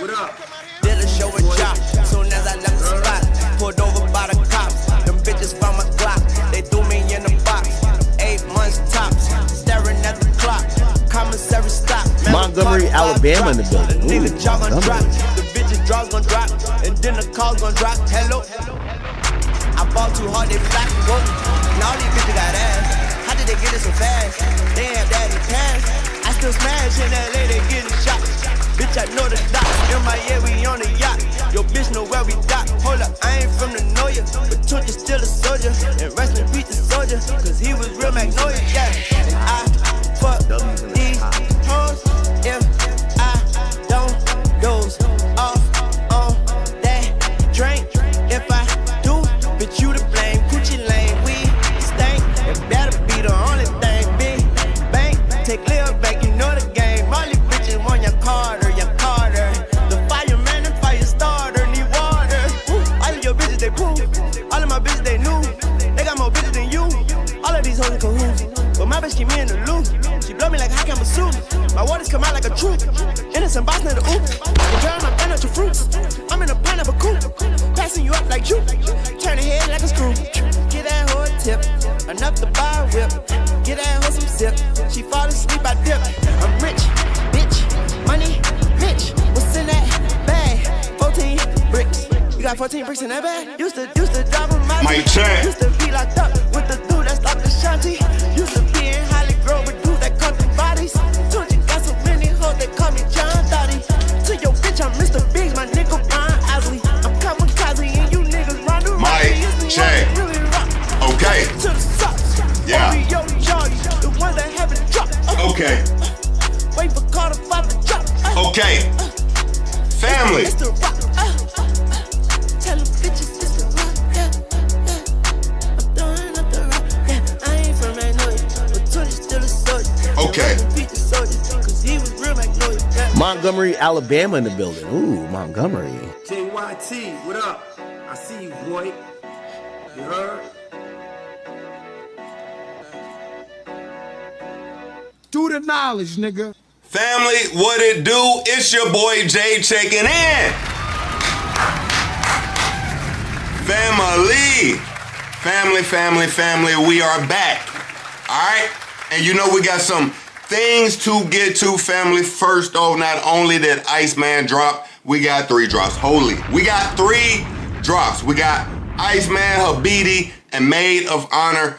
what up? Did a show with job. Soon as I left the spot, pulled over by the cops. Them bitches found my Glock. They threw me in the box. 8 months tops. Staring at the clock. Commissary stop. Montgomery, Alabama in the building. Ooh, nigga jaw gon' drop. The bitches draw's gon' drop. And then the call's gon' drop. Hello. I bought too hard, they flat. Whoa. Now all these bitches got ass. How did they get it so fast? They ain't have daddy cash. I still smash in LA, they getting shot. Bitch, I know the dots. In my year, we on the yacht. Yo, bitch, know where we dock. Hold up, I ain't from the know ya, but Tunch is still a soldier. And rest in peace, the soldier, cause he was real Magnolia, yeah. And I fuck these hoes if I don't doze off on that drink. If I do, bitch, you to blame. Coochie lane, we stank. It better be the only thing, big bank. Take Lil back, you know the game. All these bitches want your Carter. The fireman and fire starter need water. All of your bitches, they poo. All of my bitches, they new. They got more bitches than you. All of these hoes in cahoots. But my bitch keep me in the loop. She blow me like I can masseuse. My waters come out like a troop. Innocent boss, near the oop. You turn my pen out your fruits. I'm in a pineapple coupe. Passing you up like you. Turn the head like a screw. Get that hoe a tip. Enough to buy a whip. Get that hoe some sip. She fall asleep, I dip. I'm rich, bitch, money, rich. What's in that bag? 14 bricks. You got 14 bricks in that bag? Used to drive on my Used to be locked up with the dude that stopped the shanty. Used to be in Holly Grove with dudes that cut the bodies. Told you got so many hoes, they call me John Dottie. To your bitch, I'm Mr. Biggs, my nigga Brian Osley. I'm kamikaze and you niggas run around. Mike, check. Really rock. Okay. To the socks. Yeah. The ones that haven't dropped. Okay. Wait for Carter about to drop. Okay. Family. It's the rock. Tell them bitches it's the rock. I'm throwing up the rock. Yeah, I ain't from Magnolia, but Tunch still a soldier. Okay. Beat the soldier, cause he was real Magnolia. Montgomery, Alabama in the building. Ooh, Montgomery. JYT, what up? I see you, boy. You heard? Do the knowledge, nigga. Family, what it do? It's your boy Jay checking in. Family, we are back. All right? And you know we got some things to get to, family. First off, not only did ICEMAN drop, we got 3 drops. Holy. We got 3 drops. We got ICEMAN, Habiti, and Maid of Honor.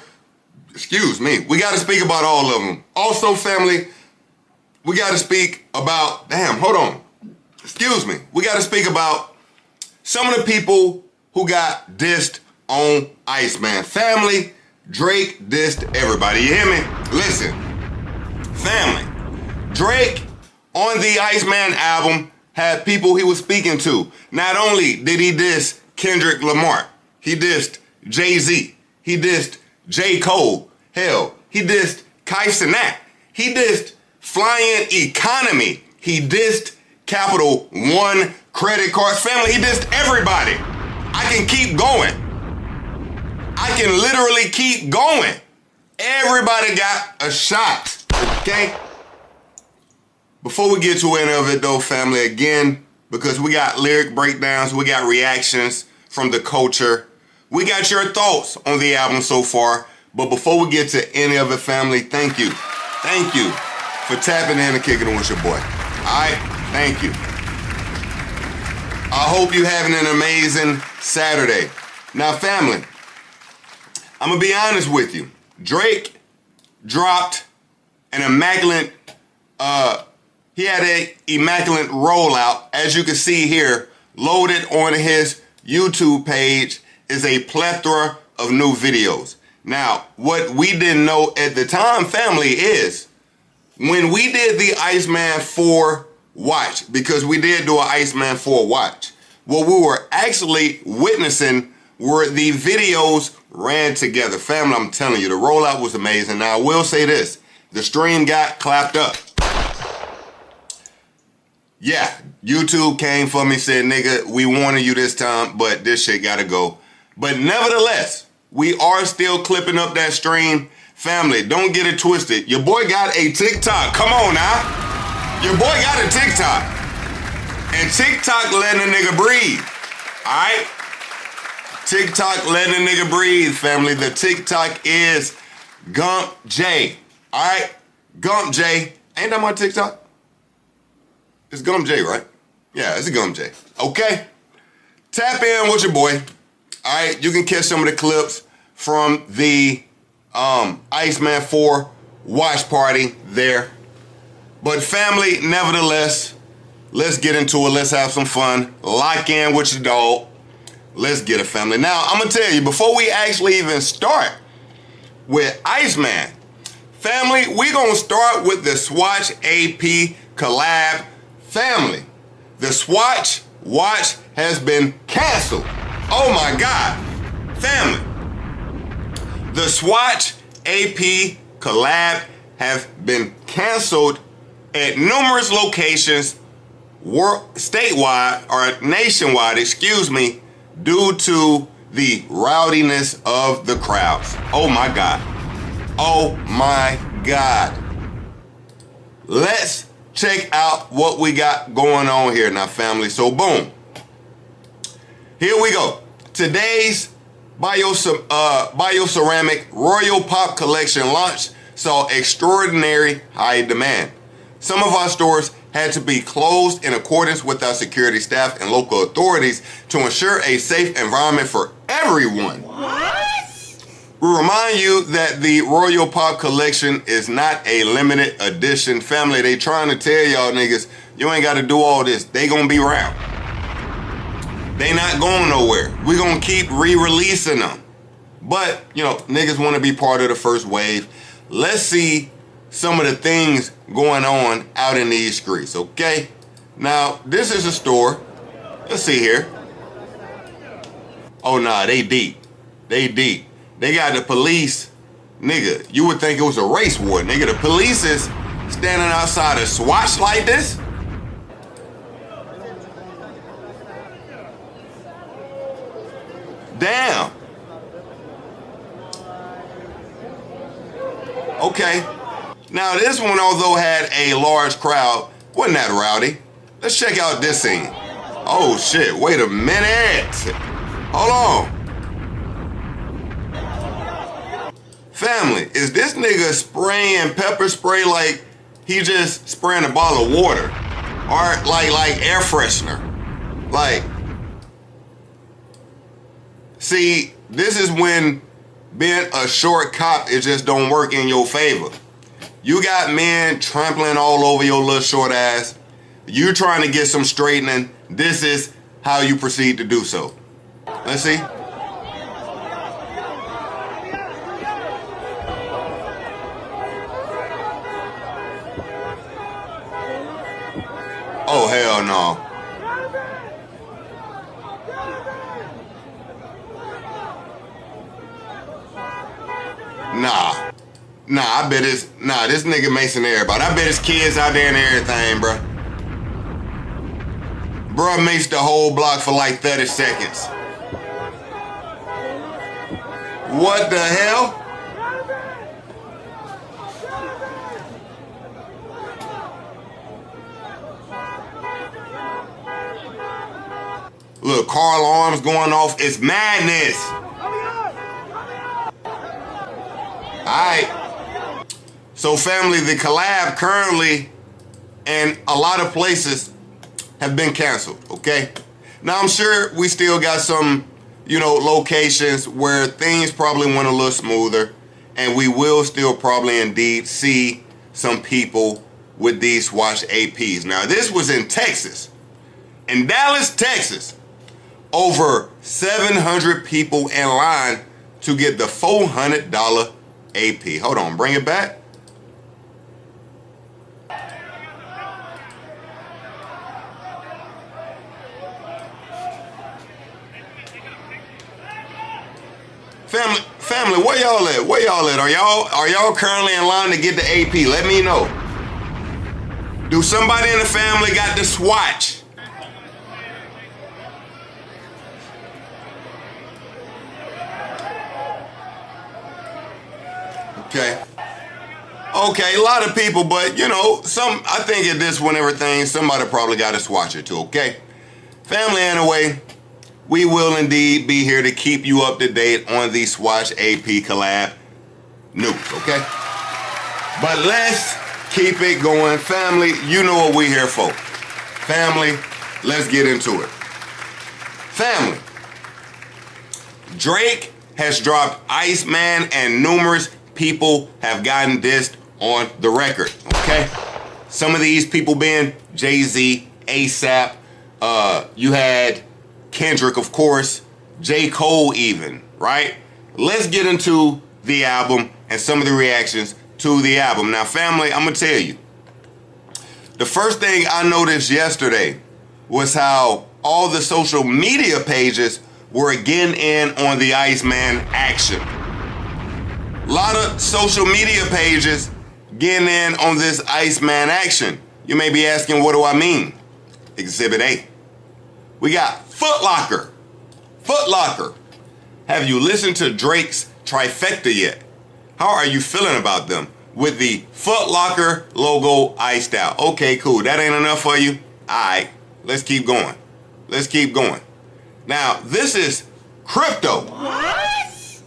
Excuse me. We got to speak about all of them. Also, family, we got to speak about, hold on. Excuse me. We got to speak about some of the people who got dissed on ICEMAN. Family, Drake dissed everybody. You hear me? Listen. Family, Drake on the ICEMAN album had people he was speaking to. Not only did he diss Kendrick Lamar, he dissed Jay-Z. He dissed J. Cole. Hell, he dissed Kai Cenat. He dissed Flying Economy. He dissed Capital One credit cards. Family, he dissed everybody. I can keep going. I can literally keep going. Everybody got a shot, okay? Before we get to any of it though, family, again, because we got lyric breakdowns, we got reactions from the culture, we got your thoughts on the album so far. But before we get to any of it, family, thank you. Thank you for tapping in and kicking it with your boy. All right? Thank you. I hope you're having an amazing Saturday. Now, family, I'm going to be honest with you. Drake dropped an immaculate, he had an immaculate rollout. As you can see here, loaded on his YouTube page is a plethora of new videos. Now, what we didn't know at the time, family, is when we did the ICEMAN 4 watch, because we did do an ICEMAN 4 watch, what we were actually witnessing were the videos ran together. Family, I'm telling you, the rollout was amazing. Now, I will say this. The stream got clapped up. Yeah, YouTube came for me, said, nigga, we wanted you this time, but this shit gotta go. But nevertheless, we are still clipping up that stream. Family, don't get it twisted. Your boy got a TikTok. Come on now. Your boy got a TikTok. And TikTok letting a nigga breathe. Alright? TikTok letting a nigga breathe, family. The TikTok is Gump J. Alright? Gump J. Ain't that my TikTok? It's Gump J, right? Yeah, it's a Gump J. Okay? Tap in with your boy. Alright? You can catch some of the clips from the ICEMAN 4 watch party there. But family, nevertheless, let's get into it. Let's have some fun. Lock in with your dog. Let's get it, family. Now, I'm going to tell you, before we actually even start with ICEMAN, family, we're going to start with the Swatch AP collab. Family, the Swatch watch has been canceled. Oh my God. Family, the Swatch AP collab have been canceled at numerous locations statewide or nationwide, excuse me, due to the rowdiness of the crowds. Oh my God. Oh my God. Let's check out what we got going on here now, family. So boom. Here we go. Today's Bioceramic Royal Pop Collection launch saw extraordinary high demand. Some of our stores had to be closed in accordance with our security staff and local authorities to ensure a safe environment for everyone. We remind you that the Royal Pop Collection is not a limited edition. Family, they trying to tell y'all niggas, you ain't got to do all this. They gonna be around. They not going nowhere. We gonna keep re-releasing them. But, you know, niggas want to be part of the first wave. Let's see some of the things going on out in these streets, okay? Now, this is a store. Let's see here. Oh, nah, they deep. They deep. They got the police. Nigga, you would think it was a race war. Nigga, the police is standing outside a Swatch like this? Damn. Okay. Now this one, although had a large crowd, wasn't that rowdy. Let's check out this scene. Oh shit, wait a minute. Hold on. Family, is this nigga spraying pepper spray like he just spraying a bottle of water? Or like air freshener? Like, see, this is when being a short cop, it just don't work in your favor. You got men trampling all over your little short ass. You trying to get some straightening. This is how you proceed to do so. Let's see. Oh, hell no. Nah, I bet this nigga macing everybody. I bet his kids out there and everything, bro. Bruh maced the whole block for like 30 seconds. What the hell? Look, car alarms going off. It's madness. Alright. So family, the collab currently in a lot of places have been canceled, okay? Now I'm sure we still got some, you know, locations where things probably went a little smoother, and we will still probably indeed see some people with these Swatch APs. Now this was in Texas. In Dallas, Texas. Over 700 people in line to get the $400 AP. Hold on, bring it back. Family, where y'all at? Where y'all at? Are y'all currently in line to get the AP? Let me know. Do somebody in the family got the Swatch? Okay. Okay, a lot of people, but you know, I think at this one, everything, somebody probably got to swatch it too, okay? Family, anyway, we will indeed be here to keep you up to date on the Swatch AP collab news, okay? But let's keep it going. Family, you know what we're here for. Family, let's get into it. Family, Drake has dropped ICEMAN and numerous people have gotten dissed on the record, okay? Some of these people being Jay-Z, ASAP, you had Kendrick, of course, J. Cole even, right? Let's get into the album and some of the reactions to the album. Now, family, I'm gonna tell you, the first thing I noticed yesterday was how all the social media pages were again in on the ICEMAN action. A lot of social media pages getting in on this ICEMAN action. You may be asking, what do I mean? Exhibit A. We got Foot Locker. Foot Locker. Have you listened to Drake's Trifecta yet? How are you feeling about them? With the Foot Locker logo iced out. Okay, cool. That ain't enough for you? Alright, let's keep going. Let's keep going. Now, this is crypto. What?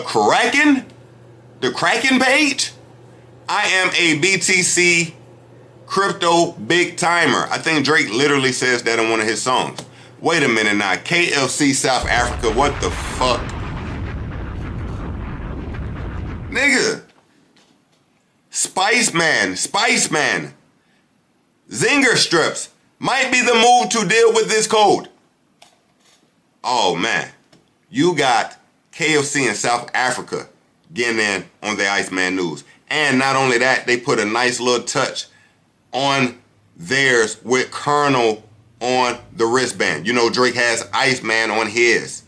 Kraken? The Kraken page? I am a BTC crypto big timer. I think Drake literally says that in one of his songs. Wait a minute now. KFC South Africa, what the fuck? Nigga. Spiceman. Zinger strips might be the move to deal with this code. Oh man. You got KFC in South Africa getting in on the ICEMAN news. And not only that, they put a nice little touch on theirs with Colonel on the wristband. You know, Drake has ICEMAN on his.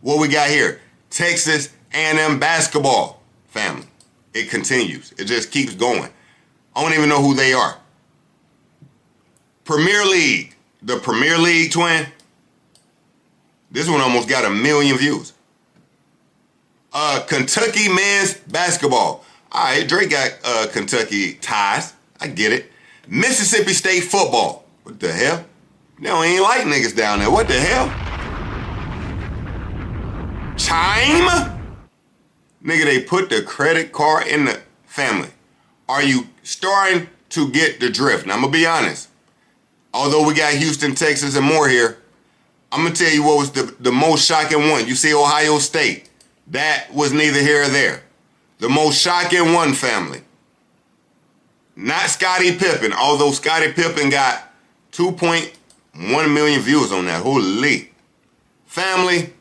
What we got here? Texas A&M basketball, family. It continues. It just keeps going. I don't even know who they are. Premier League. The Premier League twin. This one almost got 1 million views. Kentucky men's basketball. All right, Drake got Kentucky ties. I get it. Mississippi State football. What the hell? They don't ain't like niggas down there. What the hell? Chime? Nigga, they put the credit card in the family. Are you starting to get the drift? Now, I'm going to be honest. Although we got Houston, Texas, and more here, I'm going to tell you what was the most shocking one. You see Ohio State. That was neither here or there. The most shocking one, family. Not Scottie Pippen, although Scottie Pippen got 2.1 million views on that. Holy. Family,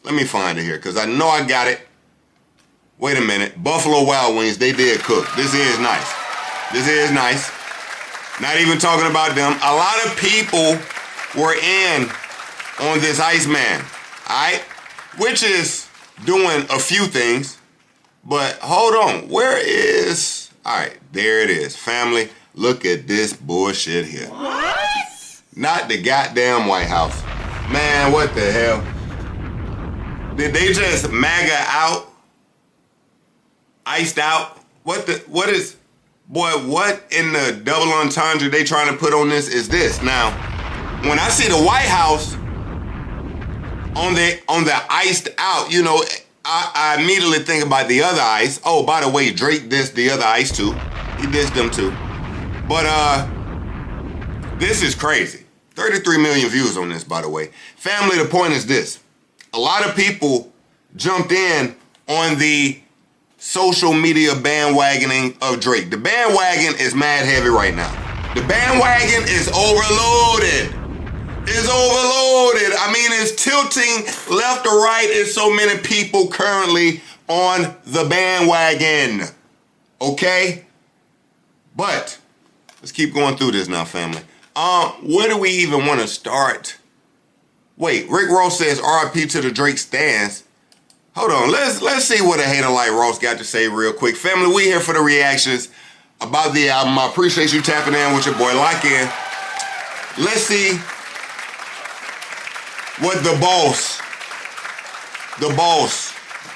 let me find it here, because I know I got it. Wait a minute. Buffalo Wild Wings, they did cook. This is nice. This is nice. Not even talking about them. A lot of people were in on this ICEMAN, all right? Which is doing a few things. But hold on. Where is... All right, there it is. Family, look at this bullshit here. What? Not the goddamn White House. Man, what the hell? Did they just MAGA out? Iced out? What is... Boy, what in the double entendre they trying to put on this is this? Now, when I see the White House on the iced out, you know, I immediately think about the other ice. Oh, by the way, Drake dissed the other ice too. He dissed them too. But this is crazy. 33 million views on this, by the way. Family, the point is this. A lot of people jumped in on the social media bandwagoning of Drake. The bandwagon is mad heavy right now. The bandwagon is overloaded. It's overloaded. I mean, it's tilting left or right. It's so many people currently on the bandwagon. Okay? But let's keep going through this now, family. Where do we even want to start? Wait, Rick Ross says RIP to the Drake stans. Hold on, let's see what a hater like Ross got to say real quick. Family, we here for the reactions about the album. I appreciate you tapping in with your boy Lock In. Let's see what the boss,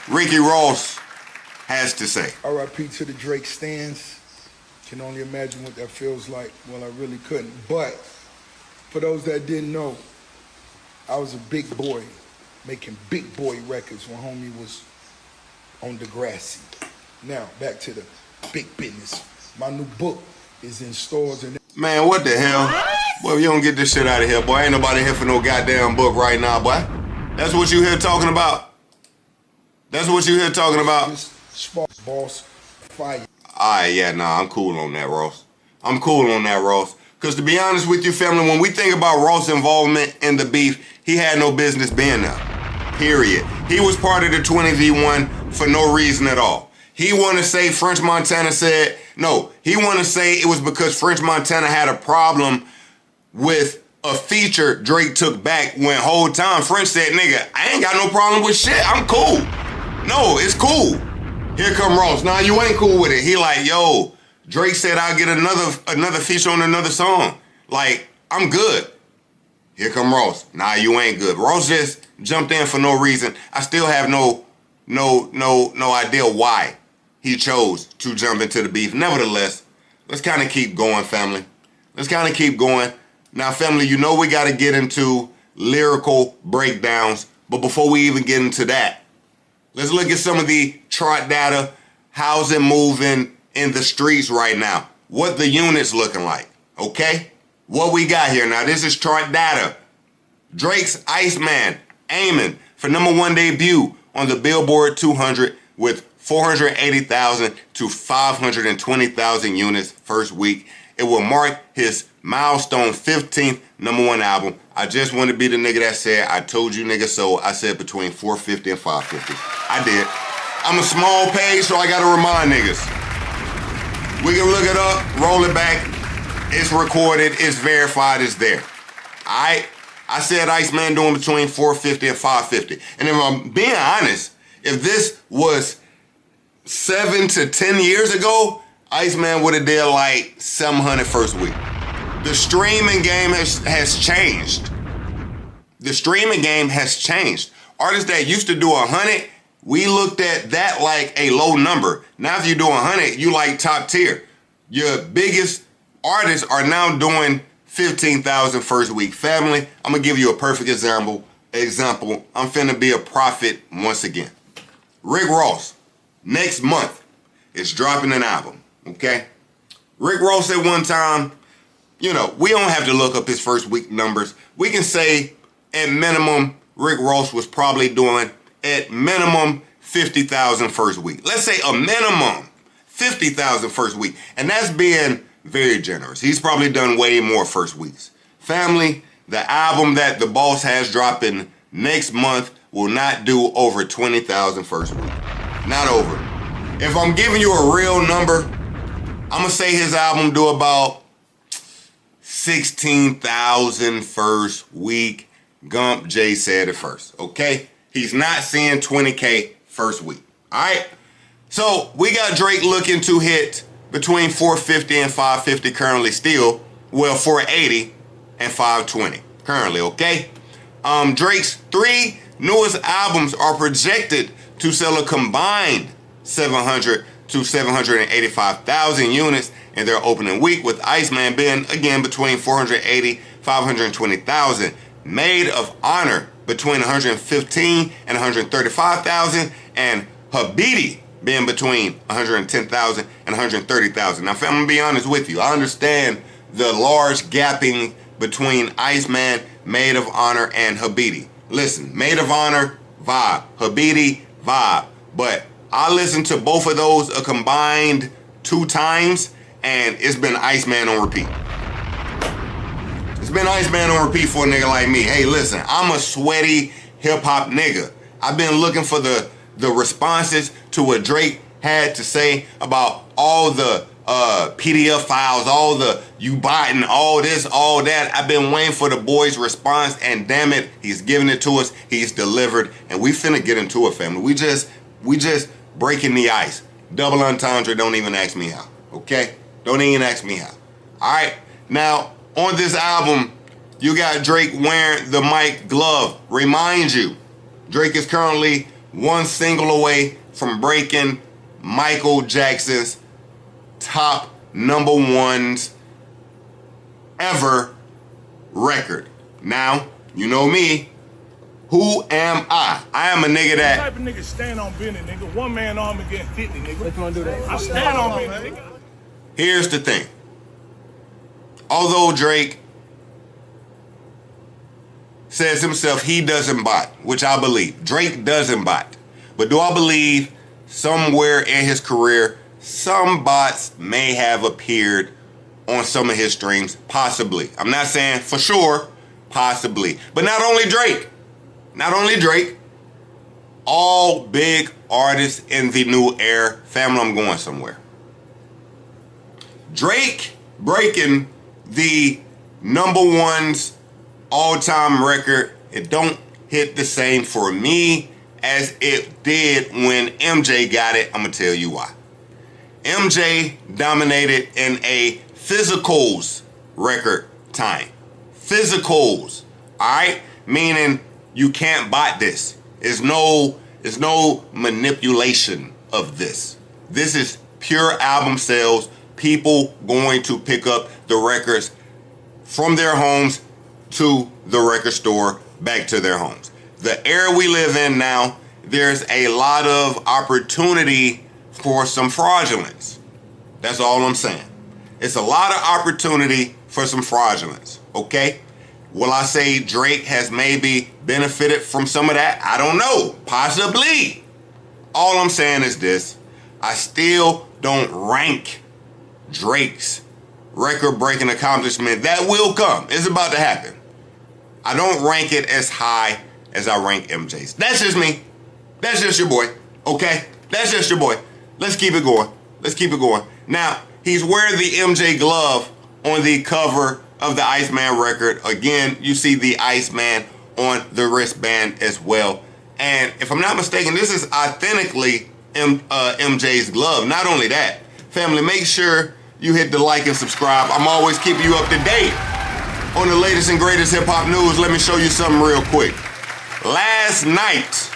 Ricky Ross, has to say. R.I.P. to the Drake stands. Can only imagine what that feels like. Well, I really couldn't. But for those that didn't know, I was a big boy making big boy records when homie was on Degrassi. Now, back to the big business. My new book is in stores and... Man, what the hell? Boy, you don't get this shit out of here, boy. Ain't nobody here for no goddamn book right now, boy. That's what you here talking about? That's what you here talking about? This spark boss fire. Alright, yeah, nah, I'm cool on that, Ross. I'm cool on that, Ross. Because to be honest with you, family, when we think about Ross' involvement in the beef, he had no business being there. Period. He was part of the 20v1 for no reason at all. He want to say French Montana said, no, he want to say it was because French Montana had a problem with a feature Drake took back when whole time French said, nigga, I ain't got no problem with shit. I'm cool. No, it's cool. Here come Ross. Nah, you ain't cool with it. He like, yo, Drake said I'll get another feature on another song. Like, I'm good. Here come Ross. Nah, you ain't good. Ross just jumped in for no reason. I still have no idea why he chose to jump into the beef. Nevertheless, let's kind of keep going, family. Let's kind of keep going. Now, family, you know we got to get into lyrical breakdowns. But before we even get into that, let's look at some of the chart data. How's it moving in the streets right now? What the units looking like, okay? What we got here now, this is chart data. Drake's ICEMAN aiming for #1 debut on the Billboard 200 with 480,000 to 520,000 units first week. It will mark his milestone 15th #1 album. I just want to be the nigga that said, I told you nigga so. I said between 450 and 550. I did. I'm a small page, so I got to remind niggas. We can look it up, roll it back. It's recorded, it's verified, it's there. All right? I said ICEMAN doing between 450 and 550. And if I'm being honest, if this was 7 to 10 years ago, ICEMAN would have did like 700 first week. The streaming game has changed. The streaming game has changed. Artists that used to do 100, we looked at that like a low number. Now if you do 100, you like top tier. Your biggest artists are now doing 15,000 first week. Family, I'm gonna give you a perfect example. I'm finna be a prophet once again. Rick Ross, next month, is dropping an album, okay? Rick Ross at one time, you know, we don't have to look up his first week numbers. We can say at minimum, Rick Ross was probably doing at minimum 50,000 first week. Let's say a minimum 50,000 first week. And that's being very generous. He's probably done way more first weeks. Family, the album that the boss has dropping next month will not do over 20,000 first week. Not over. If I'm giving you a real number, I'm gonna say his album do about 16,000 first week. Gump J said it first, okay? He's not seeing 20K first week, all right? So we got Drake looking to hit between 450 and 550 currently still. Well, 480 and 520 currently, okay? Drake's 3 newest albums are projected to sell a combined 700 to 785,000 units in their opening week, with ICEMAN being, again, between 480, 520,000. Made of Honor between 115 and 135,000, and Habiti being between 110,000 and 130,000. Now, if I'm gonna be honest with you, I understand the large gapping between ICEMAN, Made of Honor, and Habiti. Listen, Made of Honor, vibe. Habiti, vibe. But I listened to both of those a combined 2 times, and it's been ICEMAN on repeat. It's been ICEMAN on repeat for a nigga like me. Hey, listen, I'm a sweaty hip-hop nigga. I've been looking for the responses to what Drake had to say about all the PDF files, all the you biting, all this, all that. I've been waiting for the boy's response, and damn it, he's giving it to us. He's delivered, and we finna get into it, family. We just breaking the ice. Double entendre, don't even ask me how, okay? Don't even ask me how. All right, now, on this album, you got Drake wearing the mic glove. Remind you, Drake is currently 1 single away from breaking Michael Jackson's top #1s ever record. Now, you know me. Who am I? I am a nigga that... What type of nigga stand on business, nigga? One man arm against 50, nigga. What you wanna do that? I stand on business, nigga. Here's the thing. Although Drake says himself he doesn't bot, which I believe. Drake doesn't bot. But do I believe somewhere in his career, some bots may have appeared on some of his streams? Possibly. I'm not saying for sure, possibly. But not only Drake. Not only Drake. All big artists in the new era. Family, I'm going somewhere. Drake breaking the #1's all-time record, it don't hit the same for me as it did when MJ got it. I'm gonna tell you why. MJ dominated in a physicals record time. Physicals, all right? Meaning you can't bot this. There's no manipulation of this. This is pure album sales. People going to pick up the records from their homes to the record store, back to their homes. The era we live in now, there's a lot of opportunity for some fraudulence. That's all I'm saying. It's a lot of opportunity for some fraudulence, okay? Will I say Drake has maybe benefited from some of that? I don't know. Possibly. All I'm saying is this. I still don't rank Drake's record-breaking accomplishment. That will come. It's about to happen. I don't rank it as high as I rank MJ's. That's just me. That's just your boy. Okay? That's just your boy. Let's keep it going. Let's keep it going. Now, he's wearing the MJ glove on the cover of the Iceman record. Again, you see the Iceman on the wristband as well. And if I'm not mistaken, this is authentically MJ's glove. Not only that, family, make sure you hit the like and subscribe. I'm always keeping you up to date on the latest and greatest hip hop news. Let me show you something real quick. Last night,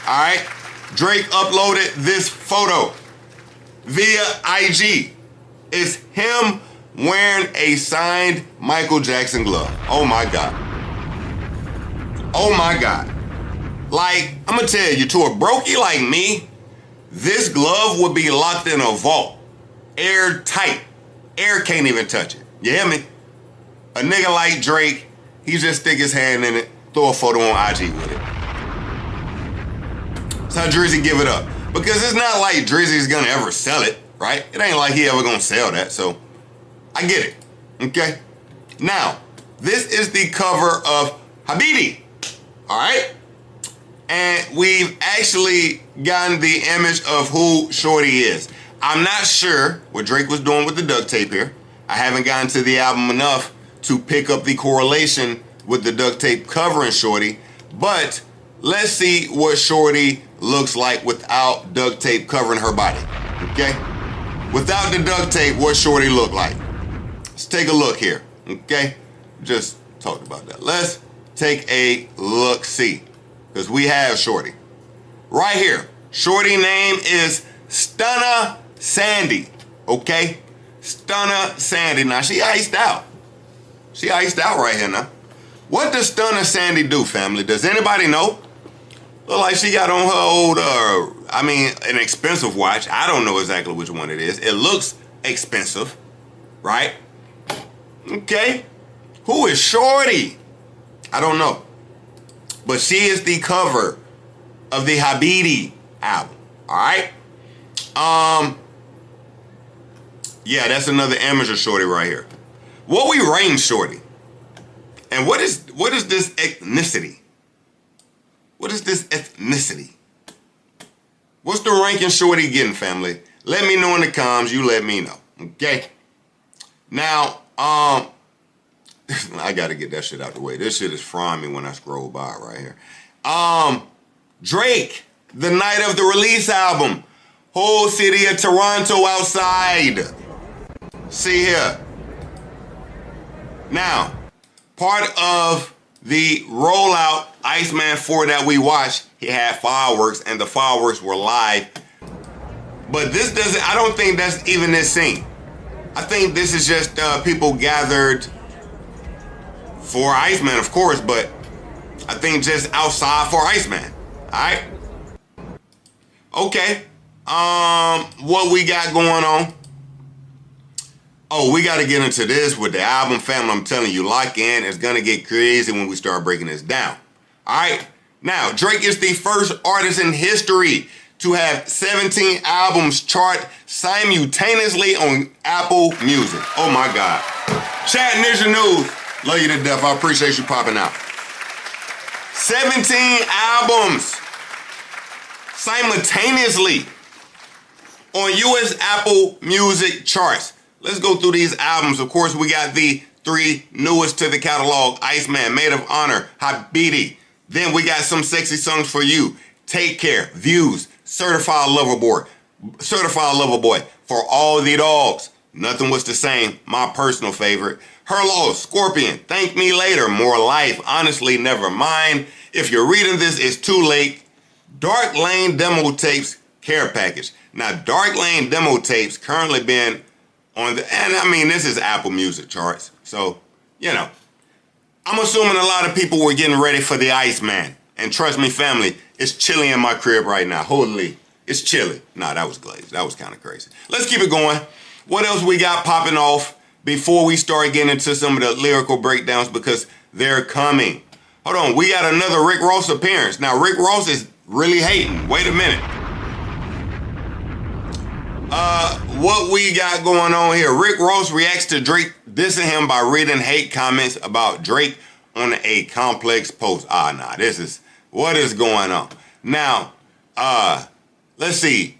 all right, Drake uploaded this photo via IG. It's him wearing a signed Michael Jackson glove. Oh my God. Oh my God. Like, I'm gonna tell you, to a brokey like me, this glove would be locked in a vault. Airtight. Air can't even touch it. You hear me? A nigga like Drake, he just stick his hand in it, throw a photo on IG with it. That's how Drizzy give it up. Because it's not like Drizzy's gonna ever sell it, right? It ain't like he ever gonna sell that, so I get it, okay? Now, this is the cover of Habibi, all right? And we've actually gotten the image of who Shorty is. I'm not sure what Drake was doing with the duct tape here. I haven't gotten to the album enough to pick up the correlation with the duct tape covering Shorty, but let's see what Shorty looks like without duct tape covering her body, okay? Without the duct tape, what Shorty look like? Let's take a look here, okay? Just talked about that. Let's take a look-see, because we have Shorty. Right here, Shorty name is Stunna Sandy, okay? Stunna Sandy. Now, she iced out. She iced out right here now. What does Stunna Sandy do, family? Does anybody know? Look like she got on her old, an expensive watch. I don't know exactly which one it is. It looks expensive, right? Okay. Who is Shorty? I don't know. But she is the cover of the Habibi album, all right? Yeah, that's another image of Shorty right here. What we rank Shorty? And what is this ethnicity? What is this ethnicity? What's the ranking Shorty getting, family? Let me know in the comments. You let me know, okay? Now, I gotta get that shit out the way. This shit is frying me when I scroll by right here. Drake, the night of the release album, whole city of Toronto outside. See here. Now, part of the rollout Iceman 4 that we watched, he had fireworks, and the fireworks were live But this doesn't, I don't think that's even this scene. I think this is just people gathered for Iceman, of course, but I think just outside for Iceman. Alright? Okay. What we got going on? Oh, we got to get into this with the album, family. I'm telling you, lock in. It's going to get crazy when we start breaking this down. All right. Now, Drake is the first artist in history to have 17 albums chart simultaneously on Apple Music. Oh, my God. Chat Ninja News. Love you to death. I appreciate you popping out. 17 albums simultaneously on U.S. Apple Music charts. Let's go through these albums. Of course, we got the 3 newest to the catalog. Iceman, Maid of Honor, Habiti. Then we got Some Sexy Songs for You, Take Care, Views, Certified Lover Boy, For All the Dogs. Nothing Was the Same, my personal favorite. Her Loss, Scorpion, Thank Me Later, More Life, Honestly Never Mind. If you're reading this, it's too late. Dark Lane Demo Tapes, Care Package. Now, Dark Lane Demo Tapes currently being on the, and I mean, this is Apple Music charts. So, you know, I'm assuming a lot of people were getting ready for the Iceman. And trust me, family, it's chilly in my crib right now. Holy, it's chilly. Nah, that was glazed. That was kind of crazy. Let's keep it going. What else we got popping off before we start getting into some of the lyrical breakdowns, because they're coming. Hold on, we got another Rick Ross appearance. Now, Rick Ross is really hating. Wait a minute. What we got going on here? Rick Ross reacts to Drake dissing him by reading hate comments about Drake on a Complex post. Nah, this is, what is going on? Now, let's see.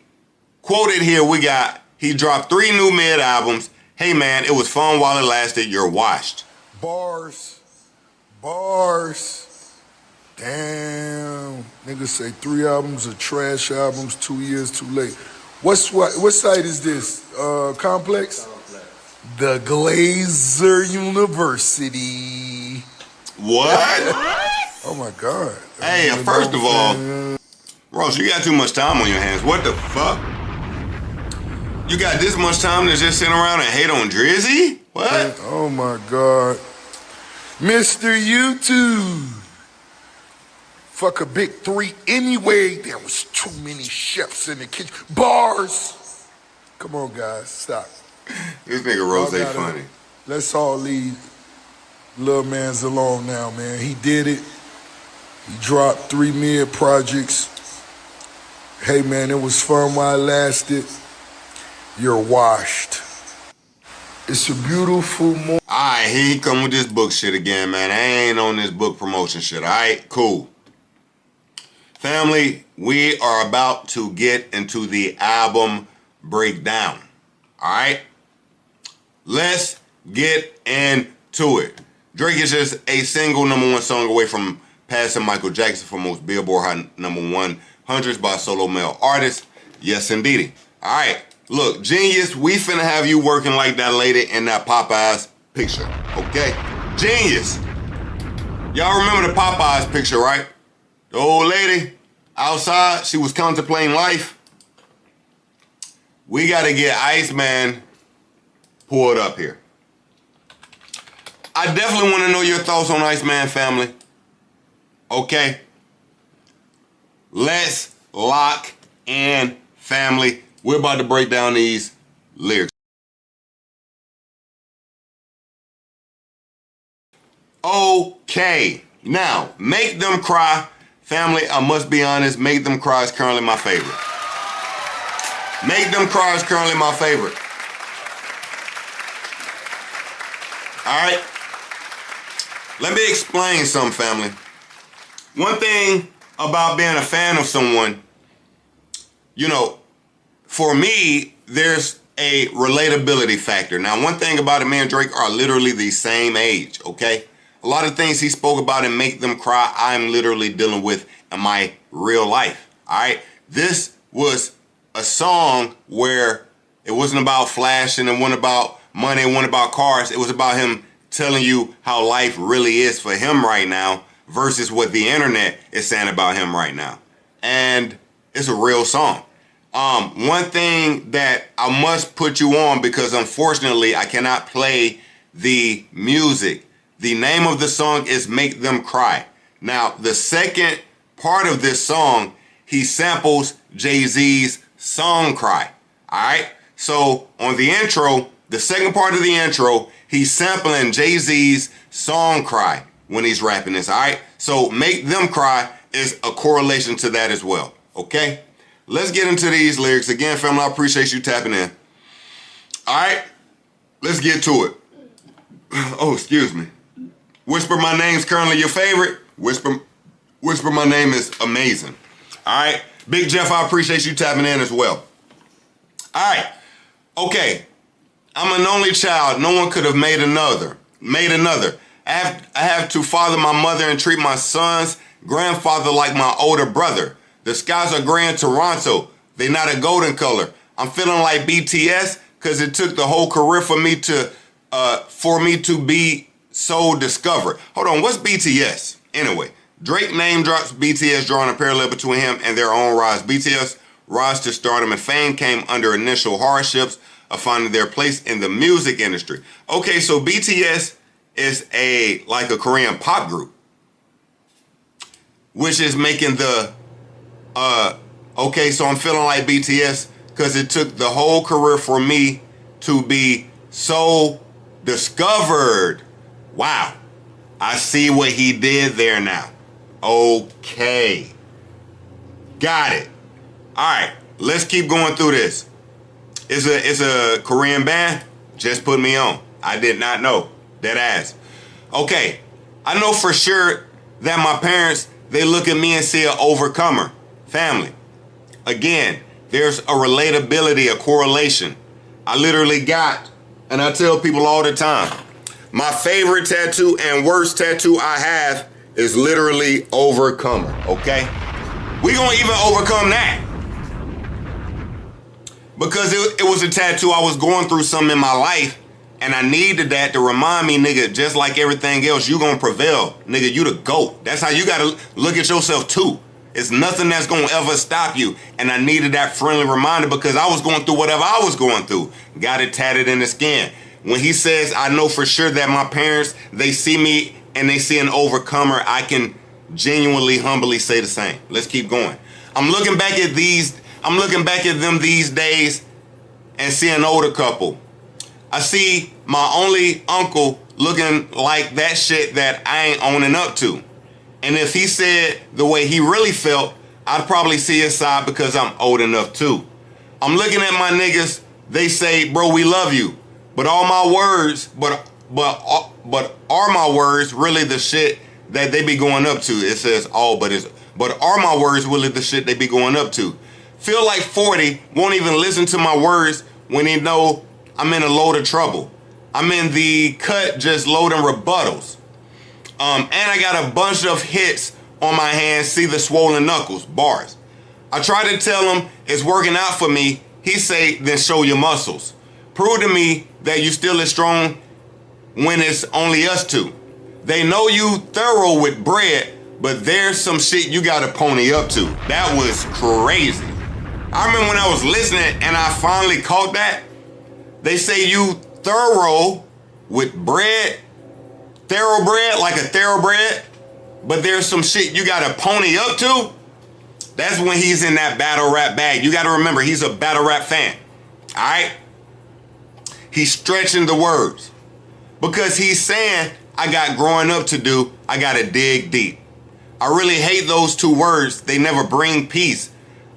Quoted here, we got, he dropped 3 new mid albums. Hey man, it was fun while it lasted. You're washed. Bars. Damn. Niggas say 3 albums are trash albums, 2 years too late. What site is this? Complex? The Glazer University. What? Oh my God. Hey, first of all, Ross, you got too much time on your hands. What the fuck? You got this much time to just sit around and hate on Drizzy? What? Oh my God. Mr. YouTube. Fuck a big 3 anyway. There was too many chefs in the kitchen. Bars. Come on, guys. Stop. This nigga Rose ain't funny. Let's all leave Lil Man's alone now, man. He did it. He dropped 3 mid projects. Hey, man, it was fun while it lasted. You're washed. It's a beautiful morning. All right, here he come with this book shit again, man. I ain't on this book promotion shit. All right, cool. Family, we are about to get into the album breakdown. All right? Let's get into it. Drake is just a single #1 song away from passing Michael Jackson for most Billboard Hot #100s by solo male artists. Yes, indeedy. All right. Look, Genius, we finna have you working like that lady in that Popeyes picture, okay? Genius. Y'all remember the Popeyes picture, right? The old lady outside, she was contemplating life. We gotta get Iceman pulled up here. I definitely wanna know your thoughts on Iceman, family. Okay? Let's lock in, family. We're about to break down these lyrics. Okay, now, Make Them Cry. Family, I must be honest, Make Them Cry is currently my favorite. Make Them Cry is currently my favorite. All right? Let me explain something, family. One thing about being a fan of someone, you know, for me, there's a relatability factor. Now, one thing about it, me and Drake are literally the same age, okay? A lot of things he spoke about in Make Them Cry, I'm literally dealing with in my real life, all right? This was a song where it wasn't about flashing, it wasn't about money, it wasn't about cars. It was about him telling you how life really is for him right now versus what the internet is saying about him right now. And it's a real song. One thing that I must put you on, because unfortunately I cannot play the music. The name of the song is Make Them Cry. Now, the second part of this song, he samples Jay-Z's Song Cry. All right? So on the intro, the second part of the intro, he's sampling Jay-Z's Song Cry when he's rapping this. All right? So Make Them Cry is a correlation to that as well. Okay? Let's get into these lyrics. Again, family, I appreciate you tapping in. All right? Let's get to it. Oh, excuse me. Whisper My Name's currently your favorite. Whisper My Name is amazing. All right? Big Jeff, I appreciate you tapping in as well. All right. Okay. I'm an only child. No one could have made another. I have to father my mother and treat my son's grandfather like my older brother. The skies are gray in Toronto. They not a golden color. I'm feeling like BTS because it took the whole career for me to be so discovered. Hold on, what's BTS? Anyway, Drake name drops BTS, drawing a parallel between him and their own rise. BTS rise to stardom and fame came under initial hardships of finding their place in the music industry. Okay, so BTS is like a Korean pop group, which is making the okay, so I'm feeling like BTS because it took the whole career for me to be so discovered. Wow. I see what he did there now. Okay. Got it. All right, let's keep going through this. It's a Korean band. Just put me on. I did not know. Dead ass. Okay. I know for sure that my parents, they look at me and see an overcomer. Family. Again, there's a relatability, a correlation. I literally got, and I tell people all the time, my favorite tattoo and worst tattoo I have is literally overcomer, okay? We gonna even overcome that. Because it was a tattoo, I was going through something in my life, and I needed that to remind me, nigga, just like everything else, you gonna prevail. Nigga, you the GOAT. That's how you gotta look at yourself too. It's nothing that's gonna ever stop you. And I needed that friendly reminder because I was going through whatever I was going through. Got it tatted in the skin. When he says, I know for sure that my parents, they see me and they see an overcomer, I can genuinely, humbly say the same. Let's keep going. I'm looking back at them these days and see an older couple. I see my only uncle looking like that shit that I ain't owning up to. And if he said the way he really felt, I'd probably see his side because I'm old enough too. I'm looking at my niggas, they say, bro, we love you. But all my words, but are my words really the shit that they be going up to? It says all, but are my words really the shit they be going up to? Feel like 40 won't even listen to my words when they know I'm in a load of trouble. I'm in the cut just loading rebuttals. And I got a bunch of hits on my hands, see the swollen knuckles, bars. I try to tell him it's working out for me. He say, then show your muscles. Prove to me that you still as strong when it's only us two. They know you thorough with bread, but there's some shit you gotta pony up to. That was crazy. I remember when I was listening and I finally caught that. They say you thorough with bread, thoroughbred, like a thoroughbred, but there's some shit you gotta pony up to. That's when he's in that battle rap bag. You gotta remember, he's a battle rap fan. All right? He's stretching the words because he's saying, I got growing up to do. I got to dig deep. I really hate those two words. They never bring peace.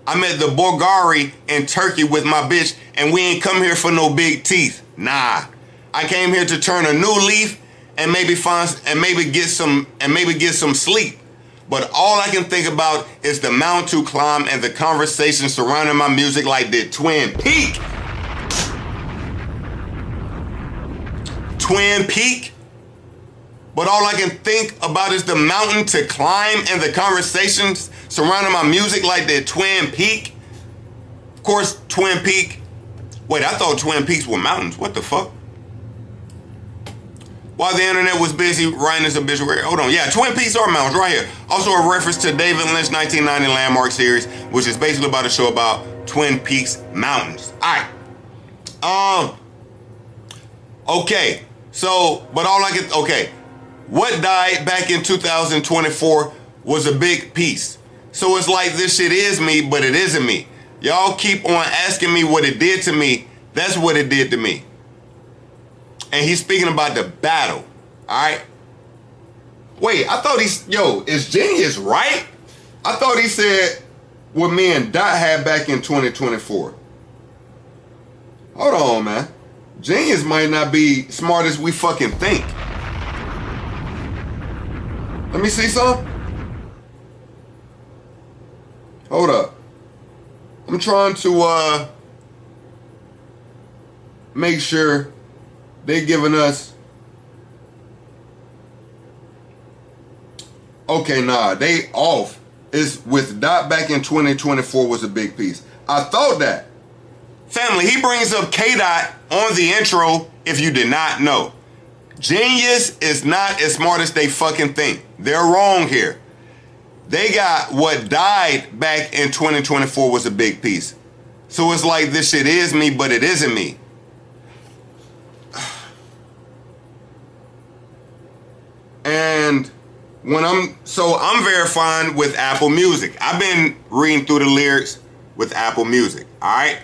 I'm at the Bulgari in Turkey with my bitch and we ain't come here for no big teeth. Nah, I came here to turn a new leaf and maybe get some sleep. But all I can think about is the mountain to climb and the conversation surrounding my music like the Twin Peak. Twin Peak, but all I can think about is the mountain to climb and the conversations surrounding my music like the Twin Peak. Of course, Twin Peak. Wait, I thought Twin Peaks were mountains. What the fuck? While the internet was busy writing this obituary. Hold on. Yeah, Twin Peaks are mountains right here. Also a reference to David Lynch's 1990 landmark series, which is basically about a show about Twin Peaks Mountains. All right. Okay. So, but all I can, okay. What died back in 2024 was a big piece. So it's like this shit is me, but it isn't me. Y'all keep on asking me what it did to me. That's what it did to me. And he's speaking about the battle. All right. Wait, I thought is Genius right? I thought he said what me and Dot had back in 2024. Hold on, man. Genius might not be smart as we fucking think. Let me see some. Hold up. I'm trying to make sure they're giving us. Okay, nah, they off. It's with Dot back in 2024 was a big piece. I thought that. Family, he brings up K-Dot on the intro if you did not know. Genius is not as smart as they fucking think. They're wrong here. They got what died back in 2024 was a big piece. So it's like this shit is me, but it isn't me. And I'm verifying with Apple Music. I've been reading through the lyrics with Apple Music, all right?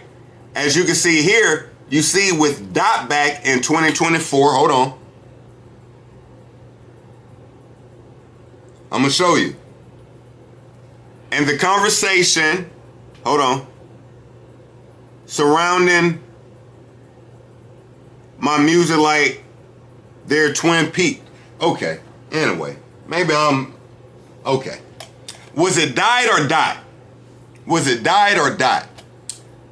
As you can see here, you see with Dot back in 2024, hold on. I'm gonna show you. And the conversation, hold on, surrounding my music like they're Twin Peaks. Okay, anyway, maybe I'm, okay. Was it died or Dot? Was it died or Dot?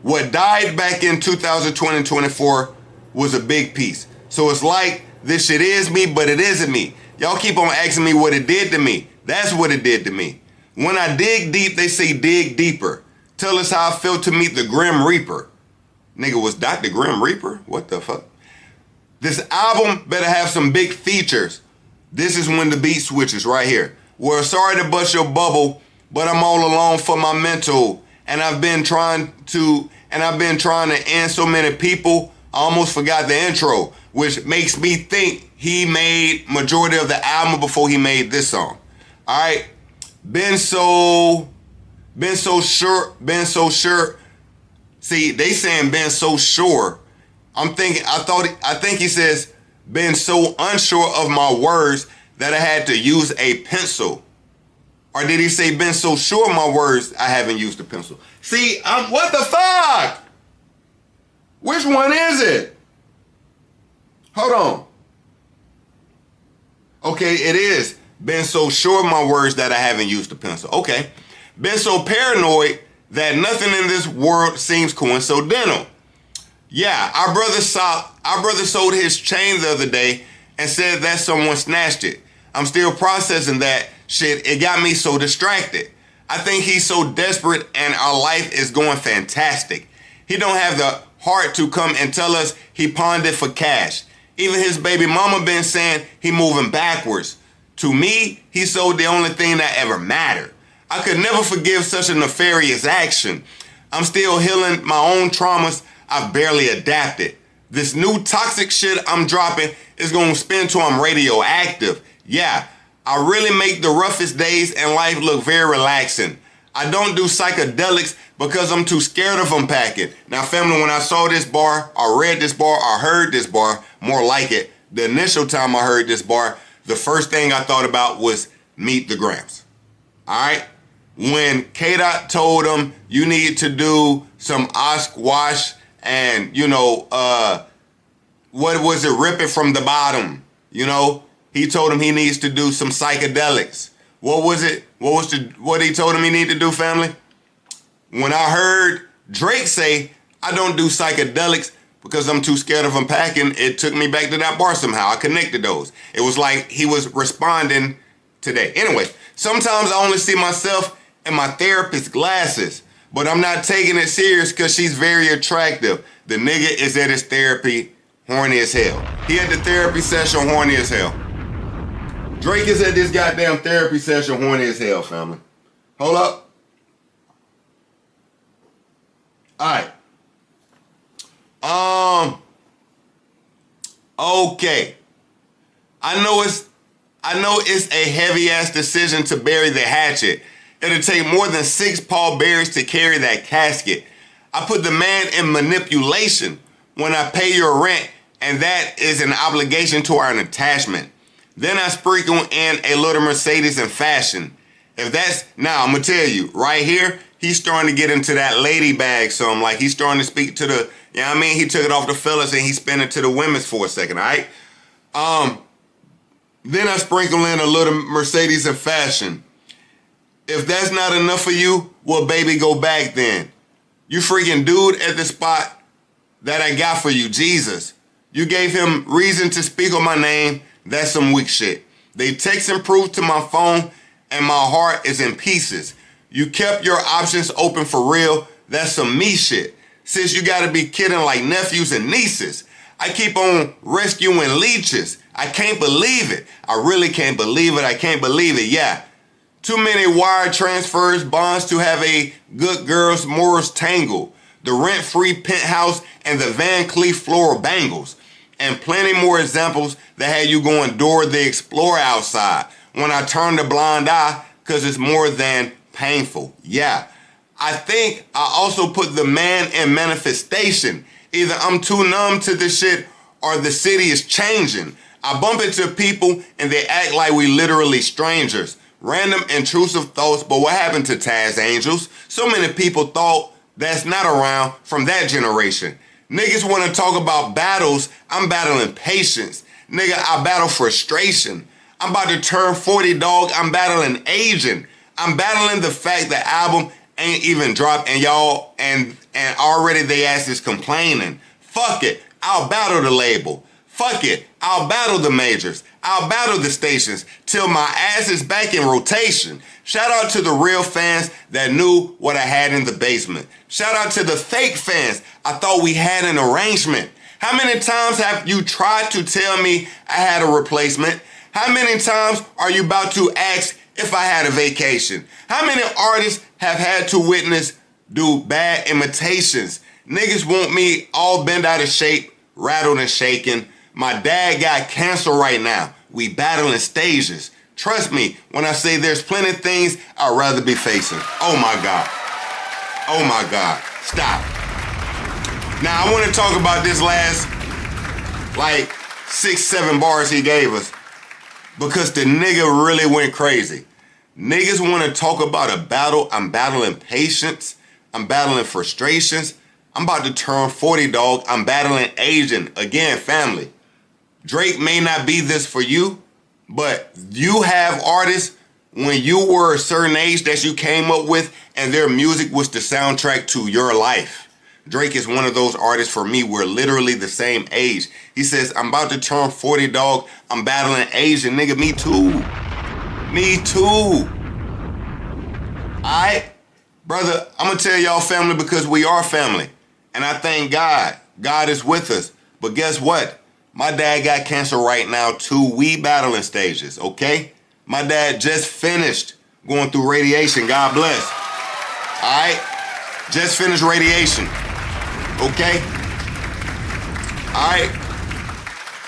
What died back in 2020 and 24 was a big piece. So it's like this shit is me, but it isn't me. Y'all keep on asking me what it did to me. That's what it did to me. When I dig deep, they say dig deeper. Tell us how I felt to meet the Grim Reaper. Nigga, was Dot the Grim Reaper? What the fuck? This album better have some big features. This is when the beat switches right here. Well, sorry to bust your bubble, but I'm all alone for my mental. And I've been trying to end so many people, I almost forgot the intro, which makes me think he made majority of the album before he made this song. All right, been so sure. See, they saying been so sure. I think he says been so unsure of my words that I had to use a pencil. Or did he say been so sure of my words I haven't used a pencil? See, what the fuck? Which one is it? Hold on. Okay, it is. Been so sure of my words that I haven't used a pencil. Okay. Been so paranoid that nothing in this world seems coincidental. Yeah, our brother sold his chain the other day and said that someone snatched it. I'm still processing that shit. It got me so distracted. I think he's so desperate and our life is going fantastic. He don't have the heart to come and tell us he pawned it for cash. Even his baby mama been saying he moving backwards. To me, he sold the only thing that ever mattered. I could never forgive such a nefarious action. I'm still healing my own traumas. I've barely adapted. This new toxic shit I'm dropping is gonna spin till I'm radioactive. Yeah, I really make the roughest days in life look very relaxing. I don't do psychedelics because I'm too scared of unpacking. Now, family, when I saw this bar, I read this bar, I heard this bar, more like it. The initial time I heard this bar, the first thing I thought about was Meet the Grams. All right? When K-Dot told him you need to do some wash and, what was it, rip it from the bottom, He told him he needs to do some psychedelics. What was it? What he told him he needed to do, family? When I heard Drake say, I don't do psychedelics because I'm too scared of unpacking, it took me back to that bar somehow. I connected those. It was like he was responding today. Anyway, sometimes I only see myself in my therapist's glasses, but I'm not taking it serious because she's very attractive. The nigga is at his therapy horny as hell. He had the therapy session horny as hell. Drake is at this goddamn therapy session horny as hell, family. Hold up. All right. Okay. I know it's a heavy ass decision to bury the hatchet. It'll take more than 6 pallbearers to carry that casket. I put the man in manipulation when I pay your rent, and that is an obligation to our attachment. Then I sprinkle in a little Mercedes in fashion. If that's, now I'm gonna tell you, right here, he's starting to get into that lady bag some. Like he's starting to speak to the, you know what I mean? He took it off the fellas and he spent it to the women's for a second, all right? Then I sprinkle in a little Mercedes in fashion. If that's not enough for you, well, baby, go back then. You freaking dude at the spot that I got for you, Jesus. You gave him reason to speak on my name. That's some weak shit. They text and proof to my phone and my heart is in pieces. You kept your options open for real. That's some me shit. Since you gotta be kidding like nephews and nieces. I keep on rescuing leeches. I can't believe it. I really can't believe it. I can't believe it. Yeah. Too many wire transfers, bonds to have a good girl's morals tangle. The rent-free penthouse and the Van Cleef floral bangles. And plenty more examples that had you going Dora the Explorer outside. When I turned a blind eye, cause it's more than painful. Yeah. I think I also put the man in manifestation. Either I'm too numb to this shit or the city is changing. I bump into people and they act like we literally strangers. Random intrusive thoughts, but what happened to Taz Angels? So many people thought that's not around from that generation. Niggas want to talk about battles. I'm battling patience. Nigga, I battle frustration. I'm about to turn 40, dog. I'm battling aging. I'm battling the fact the album ain't even dropped and y'all, and already they ass is complaining. Fuck it. I'll battle the label. Fuck it. I'll battle the majors. I'll battle the stations till my ass is back in rotation. Shout out to the real fans that knew what I had in the basement. Shout out to the fake fans. I thought we had an arrangement. How many times have you tried to tell me I had a replacement? How many times are you about to ask if I had a vacation? How many artists have had to witness do bad imitations? Niggas want me all bent out of shape, rattled and shaken. My dad got cancer right now. We battling stages. Trust me when I say there's plenty of things I'd rather be facing. Oh my God. Oh my God. Stop. Now I want to talk about this last like 6-7 bars he gave us because the nigga really went crazy. Niggas want to talk about a battle. I'm battling patience. I'm battling frustrations. I'm about to turn 40, dog. I'm battling aging. Again, family. Drake may not be this for you, but you have artists when you were a certain age that you came up with and their music was the soundtrack to your life. Drake is one of those artists for me. We're literally the same age. He says, I'm about to turn 40, dog. I'm battling Asian. Nigga, me too. Me too. Alright? Brother, I'm going to tell y'all family because we are family. And I thank God. God is with us. But guess what? My dad got cancer right now too. We battling stages, okay? My dad just finished going through radiation. God bless. Alright? Just finished radiation. Okay? Alright?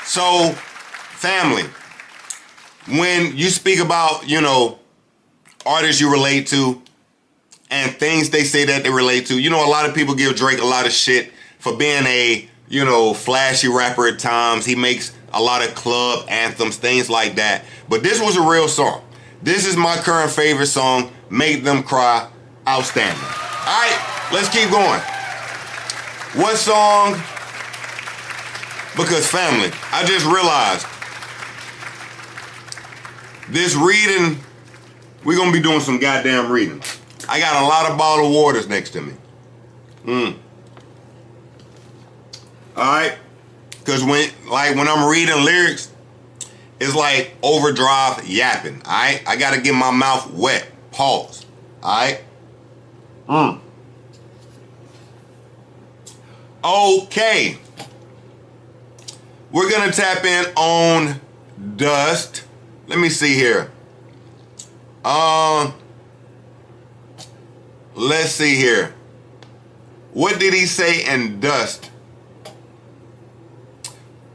So, family, when you speak about, you know, artists you relate to and things they say that they relate to, you know, a lot of people give Drake a lot of shit for being a, you know, flashy rapper at times. He makes a lot of club anthems, things like that. But this was a real song. This is my current favorite song, Make Them Cry, outstanding. All right, let's keep going. What song? Because family, I just realized this reading, we're going to be doing some goddamn reading. I got a lot of bottled waters next to me. Alright? Because when I'm reading lyrics, it's like overdrive yapping. Alright? I gotta get my mouth wet. Pause. Alright? Okay. We're gonna tap in on Dust. Let me see here. Let's see here. What did he say in Dust?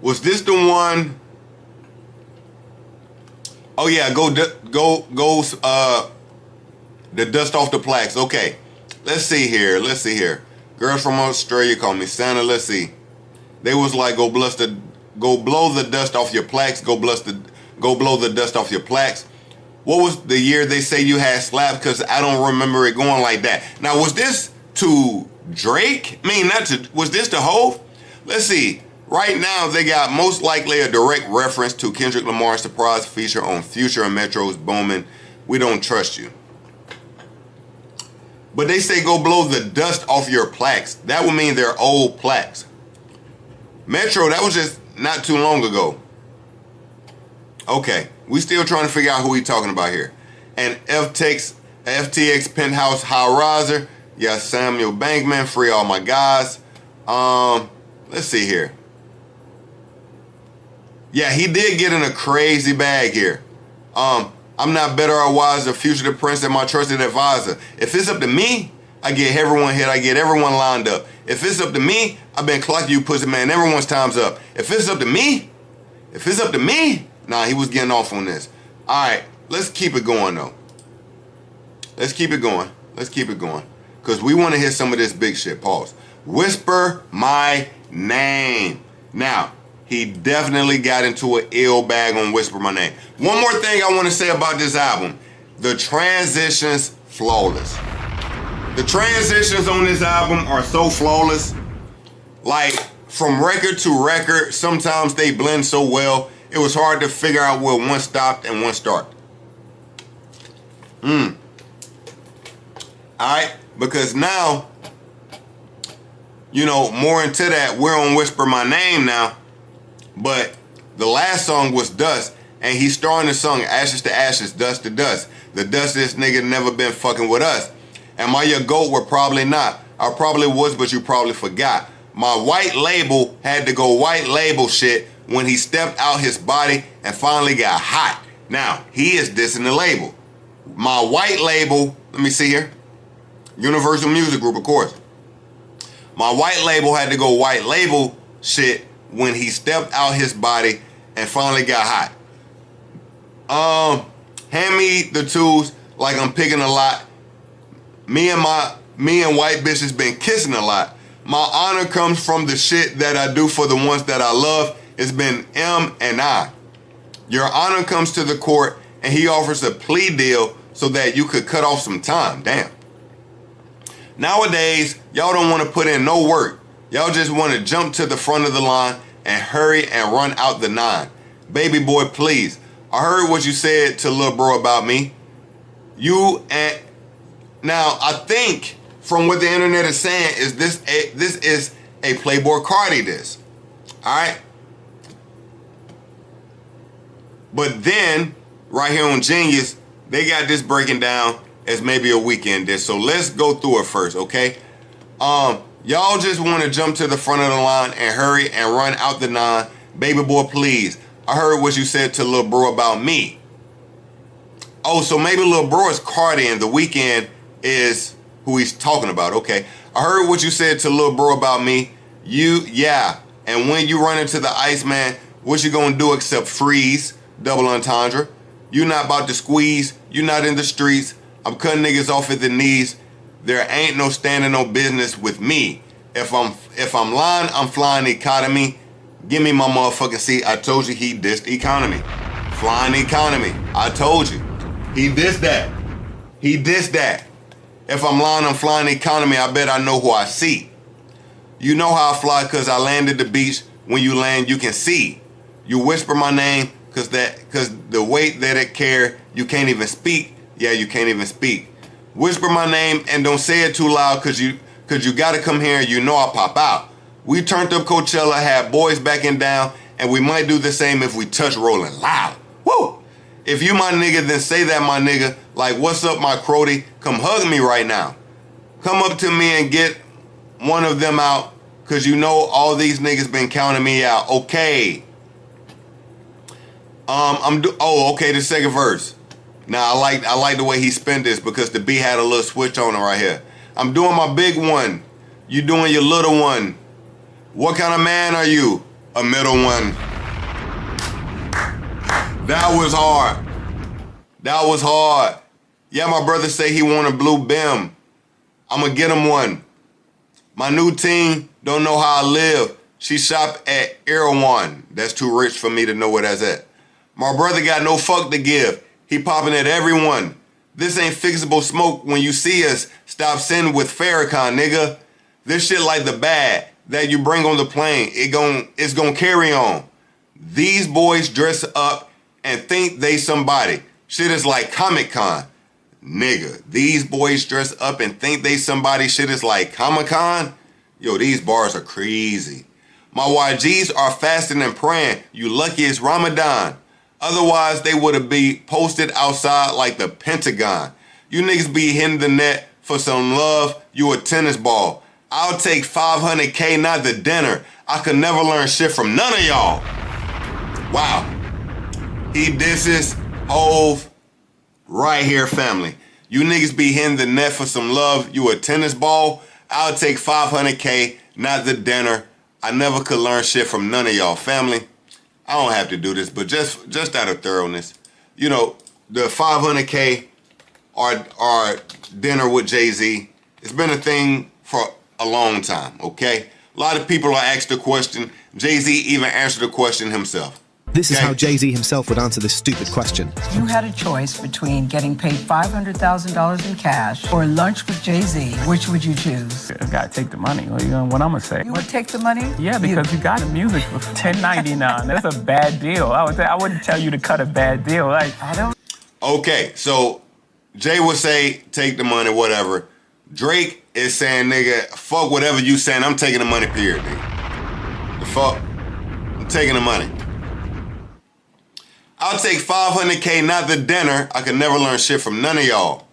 Was this the one? Oh yeah, go the dust off the plaques. Okay, let's see here. Girls from Australia call me Santa. Let's see. They was like, go blow the dust off your plaques. Go blow the dust off your plaques. What was the year they say you had slapped? Because I don't remember it going like that. Now, was this to Drake? I mean, was this to Hove? Let's see. Right now, they got most likely a direct reference to Kendrick Lamar's surprise feature on Future and Metro's Bowman, We Don't Trust You. But they say go blow the dust off your plaques. That would mean they're old plaques. Metro, that was just not too long ago. Okay, we still trying to figure out who we talking about here. And FTX Penthouse High Riser. Yeah, Samuel Bankman, free all my guys. Let's see here. Yeah, he did get in a crazy bag here. I'm not better or wiser, Future the Prince and my trusted advisor. If it's up to me, I get everyone hit, I get everyone lined up. If it's up to me, I've been clocking you pussy man, everyone's time's up. If it's up to me, nah, he was getting off on this. All right, let's keep it going though. Let's keep it going. Because we want to hear some of this big shit. Pause. Whisper My Name. Now, he definitely got into an ill bag on Whisper My Name. One more thing I want to say about this album. The transitions, flawless. The transitions on this album are so flawless. Like, from record to record, sometimes they blend so well, it was hard to figure out where one stopped and one started. Alright, because now, you know, more into that, we're on Whisper My Name now. But the last song was Dust, and he's starting the song Ashes to Ashes, Dust to Dust. The dustest nigga never been fucking with us. Am I your GOAT? Well, probably not. I probably was, but you probably forgot. My white label had to go white label shit when he stepped out his body and finally got hot. Now, he is dissing the label. My white label, let me see here. Universal Music Group, of course. My white label had to go white label shit when he stepped out his body and finally got hot. Hand me the tools like I'm picking a lot. Me and white bitches been kissing a lot. My honor comes from the shit that I do for the ones that I love. It's been M and I. Your honor comes to the court and he offers a plea deal so that you could cut off some time. Damn. Nowadays, y'all don't want to put in no work. Y'all just want to jump to the front of the line and hurry and run out the nine. Baby boy, please. I heard what you said to lil' bro about me. Now, I think from what the internet is saying is this is a Playboy Cardi diss. Alright? But then, right here on Genius, they got this breaking down as maybe a weekend diss. So let's go through it first, okay? Y'all just want to jump to the front of the line and hurry and run out the nine. Baby boy, please. I heard what you said to lil' bro about me. Oh, so maybe lil' bro is Cardi and the weekend is who he's talking about. Okay. I heard what you said to lil' bro about me. Yeah. And when you run into the ICEMAN, what you gonna do except freeze? Double entendre. You not about to squeeze. You not in the streets. I'm cutting niggas off at the knees. There ain't no standing no business with me. If I'm lying, I'm flying economy. Give me my motherfucking seat. I told you he dissed economy. Flying economy. I told you. He dissed that. If I'm lying, I'm flying economy. I bet I know who I see. You know how I fly cause I landed the beach. When you land, you can see. You whisper my name cause the weight that it carry, you can't even speak. Yeah, you can't even speak. Whisper my name and don't say it too loud cause you gotta come here and you know I pop out. We turned up Coachella, had boys backing down, and we might do the same if we touch rolling loud. Woo! If you my nigga, then say that my nigga. Like, what's up, my crody? Come hug me right now. Come up to me and get one of them out, cause you know all these niggas been counting me out. Okay. Okay, the second verse. Now I like the way he spent this because the beat had a little switch on it right here. I'm doing my big one. You doing your little one. What kind of man are you? A middle one. That was hard. That was hard. Yeah, my brother say he want a blue BIM. I'ma get him one. My new team don't know how I live. She shop at Erewhon. That's too rich for me to know where that's at. My brother got no fuck to give. He popping at everyone. This ain't fixable smoke. When you see us, stop sending with Farrakhan, nigga. This shit like the bag that you bring on the plane. It's gonna carry on. These boys dress up and think they somebody. Shit is like Comic-Con. Nigga, these boys dress up and think they somebody. Shit is like Comic-Con. Yo, these bars are crazy. My YGs are fasting and praying. You lucky it's Ramadan. Otherwise, they would have been posted outside like the Pentagon. You niggas be hitting the net for some love. You a tennis ball. I'll take 500K, not the dinner. I could never learn shit from none of y'all. Wow. He disses Hove right here, family. You niggas be hitting the net for some love. You a tennis ball. I'll take 500K, not the dinner. I never could learn shit from none of y'all, family. I don't have to do this, but just out of thoroughness, you know, the 500K or dinner with Jay-Z, it's been a thing for a long time, okay? A lot of people are asked the question. Jay-Z even answered the question himself. This is how Jay-Z himself would answer this stupid question. You had a choice between getting paid $500,000 in cash or lunch with Jay-Z. Which would you choose? I gotta take the money. What I'm gonna say? You would take the money? Yeah, because you got the music for $10.99. That's a bad deal. I wouldn't tell you to cut a bad deal. Like I don't. Okay, so Jay would say, take the money, whatever. Drake is saying, nigga, fuck whatever you saying. I'm taking the money, period, nigga. The fuck? I'm taking the money. I'll take 500K, not the dinner. I could never learn shit from none of y'all.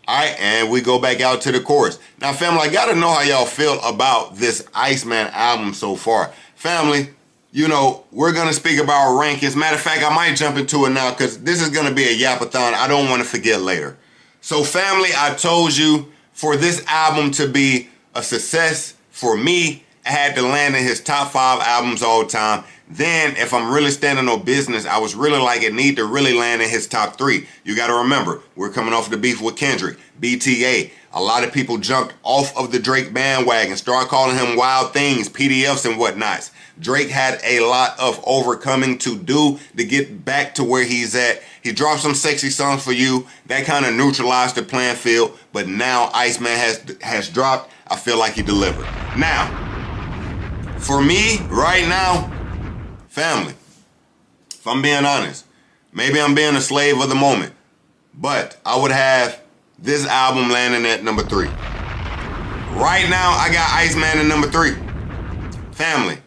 All right, and we go back out to the chorus. Now, family, I gotta know how y'all feel about this ICEMAN album so far. Family, you know, we're gonna speak about rankings. Matter of fact, I might jump into it now because this is gonna be a yapathon. I don't wanna forget later. So, family, I told you for this album to be a success for me, I had to land in his top 5 albums all time. Then, if I'm really standing on business, I was really like, it need to really land in his top 3. You got to remember, we're coming off the beef with Kendrick, BTA. A lot of people jumped off of the Drake bandwagon, started calling him wild things, PDFs and whatnots. Drake had a lot of overcoming to do to get back to where he's at. He dropped some sexy songs for you. That kind of neutralized the playing field. But now ICEMAN has dropped. I feel like he delivered. Now, for me, right now, family, if I'm being honest, maybe I'm being a slave of the moment, but I would have this album landing at number 3. Right now, I got ICEMAN at number 3. Family,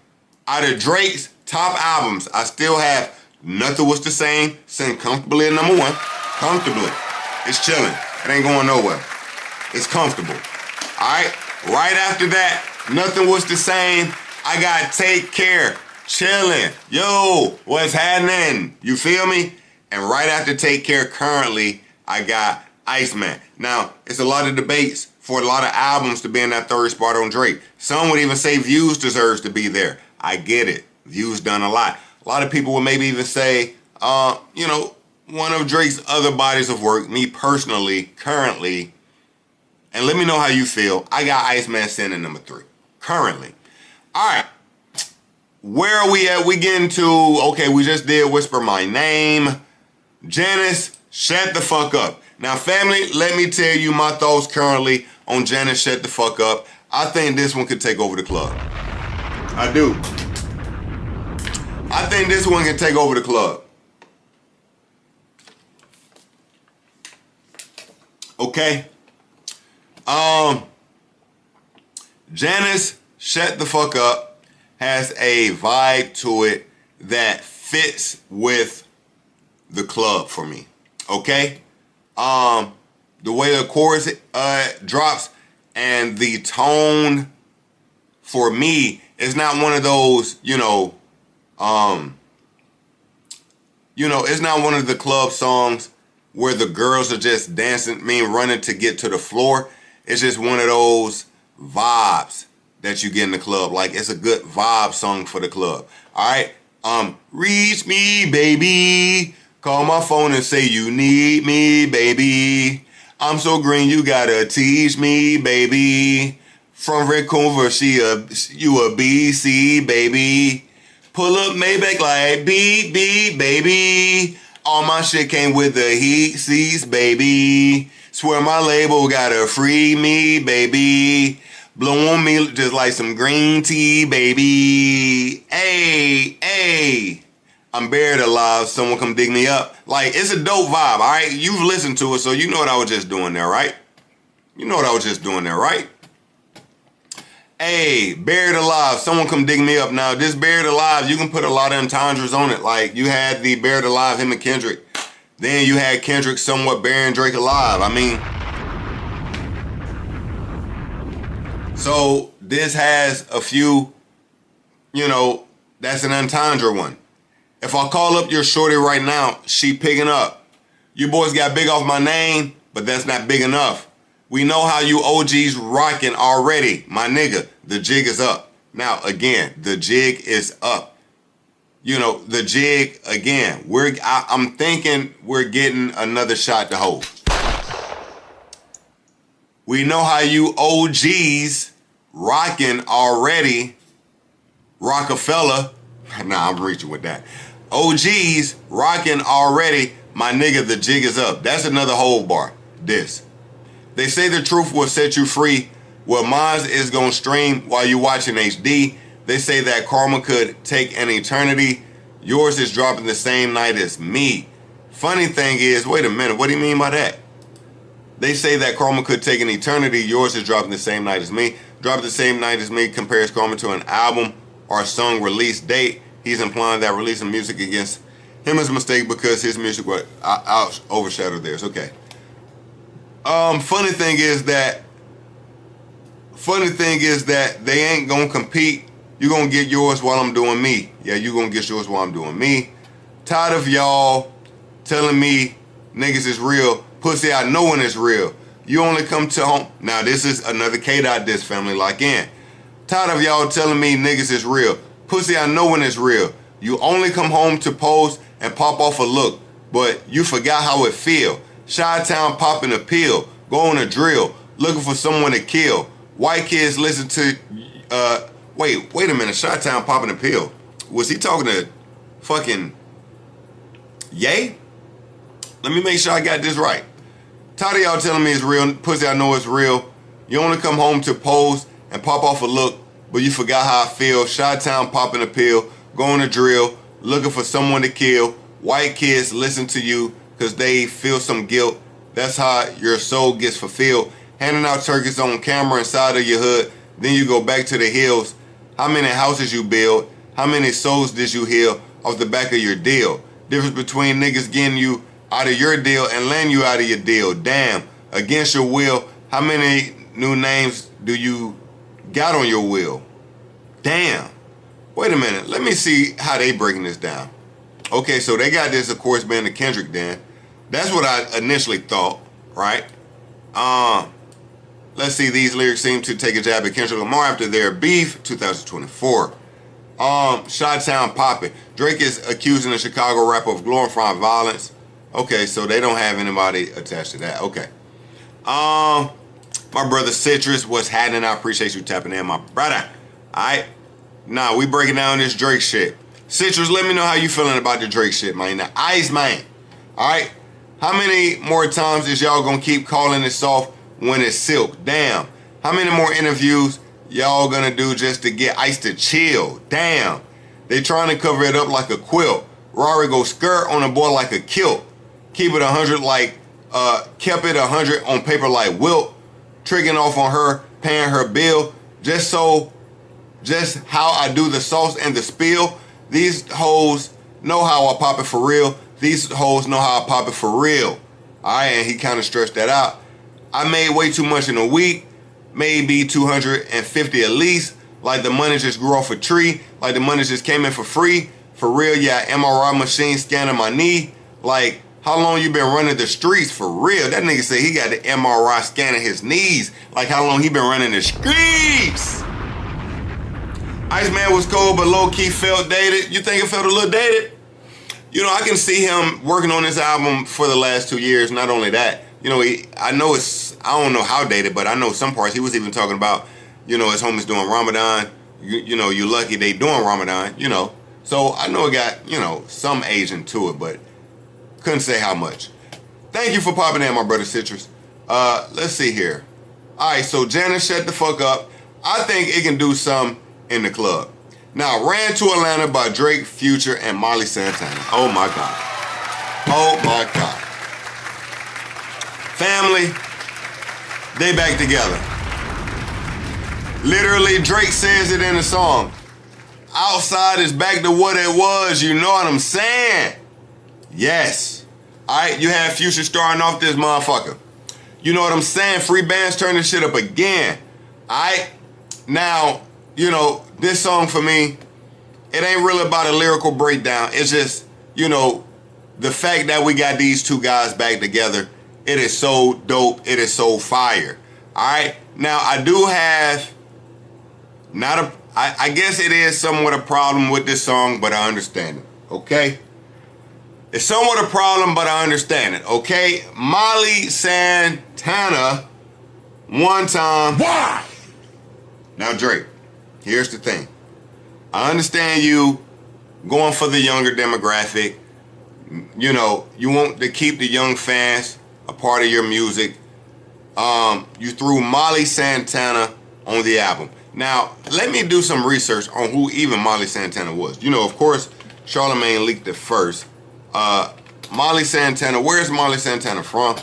out of Drake's top albums, I still have Nothing Was the Same, sitting comfortably at number 1. Comfortably. It's chilling. It ain't going nowhere. It's comfortable. All right? Right after that, Nothing Was the Same. I got Take Care. Chilling. Yo, what's happening? You feel me? And right after Take Care, currently, I got ICEMAN. Now, it's a lot of debates for a lot of albums to be in that 3rd spot on Drake. Some would even say Views deserves to be there. I get it. Views done a lot. A lot of people would maybe even say, you know, one of Drake's other bodies of work, me personally, currently, and let me know how you feel. I got ICEMAN sitting at number 3. Currently. All right. Where are we at? We getting to, okay, we just did Whisper My Name. Janice, shut the fuck up. Now, family, let me tell you my thoughts currently on Janice, shut the fuck up. I think this one could take over the club. I do. I think this one can take over the club. Okay? Janice, shut the fuck up, has a vibe to it that fits with the club for me. Okay? The way the chorus drops and the tone for me is not one of those, it's not one of the club songs where the girls are just dancing, running to get to the floor. It's just one of those vibes that you get in the club. Like, it's a good vibe song for the club. All right. Reach me, baby. Call my phone and say you need me, baby. I'm so green, you gotta teach me, baby. From Vancouver, you a BC, baby. Pull up Maybach like beep, beep, baby. All my shit came with the heat seats, baby. Swear my label gotta free me, baby. Blow on me just like some green tea, baby. Hey, hey. I'm buried alive. Someone come dig me up. Like, it's a dope vibe, all right? You've listened to it, so you know what I was just doing there, right? You know what I was just doing there, right? Hey, buried alive. Someone come dig me up. Now, this buried alive, you can put a lot of entendres on it. Like, you had the buried alive, him and Kendrick. Then you had Kendrick somewhat burying Drake alive. I mean, so this has a few, you know, that's an entendre one. If I call up your shorty right now, she picking up. You boys got big off my name, but that's not big enough. We know how you OGs rocking already. My nigga, the jig is up. Now, again, the jig is up. You know, the jig, again, I'm thinking we're getting another shot to hold. We know how you OGs rocking already. Rockefeller. Nah, I'm reaching with that. OGs rocking already. My nigga, the jig is up. That's another whole bar. This. They say the truth will set you free. Well, mine is going to stream while you watching HD. They say that karma could take an eternity. Yours is dropping the same night as me. Funny thing is, wait a minute, what do you mean by that? They say that karma could take an eternity. Yours is dropping the same night as me. Dropping the same night as me compares karma to an album or song release date. He's implying that releasing music against him is a mistake because his music was overshadowed theirs. Okay. Funny thing is that they ain't gonna compete. You gonna get yours while I'm doing me. Yeah, you gonna get yours while I'm doing me. Tired of y'all telling me niggas is real. Pussy, I know when it's real. You only come to home. Now this is another K-Dot diss, family, lock in. Tired of y'all telling me niggas is real. Pussy, I know when it's real. You only come home to pose and pop off a look, but you forgot how it feel. Chi-Town popping a pill, going to drill, looking for someone to kill. White kids listen to, wait a minute, Chi-Town popping a pill. Was he talking to fucking Ye? Let me make sure I got this right. Tired of y'all telling me it's real. Pussy, I know it's real. You only come home to pose and pop off a look, but you forgot how I feel. Chi-Town popping a pill, going to drill, looking for someone to kill. White kids listen to you because they feel some guilt. That's how your soul gets fulfilled. Handing out turkeys on camera inside of your hood. Then you go back to the hills. How many houses you build? How many souls did you heal off the back of your deal? Difference between niggas getting you out of your deal and letting you out of your deal. Damn, against your will, how many new names do you got on your will? Damn. Wait a minute, let me see how they breaking this down. Okay, so they got this, of course, being the Kendrick then. That's what I initially thought, right? Let's see, these lyrics seem to take a jab at Kendrick Lamar after their beef, 2024. Chi-Town popping. Drake is accusing the Chicago rapper of glorifying violence. Okay, so they don't have anybody attached to that. Okay. My brother Citrus, what's happening? I appreciate you tapping in, my brother. All right. Nah, we breaking down this Drake shit. Citrus, let me know how you feeling about the Drake shit, man. Now, ICEMAN. All right. How many more times is y'all gonna keep calling it soft when it's silk? Damn. How many more interviews y'all gonna do just to get Ice to chill? Damn. They trying to cover it up like a quilt. Rory go skirt on a boy like a kilt. Keep it 100 like, kept it 100 on paper like Wilt. Tricking off on her, paying her bill. Just how I do the sauce and the spill. These hoes know how I pop it for real. These hoes know how I pop it for real. All right, and he kind of stretched that out. I made way too much in a week. Maybe 250 at least. Like the money just grew off a tree. Like the money just came in for free. For real, yeah, MRI machine scanning my knee. Like, how long you been running the streets? For real. That nigga said he got the MRI scanning his knees. Like, how long he been running the streets? Iceman was cold, but low-key felt dated. You think it felt a little dated? You know, I can see him working on this album for the last 2 years. Not only that, you know, I don't know how dated, but I know some parts. He was even talking about, you know, his homies doing Ramadan. You know, you lucky they doing Ramadan, you know. So I know it got, you know, some aging to it, but couldn't say how much. Thank you for popping in, my brother Citrus. Let's see here. All right, so Janice, shut the fuck up. I think it can do some in the club. Now, Ran to Atlanta by Drake, Future, and Molly Santana. Oh my God. Oh my God. Family, they back together. Literally, Drake says it in the song. Outside is back to what it was, you know what I'm saying? Yes. Alright, you have Future starting off this motherfucker. You know what I'm saying? Free bands turn this shit up again. Alright? Now, you know, this song for me, it ain't really about a lyrical breakdown. It's just, you know, the fact that we got these two guys back together, it is so dope. It is so fire. Alright? Now, I do have I guess it is somewhat a problem with this song, but I understand it. Okay? It's somewhat a problem, but I understand it. Okay? Molly Santana, one time. Why? Now, Drake, here's the thing. I understand you going for the younger demographic. You know, you want to keep the young fans a part of your music. You threw Molly Santana on the album. Now, let me do some research on who even Molly Santana was. You know, of course, Charlamagne leaked it first. Molly Santana, where's Molly Santana from?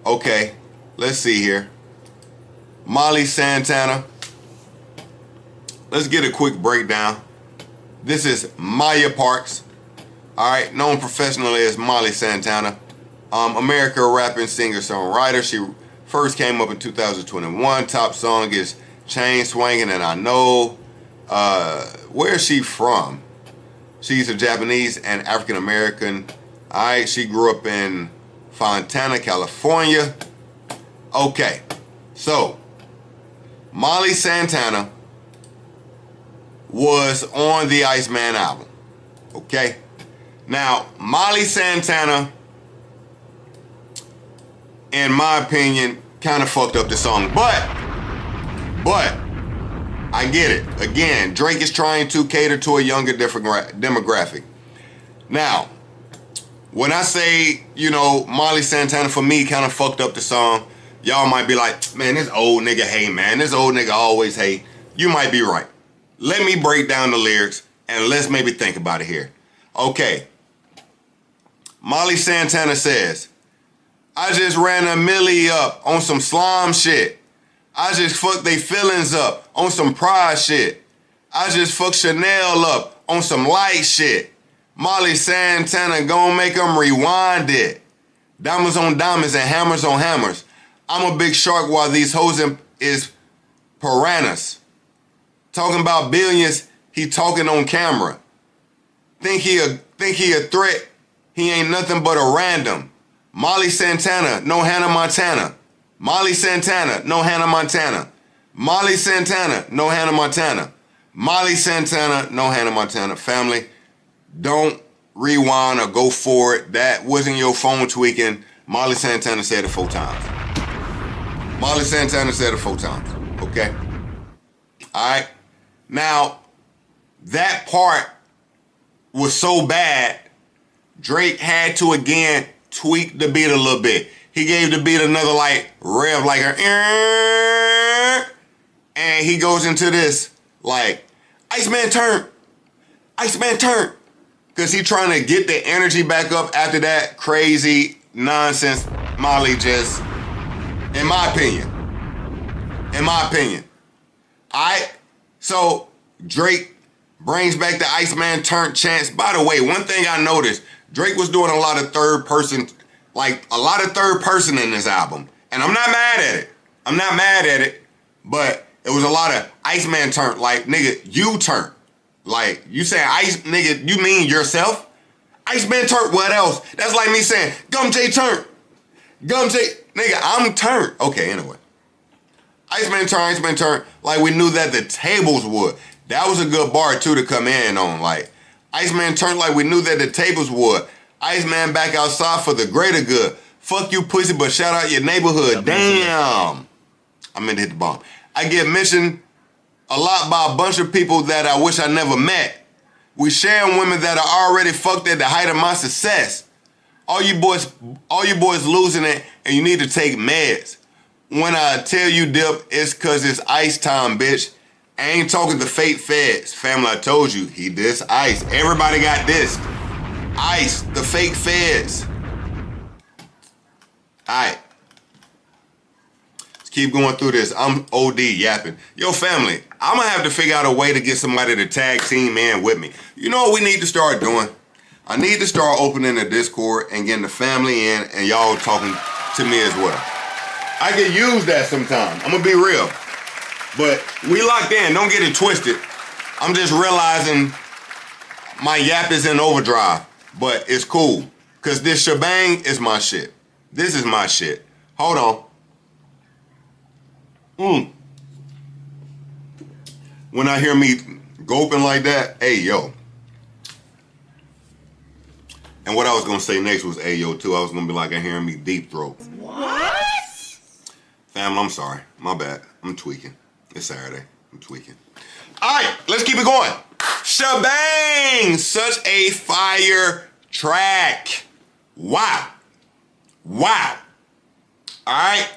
Okay, let's see here. Molly Santana. Let's get a quick breakdown. This is Maya Parks. All right, known professionally as Molly Santana. America rapping singer-songwriter. She first came up in 2021. Top song is Chain Swinging and I Know. Where is she from? She's a Japanese and African American. All right, she grew up in Fontana, California. Okay, so Molly Santana was on the ICEMAN album. Okay, now Molly Santana, in my opinion, kind of fucked up the song, but I get it. Again, Drake is trying to cater to a younger demographic. Now, when I say, you know, Molly Santana for me kind of fucked up the song, y'all might be like, man, this old nigga hate, man. This old nigga always hate. You might be right. Let me break down the lyrics and let's maybe think about it here. Okay. Molly Santana says, I just ran a milli up on some slime shit. I just fucked they feelings up on some pride shit. I just fucked Chanel up on some light shit. Molly Santana gon' make them rewind it. Diamonds on diamonds and hammers on hammers. I'm a big shark while these hoes is piranhas. Talking about billions, he talking on camera. Think he a threat? He ain't nothing but a random. Molly Santana, no Hannah Montana. Molly Santana, no Hannah Montana. Molly Santana, no Hannah Montana. Molly Santana, no Hannah Montana. Family, don't rewind or go forward. That wasn't your phone tweaking. Molly Santana said it 4 times. Molly Santana said it 4 times. Okay? All right? Now, that part was so bad, Drake had to, again, tweak the beat a little bit. He gave the beat another, like, rev, like a, and he goes into this, like, Iceman turn. Iceman turn. Because he trying to get the energy back up after that crazy nonsense Molly just, in my opinion. All right? So, Drake brings back the Iceman turn chants. By the way, one thing I noticed, Drake was doing a lot of third person in this album. And I'm not mad at it. But it was a lot of Iceman turn. Like, nigga, you turn. Like, you saying ice, nigga, you mean yourself? Iceman turn, what else? That's like me saying, Gum J turn. Gum J, nigga, I'm turned. Okay, anyway. Iceman turn. Like we knew that the tables would. That was a good bar too to come in on. Like, Iceman turned like we knew that the tables would. Iceman back outside for the greater good. Fuck you pussy, but shout out your neighborhood. Damn. I meant to hit the bomb. I get mentioned a lot by a bunch of people that I wish I never met. We sharing women that are already fucked at the height of my success. All you boys losing it, and you need to take meds. When I tell you dip, it's cause it's ice time, bitch. I ain't talking to fake feds. Family, I told you, he diss Ice. Everybody got dissed. Ice, the fake feds. Alright. Let's keep going through this. I'm OD yapping. Yo, family, I'm gonna have to figure out a way to get somebody to tag team in with me. You know what we need to start doing? I need to start opening the Discord and getting the family in and y'all talking to me as well. I could use that sometime. I'm gonna be real. But we locked in, don't get it twisted. I'm just realizing my yap is in overdrive, but it's cool. Cause this shebang is my shit. This is my shit. Hold on. When I hear me gulping like that, hey yo. And what I was gonna say next was hey yo too. I was gonna be like, I hear me deep throat. What? Fam, I'm sorry. My bad. I'm tweaking. It's Saturday. I'm tweaking. All right, let's keep it going. Shebang! Such a fire track. Wow. Wow. All right.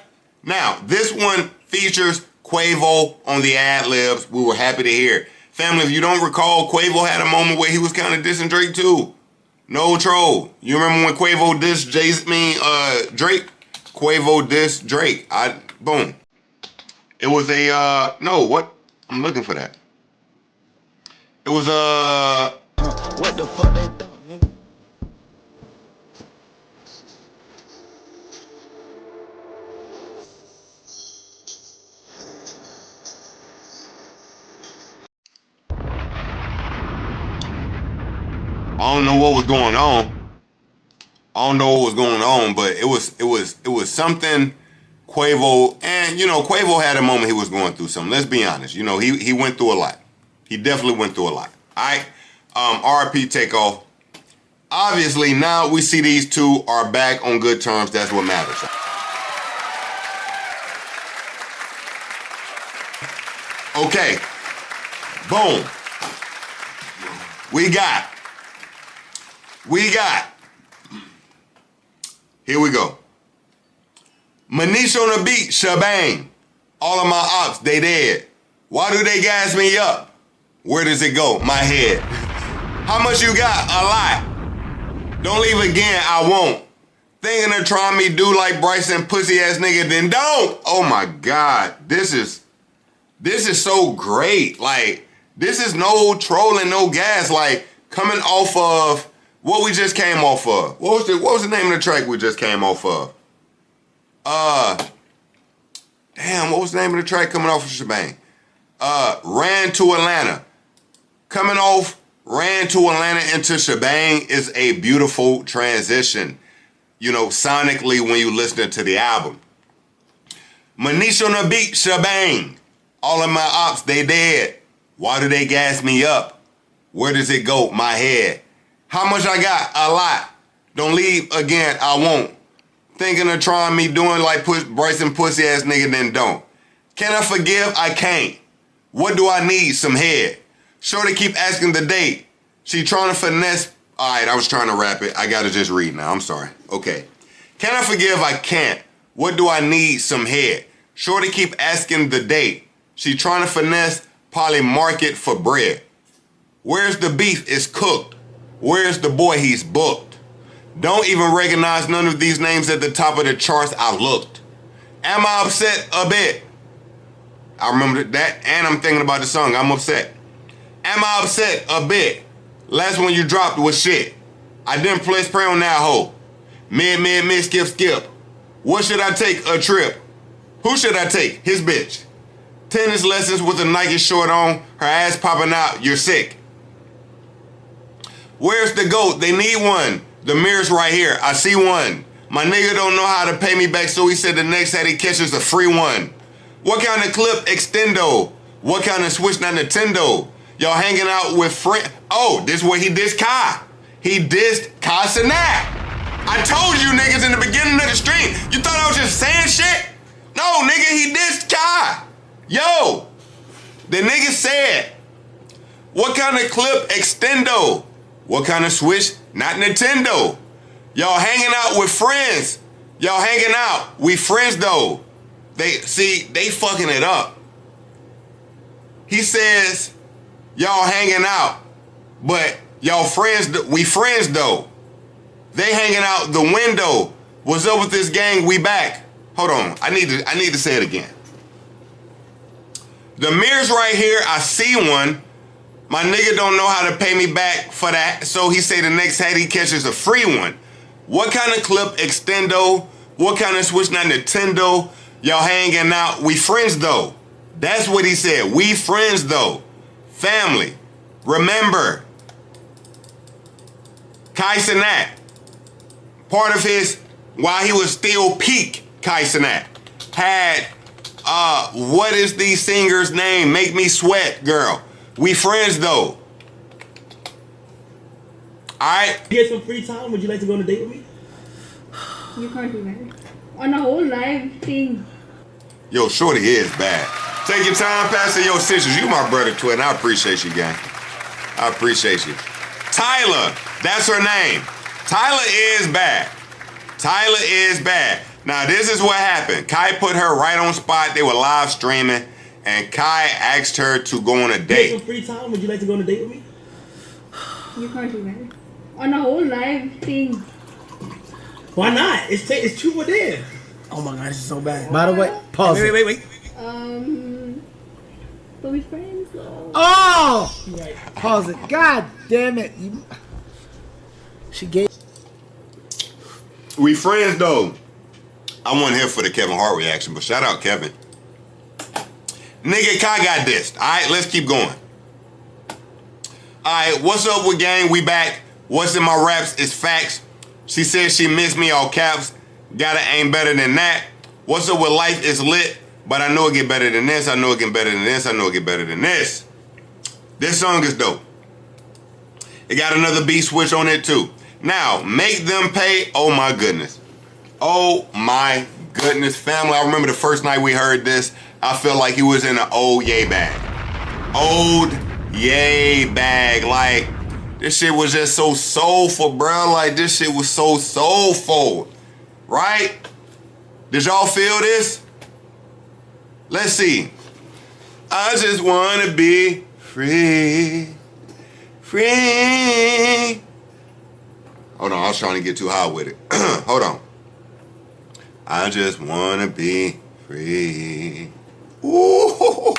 Now, this one features Quavo on the ad-libs. We were happy to hear. Family, if you don't recall, Quavo had a moment where he was kind of dissing Drake too. No troll. You remember when Quavo dissed Drake? Quavo dissed Drake. Boom. It was a, no, what? I'm looking for that. It was What the fuck they thought, nigga? I don't know what was going on. I don't know what was going on, but it was something Quavo, and you know, Quavo had a moment he was going through something. Let's be honest. You know, he went through a lot. He definitely went through a lot. All right. RP Takeoff. Obviously, now we see these two are back on good terms. That's what matters. Okay. Boom. We got. Here we go. Manish on the beat, shebang. All of my ops, they dead. Why do they gas me up? Where does it go? My head. How much you got? A lot. Don't leave again, I won't. Thinking of trying me do like Bryson pussy ass nigga, then don't. Oh my God. This is so great. Like, this is no trolling, no gas. Like, coming off of what we just came off of. What was the name of the track we just came off of? Damn, what was the name of the track coming off of shebang? Ran to Atlanta. Coming off Ran to Atlanta into shebang is a beautiful transition. You know, sonically when you listen to the album. Manish on the beat, shebang. All of my ops, they dead. Why do they gas me up? Where does it go? My head. How much I got? A lot. Don't leave again, I won't. Thinking of trying me doing like Bryson pussy ass nigga, then don't. Can I forgive? I can't. What do I need? Some head. Shorty keep asking the date. She trying to finesse. All right, I was trying to rap it. I gotta just read now. I'm sorry. Okay. Can I forgive? I can't. What do I need? Some head. Shorty keep asking the date. She trying to finesse. Probably market for bread. Where's the beef? It's cooked. Where's the boy? He's booked. Don't even recognize none of these names at the top of the charts. I looked. Am I upset? A bit. I remember that, and I'm thinking about the song. I'm upset. Am I upset? A bit. Last one you dropped was shit. I didn't place spray on that hoe. Mid, skip. What should I take? A trip. Who should I take? His bitch. Tennis lessons with a Nike short on. Her ass popping out. You're sick. Where's the GOAT? They need one. The mirror's right here. I see one. My nigga don't know how to pay me back, so he said the next hat he catches a free one. What kind of clip? Extendo. What kind of switch? Not Nintendo. Y'all hanging out with friends. Oh, this is where he dissed Kai. He dissed Kai Cenat. I told you niggas in the beginning of the stream. You thought I was just saying shit? No, nigga, he dissed Kai. Yo, the nigga said, what kind of clip extendo? What kind of switch? Not Nintendo. Y'all hanging out with friends. Y'all hanging out. We friends though. They fucking it up. He says, y'all hanging out, but y'all friends, we friends though. They hanging out the window. What's up with this gang? We back. Hold on. I need to say it again. The mirror's right here. I see one. My nigga don't know how to pay me back for that. So he say the next head he catches a free one. What kind of clip extendo? What kind of switch? Not Nintendo. Y'all hanging out. We friends though. That's what he said. We friends though. Family. Remember. Kai Cenat. Part of his, while he was still peak, Kai Cenat had, what is the singer's name? Make Me Sweat, girl. We friends though. Alright? Get some free time, would you like to go on a date with me? You can't do that. On a whole live thing. Yo, shorty is bad. Take your time, Pastor. Yo, sisters, you my brother twin. I appreciate you, gang. I appreciate you. Tyler, that's her name. Tyler is bad. Tyler is bad. Now, this is what happened. Kai put her right on spot. They were live streaming, and Kai asked her to go on a date. Get some free time, would you like to go on a date with me? You can't do that. On a whole live thing. Why not? It's true or dare. Oh my god, this is so bad. By the way, pause. Wait. But we friends. Oh! Right. Pause it. God damn it. She gave. We friends though. I wasn't here for the Kevin Hart reaction, but shout out Kevin. Nigga, Kai got dissed. Alright, let's keep going. Alright, what's up with gang? We back. What's in my raps is facts. She said she missed me, all caps. Gotta aim better than that. What's up with life is lit, but I know it get better than this. I know it get better than this. I know it get better than this. This song is dope. It got another beat switch on it too. Now, make them pay. Oh my goodness. Oh my goodness, family. I remember the first night we heard this, I felt like he was in an old yay bag. Old yay bag. Like, this shit was just so soulful, bro. Like, this shit was so soulful. Right? Did y'all feel this? Let's see. I just wanna be free. Free. Hold on, I was trying to get too high with it. Hold on. I just wanna be free. Ooh,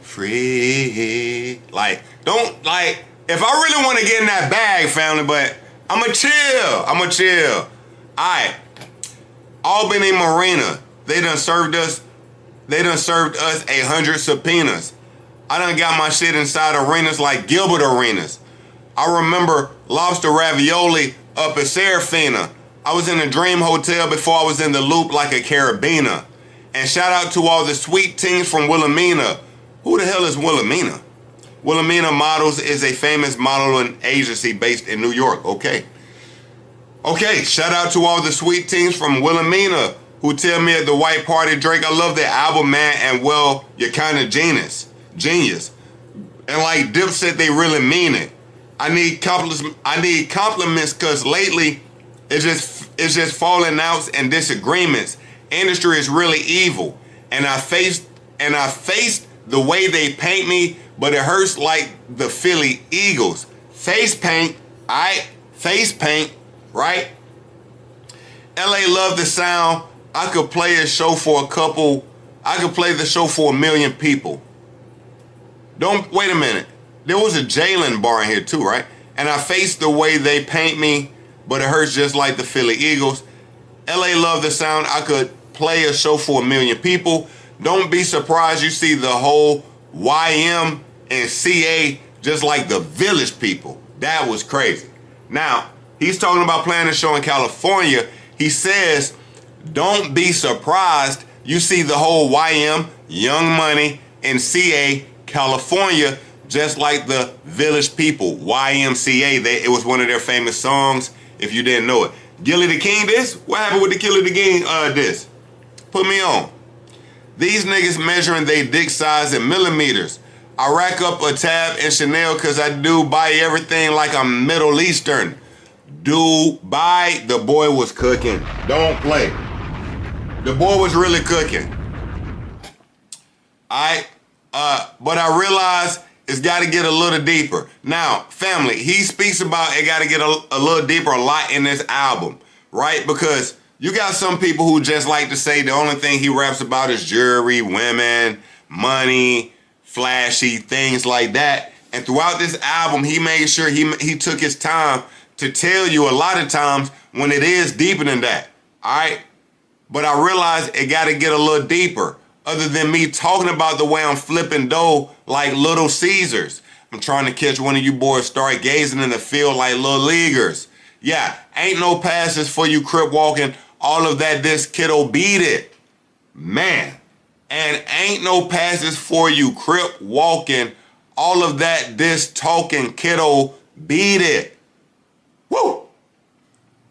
free. Like, don't, like, if I really want to get in that bag, family, but I'ma chill. Alright. Albany Marina. They done served us 100 subpoenas. I done got my shit inside arenas like Gilbert Arenas. I remember lobster ravioli up at Serafina. I was in a dream hotel before I was in the loop like a carabiner. And shout out to all the sweet teens from Wilhelmina. Who the hell is Wilhelmina? Wilhelmina Models is a famous modeling agency based in New York. Okay, shout out to all the sweet teens from Wilhelmina who tell me at the white party, Drake, I love the album, man, and well, you're kind of genius. And like Dip said, they really mean it. I need compliments because lately it's just falling outs and disagreements. Industry is really evil. And I faced the way they paint me, but it hurts like the Philly Eagles. Face paint, right? LA love the sound. I could play the show for $1 million people. Wait a minute. There was a Jalen bar in here too, right? And I faced the way they paint me, but it hurts just like the Philly Eagles. LA love the sound. I could play a show for $1 million people. Don't be surprised you see the whole YM and CA just like the Village people. That was crazy. Now, he's talking about playing a show in California. He says, don't be surprised you see the whole YM, Young Money, and CA California just like the Village People, YMCA. It was one of their famous songs, if you didn't know it. Gilly the King this? What happened with the Gilly the King this? Put me on. These niggas measuring they dick size in millimeters. I rack up a tab in Chanel because I do buy everything like I'm Middle Eastern. Dubai, the boy was cooking. Don't play. The boy was really cooking. Alright? But I realized it's got to get a little deeper. Now, family, he speaks about it got to get a little deeper a lot in this album, right? Because you got some people who just like to say the only thing he raps about is jewelry, women, money, flashy, things like that. And throughout this album, he made sure he took his time to tell you a lot of times when it is deeper than that, all right? But I realized it got to get a little deeper. Other than me talking about the way I'm flipping dough like Little Caesars. I'm trying to catch one of you boys start gazing in the field like little leaguers. Yeah, ain't no passes for you crip walking. All of that, this kiddo beat it. Man. And ain't no passes for you crip walking. All of that, this talking kiddo beat it. Woo!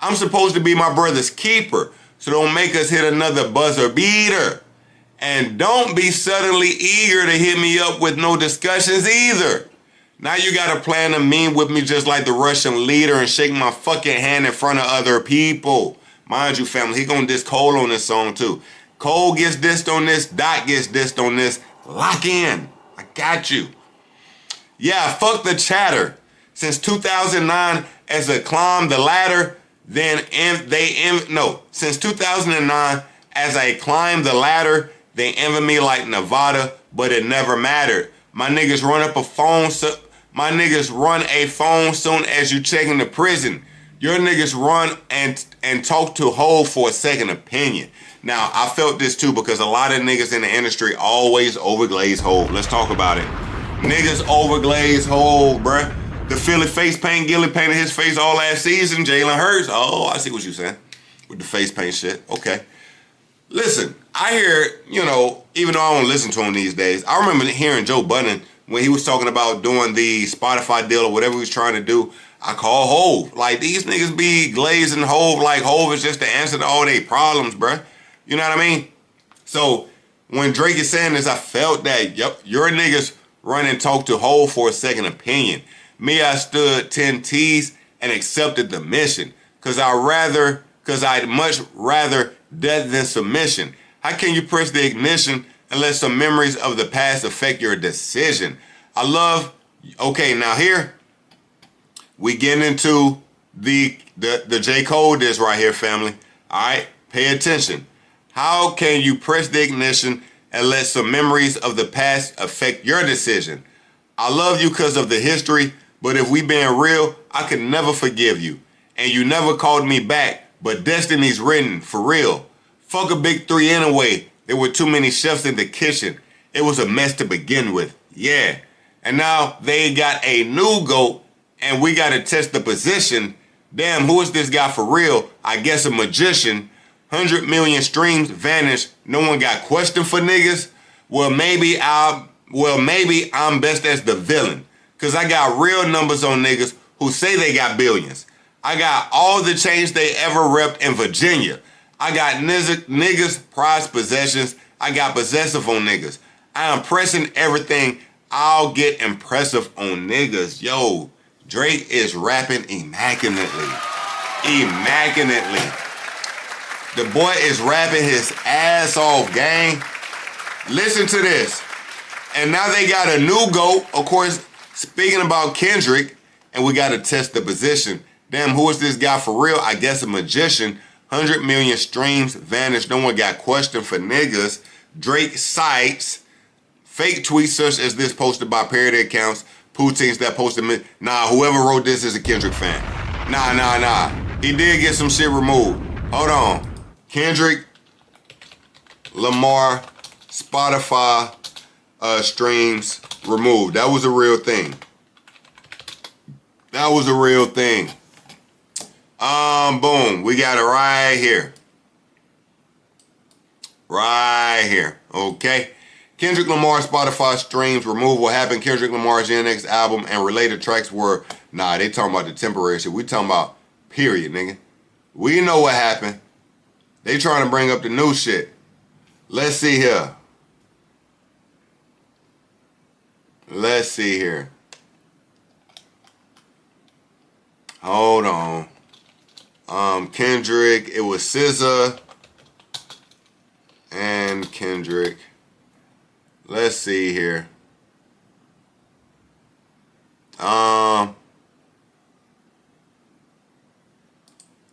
I'm supposed to be my brother's keeper. So don't make us hit another buzzer beater. And don't be suddenly eager to hit me up with no discussions either. Now you got a plan to meme with me just like the Russian leader and shake my fucking hand in front of other people. Mind you, family, he gonna diss Cole on this song too. Cole gets dissed on this, Dot gets dissed on this. Lock in. I got you. Yeah, fuck the chatter. Since 2009, as I climbed the ladder, since 2009, as I climbed the ladder, they envy me like Nevada, but it never mattered. My niggas run a phone soon as you check into prison. Your niggas run and talk to Hov for a second opinion. Now, I felt this too because a lot of niggas in the industry always overglaze Hov. Let's talk about it. Niggas overglaze Hov, bruh. The Philly face paint, Gilly painted his face all last season. Jalen Hurts. Oh, I see what you saying. With the face paint shit. Okay. Listen, I hear, even though I don't listen to him these days, I remember hearing Joe Budden when he was talking about doing the Spotify deal or whatever he was trying to do. I call Hov. Like, these niggas be glazing Hov like Hov is just the answer to all their problems, bruh. You know what I mean? So, when Drake is saying this, I felt that, your niggas run and talk to Hov for a second opinion. Me, I stood 10 T's and accepted the mission. Cause I'd much rather death than submission. How can you press the ignition and let some memories of the past affect your decision? Okay, now here, we get into the J. Cole diss right here, family. All right, pay attention. How can you press the ignition and let some memories of the past affect your decision? I love you because of the history, but if we being real, I could never forgive you. And you never called me back, but destiny's written, for real. Fuck a big three anyway. There were too many chefs in the kitchen. It was a mess to begin with. Yeah. And now they got a new GOAT, and we got to test the position. Damn, who is this guy for real? I guess a magician. 100 million streams vanished. No one got question for niggas. Well, maybe I'm best as the villain. Cause I got real numbers on niggas who say they got billions. I got all the chains they ever repped in Virginia. I got niggas prized possessions. I got possessive on niggas. I am pressing everything. I'll get impressive on niggas. Yo, Drake is rapping immaculately. Immaculately. The boy is rapping his ass off, gang. Listen to this. And now they got a new GOAT, of course, speaking about Kendrick, and we got to test the position. Damn, who is this guy for real? I guess a magician. 100 million streams vanished. No one got question for niggas. Drake cites fake tweets such as this posted by parody accounts. Poutines that posted me. Nah, whoever wrote this is a Kendrick fan. Nah. He did get some shit removed. Hold on. Kendrick Lamar Spotify streams removed. That was a real thing. That was a real thing. Boom. We got it right here. Right here. Okay. Kendrick Lamar's Spotify streams removal happened. Kendrick Lamar's NX album and related tracks were, nah, they talking about the temporary shit. We talking about period, nigga. We know what happened. They trying to bring up the new shit. Let's see here. Let's see here. Hold on. Kendrick, it was SZA and Kendrick. Let's see here.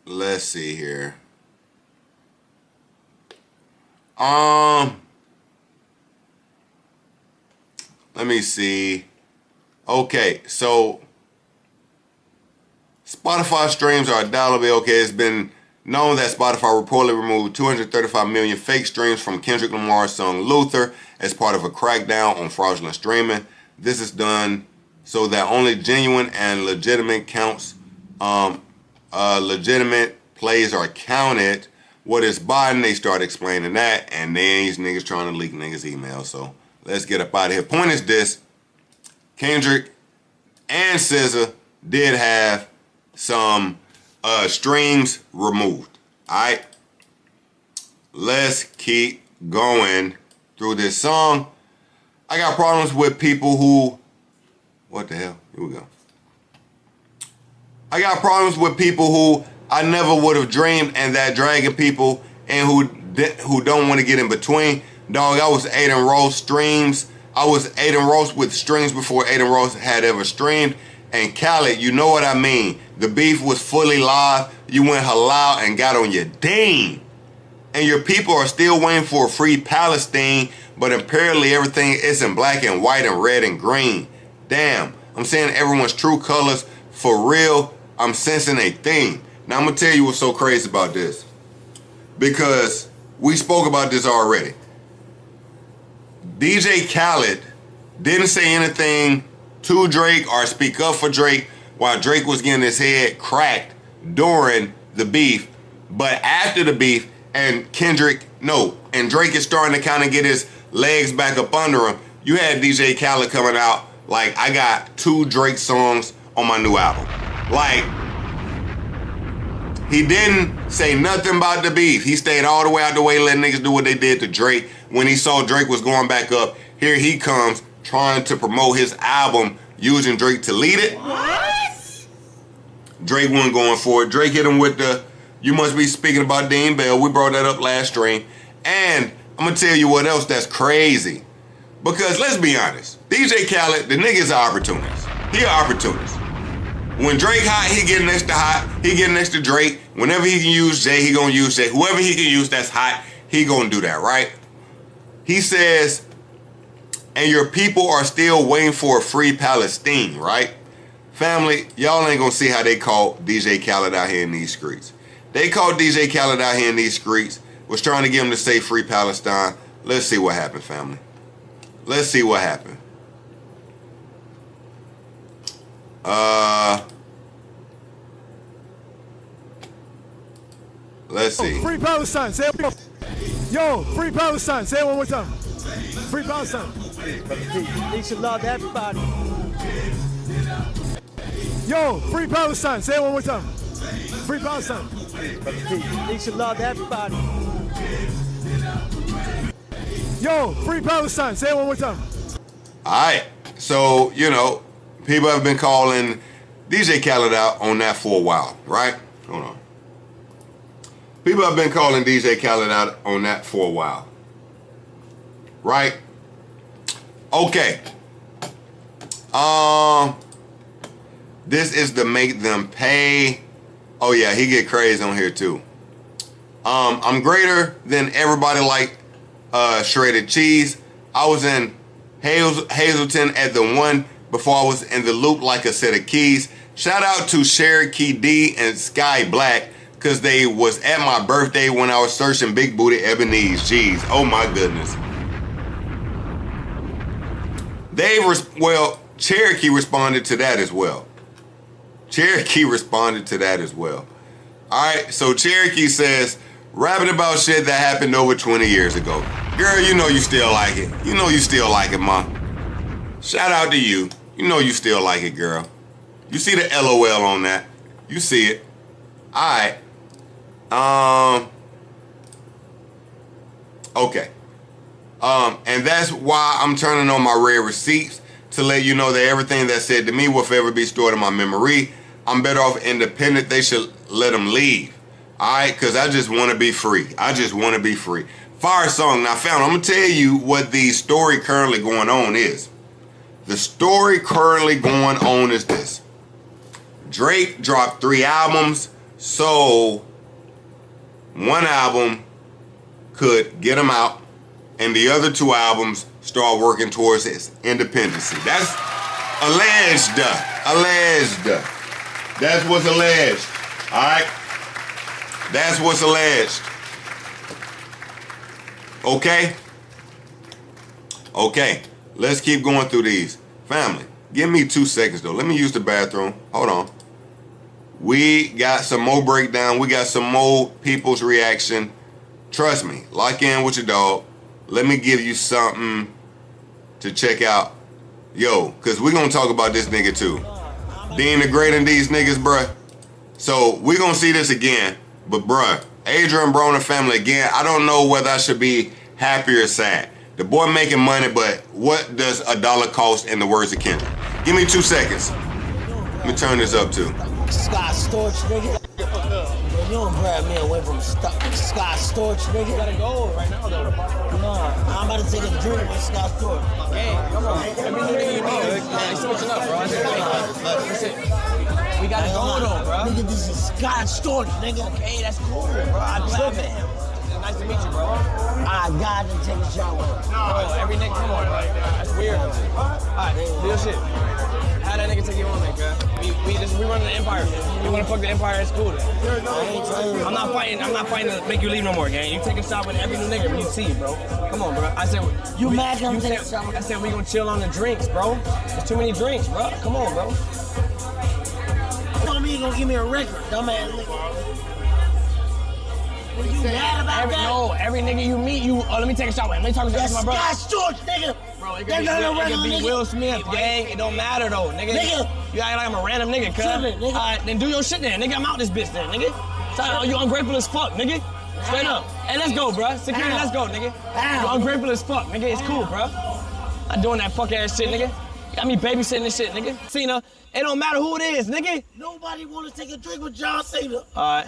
Let's see here. Let me see. Okay, so Spotify streams are undoubtedly okay. It's been known that Spotify reportedly removed 235 million fake streams from Kendrick Lamar's song Luther as part of a crackdown on fraudulent streaming. This is done so that only genuine and legitimate legitimate plays are counted. What is botting? They start explaining that, and then these niggas trying to leak niggas' emails. So let's get up out of here. Point is this: Kendrick and SZA did have some streams removed. All right, let's keep going through this song. I got problems with people who, what the hell? Here we go. I got problems with people who I never would have dreamed and that dragging people and who don't want to get in between. Dog, I was Aiden Rose streams. I was Aiden Rose with streams before Aiden Rose had ever streamed. And Khaled, you know what I mean. The beef was fully live. You went halal and got on your ding. And your people are still waiting for a free Palestine, but apparently everything is in black and white and red and green. Damn, I'm seeing everyone's true colors for real. I'm sensing a thing. Now I'm gonna tell you what's so crazy about this. Because we spoke about this already. DJ Khaled didn't say anything to Drake or speak up for Drake while Drake was getting his head cracked during the beef. But after the beef, and Drake is starting to kind of get his legs back up under him, you had DJ Khaled coming out like, I got 2 Drake songs on my new album. Like, he didn't say nothing about the beef. He stayed all the way out the way, letting niggas do what they did to Drake. When he saw Drake was going back up, here he comes trying to promote his album using Drake to lead it. What? Drake wasn't going for it. Drake hit him with the, you must be speaking about Dean Bell. We brought that up last stream. And I'm going to tell you what else that's crazy. Because let's be honest, DJ Khaled, the nigga's an opportunist. He an opportunist. When Drake hot, he getting next to hot. He getting next to Drake. Whenever he can use Jay, he gonna use Jay. Whoever he can use that's hot, he gonna do that, right? He says, and your people are still waiting for a free Palestine, right? Family, y'all ain't gonna see how they call DJ Khaled out here in these streets. They called DJ Khaled out here in these streets, was trying to get him to say free Palestine. Let's see what happened, family. Let's see what happened. Let's see. Free Palestine. Say it. Yo, free Palestine. Say it one more time. Free Palestine. Peace and love to everybody. Yo, free Palestine. Say it one more time. Free Palestine. Peace and love to everybody. Yo, free Palestine. Say it one more time. All right. So, people have been calling DJ Khaled out on that for a while, right? Hold on. People have been calling DJ Khaled out on that for a while. Right? Okay. This is to make them pay. Oh yeah, he get crazy on here too. I'm greater than everybody like shredded cheese. I was in Hazleton at the one before I was in the loop like a set of keys. Shout out to Cherokee D and Sky Black, because they was at my birthday when I was searching Big Booty Ebony's. Jeez, oh my goodness. Cherokee responded to that as well. Cherokee responded to that as well. All right, so Cherokee says, Rapping about shit that happened over 20 years ago. Girl, you know you still like it. You know you still like it, ma. Shout out to you. You know you still like it, girl. You see the LOL on that. You see it. Alright. Okay. And that's why I'm turning on my red receipts to let you know that everything that's said to me will forever be stored in my memory. I'm better off independent. They should let them leave. Alright? Because I just want to be free. I just want to be free. Fire song. Now, fam, I'm going to tell you what the story currently going on is. The story currently going on is this. Drake dropped 3 albums, so one album could get him out, and the other 2 albums start working towards his independency. That's alleged. Alleged. That's what's alleged. Alright? That's what's alleged. Okay? Okay. Let's keep going through these. Family, give me 2 seconds though. Let me use the bathroom. Hold on. We got some more breakdown. We got some more people's reaction. Trust me. Lock in with your dog. Let me give you something to check out. Yo, because we're going to talk about this nigga too. Dean the Great and these niggas, bruh. So we're going to see this again. But bruh, Adrian Broner family again. I don't know whether I should be happy or sad. The boy making money, but what does a dollar cost in the words of Kendrick? Give me 2 seconds. Let me turn this up too. Scott Storch, nigga. You don't grab me away from Scott Storch, nigga. You gotta go right now, though. Nah, I'm about to take a drink with Scott Storch. Hey, come on. Every nigga you know, he's switching up, bro. That's it. We gotta go, though, bro. Nigga, this is Scott Storch, nigga. Okay, that's cool, bro. I'm tripping. Nice to meet you, bro. I gotta take a shower. Bro, every nigga, come on, like, that's weird. Alright, do your shit. How that nigga take you on, man, cuz? We run the Empire. You wanna fuck the Empire at school, then? I'm not fighting to make you leave no more, gang. You take a shot with every new nigga you see, bro. Come on, bro. I said, you mad I'm taking a shot? I said we gonna chill on the drinks, bro. There's too many drinks, bro. Come on, bro. You told me you gonna give me a record, dumbass nigga. Were you mad about that? No, every nigga you meet, let me take a shot with him. Let me talk to my brother. That's Scott Storch, nigga. Bro, it could be Will Smith, gang. It don't matter, though, nigga. You act like I'm a random nigga, cuz. Alright, then do your shit then, nigga. I'm out this bitch then, nigga. So, you ungrateful as fuck, nigga. Straight up. Hey, let's go, bro. Security, let's go, nigga. You ungrateful as fuck, nigga. It's cool, bro. I'm doing that fuck ass shit, nigga. You got me babysitting this shit, nigga. Cena, it don't matter who it is, nigga. Nobody wanna take a drink with John Cena. Alright.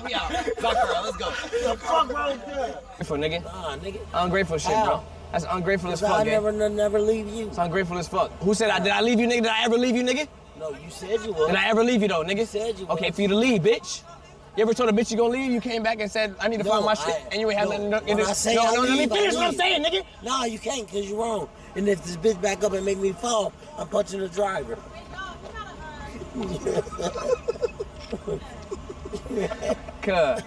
We out. Let's go. The fuck wrong with that? Ungrateful, nigga. Nah, nigga. Ungrateful shit, bro. That's ungrateful as fuck, I never leave you. It's ungrateful as fuck. Who said did I leave you, nigga? Did I ever leave you, nigga? No, you said you would. Did I ever leave you, though, nigga? You said you would. Okay, for you to leave, bitch. You ever told a bitch you gonna leave? You came back and said, I need to find my shit, and you ain't have nothing in this. No, let me finish what I'm saying, nigga. Nah, you can't, because you're wrong. And if this bitch back up and make me fall, I'm punching the driver. Cuz.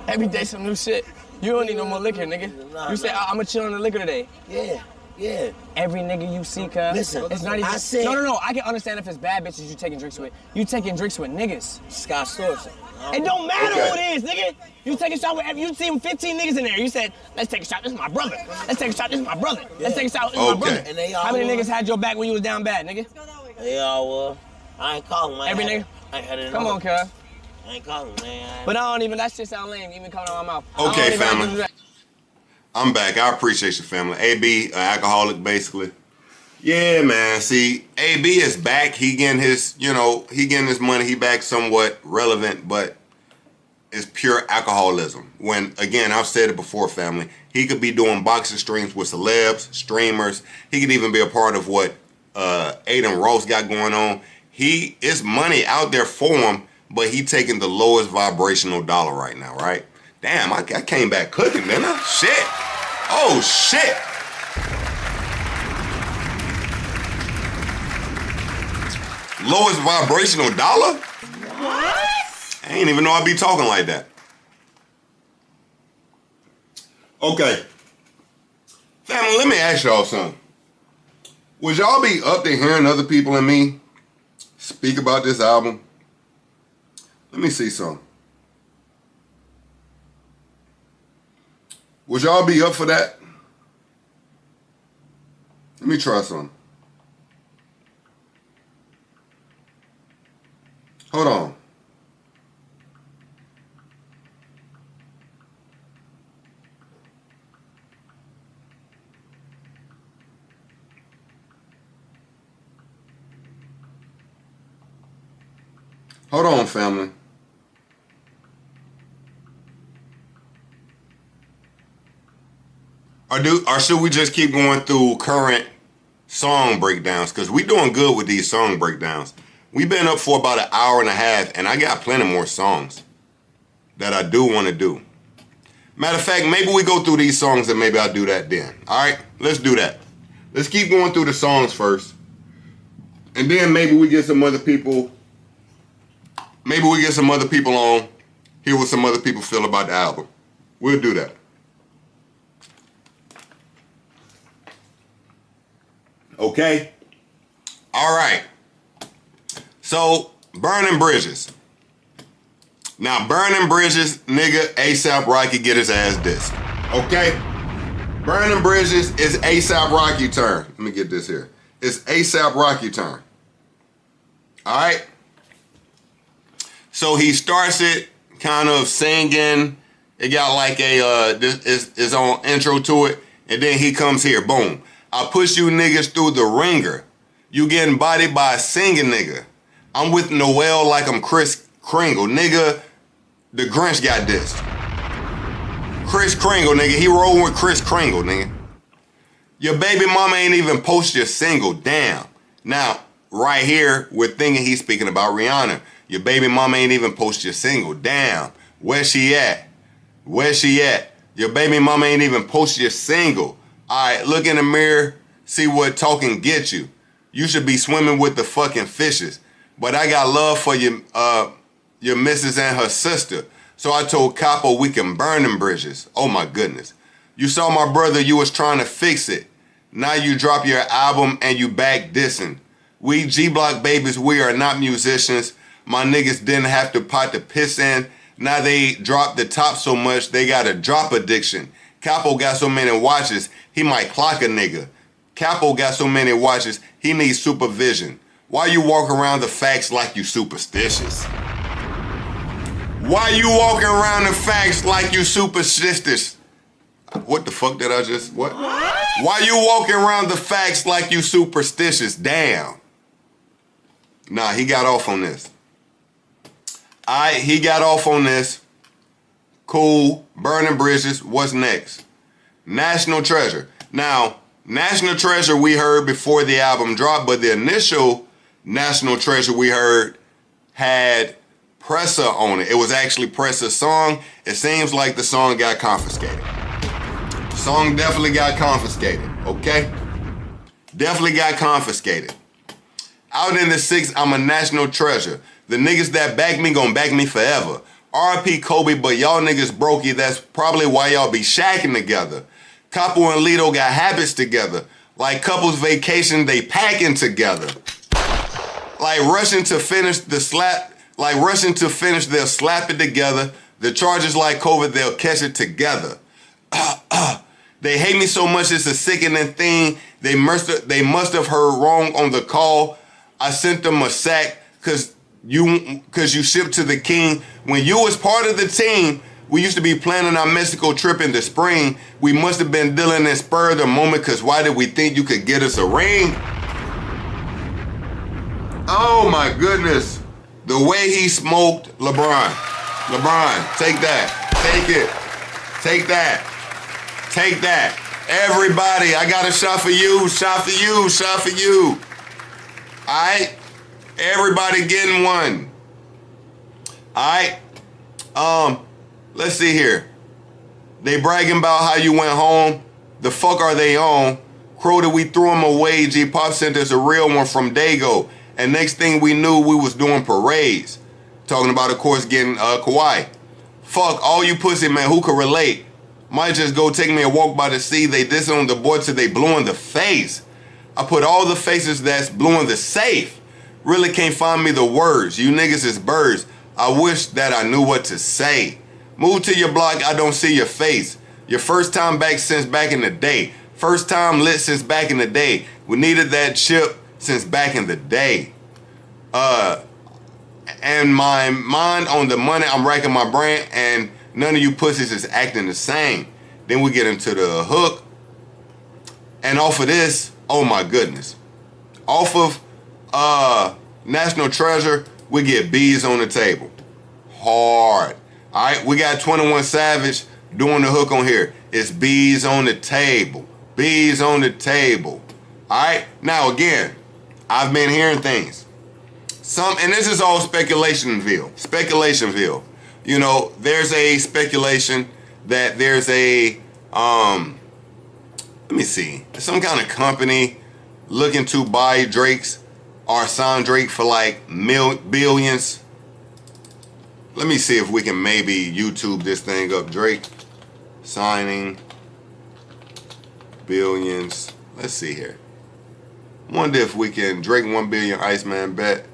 Every day some new shit. You don't need no more liquor, nigga. You say, I'ma chill on the liquor today. Yeah. Every nigga you see, cuz. Listen, it's not even. I said. No. I can understand if it's bad bitches you taking drinks with. You taking drinks with niggas. Scott Storch. It don't matter who it is, nigga. You take a shot with, you see 15 niggas in there. You said, let's take a shot, this is my brother. Let's take a shot, this is my brother. Let's take a shot, this is my brother. And they all How many niggas had your back when you was down bad, nigga? They all were. I ain't calling, man. Every nigga? I ain't had it. Come on, cuz. I ain't calling, man. But I don't even, that shit sound lame, even coming out my mouth. Okay, family. I'm back. I appreciate your family. AB, an alcoholic, basically. Yeah, man. See, AB is back. He getting his, he getting his money. He back somewhat relevant, but it's pure alcoholism. When, again, I've said it before, family. He could be doing boxing streams with celebs, streamers. He could even be a part of what Aiden Ross got going on. It's money out there for him, but he taking the lowest vibrational dollar right now, right? Damn, I came back cooking, man. Shit. Oh, shit. Lowest vibrational dollar? What? I ain't even know I'd be talking like that. Okay. Family, let me ask y'all something. Would y'all be up to hearing other people and me speak about this album. Let me see some. Would y'all be up for that? Let me try some. Hold on. Hold on, family. Or should we just keep going through current song breakdowns? Because we doing good with these song breakdowns. We've been up for about an hour and a half, and I got plenty more songs that I do want to do. Matter of fact, maybe we go through these songs and maybe I'll do that then. All right, let's do that. Let's keep going through the songs first. And then maybe we get some other people. Maybe we get some other people on, hear what some other people feel about the album. We'll do that. Okay? All right. So, Burning Bridges. Now, Burning Bridges, nigga, ASAP Rocky get his ass dissed. Okay? Burning Bridges is ASAP Rocky turn. Let me get this here. It's ASAP Rocky turn. All right? So he starts it kind of singing. It got like his own intro to it. And then he comes here, boom. I push you niggas through the ringer. You getting bodied by a singing nigga. I'm with Noel like I'm Kris Kringle. Nigga, the Grinch got dissed. Kris Kringle, nigga. He rolling with Kris Kringle, nigga. Your baby mama ain't even post your single. Damn. Now, right here, we're thinking he's speaking about Rihanna. Your baby mama ain't even post your single. Damn. Where she at? Where she at? Your baby mama ain't even post your single. All right, look in the mirror. See what talking gets you. You should be swimming with the fucking fishes. But I got love for your missus and her sister. So I told Capo we can burn them bridges. Oh my goodness. You saw my brother, you was trying to fix it. Now you drop your album and you back dissing. We G-Block babies, we are not musicians. My niggas didn't have to pot the piss in. Now they dropped the top so much, they got a drop addiction. Capo got so many watches, he might clock a nigga. Capo got so many watches, he needs supervision. Why you walk around the facts like you superstitious? Why you walking around the facts like you superstitious? What the fuck did I just, what? Why you walking around the facts like you superstitious? Damn. Nah, he got off on this. He got off on this. Cool. Burning Bridges. What's next? National Treasure. Now, National Treasure we heard before the album dropped, but the initial National Treasure we heard had Pressa on it. It was actually Pressa's song. It seems like the song got confiscated. The song definitely got confiscated, okay? Definitely got confiscated. Out in the 6, I'm a national treasure. The niggas that back me gon' back me forever. R.I.P. Kobe, but y'all niggas brokey. That's probably why y'all be shacking together. Capo and Lito got habits together. Like couples vacation, they packing together. Like rushing to finish the slap. Like rushing to finish, they'll slap it together. The charges like COVID, they'll catch it together. They hate me so much, it's a sickening thing. They must have heard wrong on the call. I sent them a sack cause you shipped to the king. When you was part of the team, we used to be planning our Mexico trip in the spring. We must have been dealing in spur of the moment, cause why did we think you could get us a ring? Oh my goodness. The way he smoked LeBron. LeBron, take that. Take it. Take that. Take that. Everybody, I got a shot for you. Shot for you. Shot for you. All right? Everybody getting one. All right? Let's see here. They bragging about how you went home. The fuck are they on? Crow that we threw him away. G-Pop sent us a real one from Dago. And next thing we knew, we was doing parades. Talking about, of course, getting Kawhi. Fuck, all you pussy man who could relate. Might just go take me a walk by the sea. They dissing on the board till they blue in the face. I put all the faces that's blue in the safe. Really can't find me the words. You niggas is birds. I wish that I knew what to say. Move to your block, I don't see your face. Your first time back since back in the day. First time lit since back in the day. We needed that chip since back in the day. And my mind on the money, I'm racking my brain, and none of you pussies is acting the same. Then we get into the hook. And off of this, oh my goodness. Off of National Treasure, we get Bees on the Table. Hard. All right, we got 21 Savage doing the hook on here. It's Bees on the Table. Bees on the Table. All right, now again, I've been hearing things. And this is all Speculationville. Speculationville. You know, there's a speculation that there's a, let me see, some kind of company looking to buy Drake's or sign Drake for like billions. Let me see if we can maybe YouTube this thing up. Drake signing billions. Let's see here. Wonder if we can, Drake 1 billion ICEMAN bet.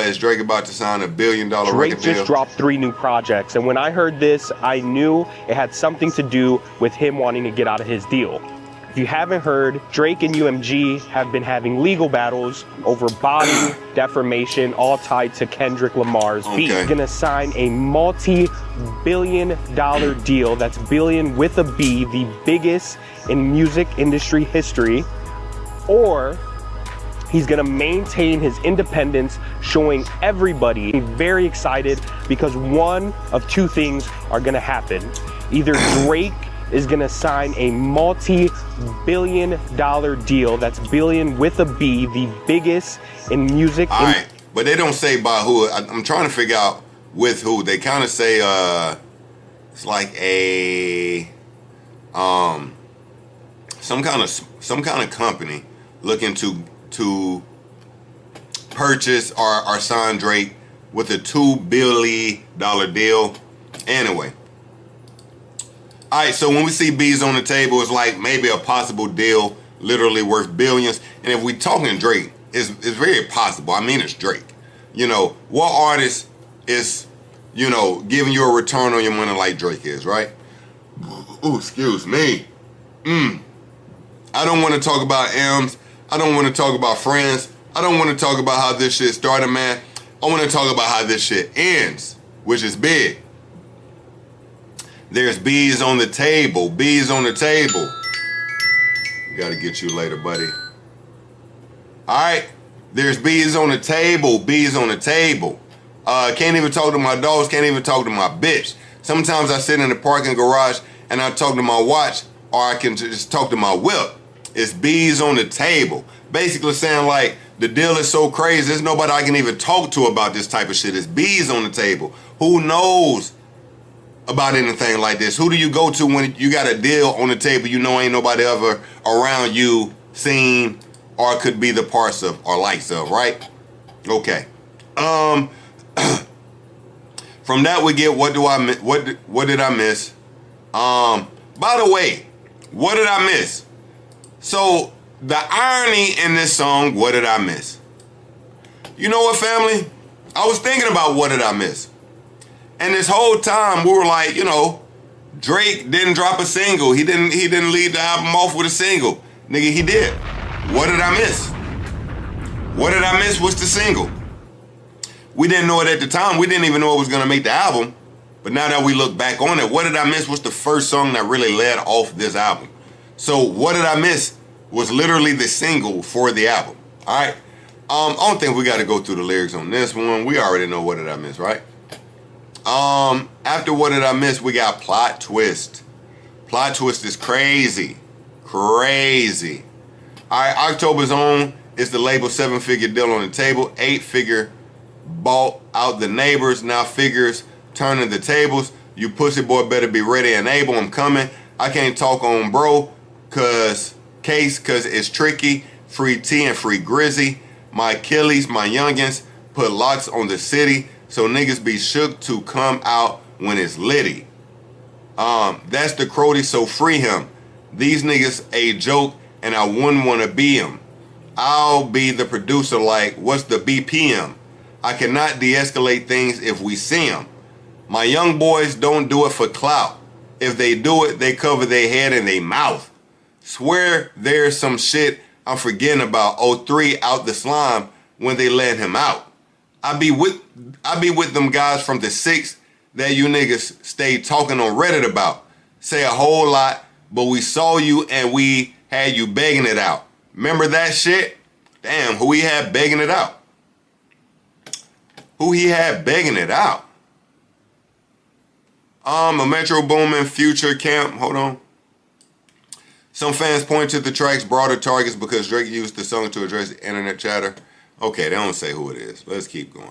Is Drake about to sign $1 billion record Drake deal? just dropped 3 new projects, and when I heard this, I knew it had something to do with him wanting to get out of his deal. If you haven't heard, Drake and UMG have been having legal battles over body defamation, all tied to Kendrick Lamar's beat. He's gonna sign a multi-billion-dollar deal, that's billion with a B, the biggest in music industry history, or he's gonna maintain his independence, showing everybody very excited because one of 2 things are gonna happen. Either Drake is gonna sign a multi-billion-dollar deal, that's billion with a B, the biggest in music. All right, but they don't say by who. I'm trying to figure out with who. They kind of say it's like a some kind of company looking to purchase or sign Drake with a $2 billion deal. Anyway. All right, so when we see Bees on the Table, it's like maybe a possible deal literally worth billions. And if we talking Drake, it's very possible. I mean, it's Drake. You know, what artist is, you know, giving you a return on your money like Drake is, right? Oh, excuse me. I don't want to talk about M's. I don't want to talk about friends. I don't want to talk about how this shit started, man. I want to talk about how this shit ends, which is big. There's Bees on the Table. Bees on the Table. Gotta get you later, buddy. All right. There's Bees on the Table. Bees on the Table. Can't even talk to my dogs. Can't even talk to my bitch. Sometimes I sit in the parking garage and I talk to my watch, or I can just talk to my whip. It's Bees on the Table. Basically saying like, the deal is so crazy, there's nobody I can even talk to about this type of shit. It's Bees on the Table. Who knows about anything like this? Who do you go to when you got a deal on the table you know ain't nobody ever around you seen or could be the parts of or likes of, right? Okay. From that we get what did I miss? By the way, what did I miss? So the irony in this song, what did I miss? You know what, family? I was thinking about what did I miss? And this whole time we were like, you know, Drake didn't drop a single. He didn't lead the album off with a single. Nigga, he did. What did I miss? What did I miss was the single. We didn't know it at the time. We didn't even know it was gonna make the album. But now that we look back on it, what did I miss was the first song that really led off this album. So what did I miss was literally the single for the album. All right. I don't think we got to go through the lyrics on this one. We already know what did I miss, right? After what did I miss, we got Plot Twist. Plot Twist is crazy. Crazy. All right, October's Own is the label 7-figure deal on the table. 8-figure bought out the neighbors. Now figures turning the tables. You pussy boy better be ready and able. I'm coming. I can't talk on bro cause it's tricky. Free T and free Grizzy. My Achilles, my youngins put locks on the city. So niggas be shook to come out when it's litty. That's the Crody, so free him. These niggas a joke and I wouldn't want to be him. I'll be the producer like, what's the BPM? I cannot de-escalate things if we see them. My young boys don't do it for clout. If they do it, they cover their head and their mouth. Swear there's some shit I'm forgetting about. 03 out the slime when they let him out. I be with them guys from the 6 that you niggas stay talking on Reddit about. Say a whole lot, but we saw you and we had you begging it out. Remember that shit? Damn, who he had begging it out? Who he had begging it out? A Metro Boomin Future Camp. Hold on. Some fans point to the track's broader targets because Drake used the song to address the internet chatter. Okay, they don't say who it is. Let's keep going.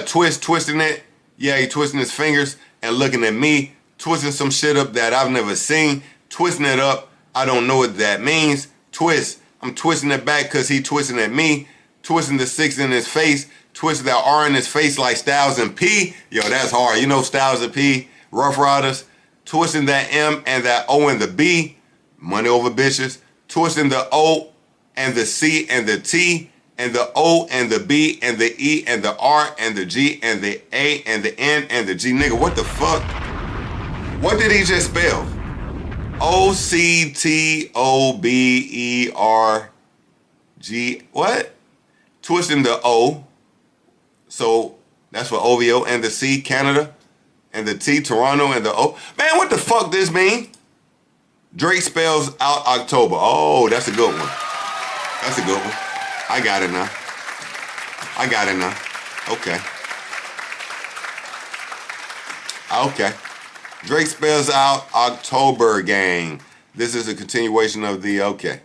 Twisting it. Yeah, he twisting his fingers and looking at me. Twisting some shit up that I've never seen. Twisting it up. I don't know what that means. Twist. I'm twisting it back because he twisting at me. Twisting the 6 in his face. Twisting that R in his face like Styles and P. Yo, that's hard. You know Styles and P. Rough Riders. Twisting that M and that O and the B. Money over bitches. Twisting the O and the C and the T. And the O and the B and the E and the R and the G and the A and the N and the G. Nigga, what the fuck? What did he just spell? OCTOBERG. What? Twisting the O. So that's for OVO. And the C, Canada. And the T, Toronto. And the O. Man, what the fuck this mean? Drake spells out October. Oh, that's a good one. That's a good one. I got it now. I got it now. Okay. Okay. Drake spells out October, gang. This is a continuation of the okay.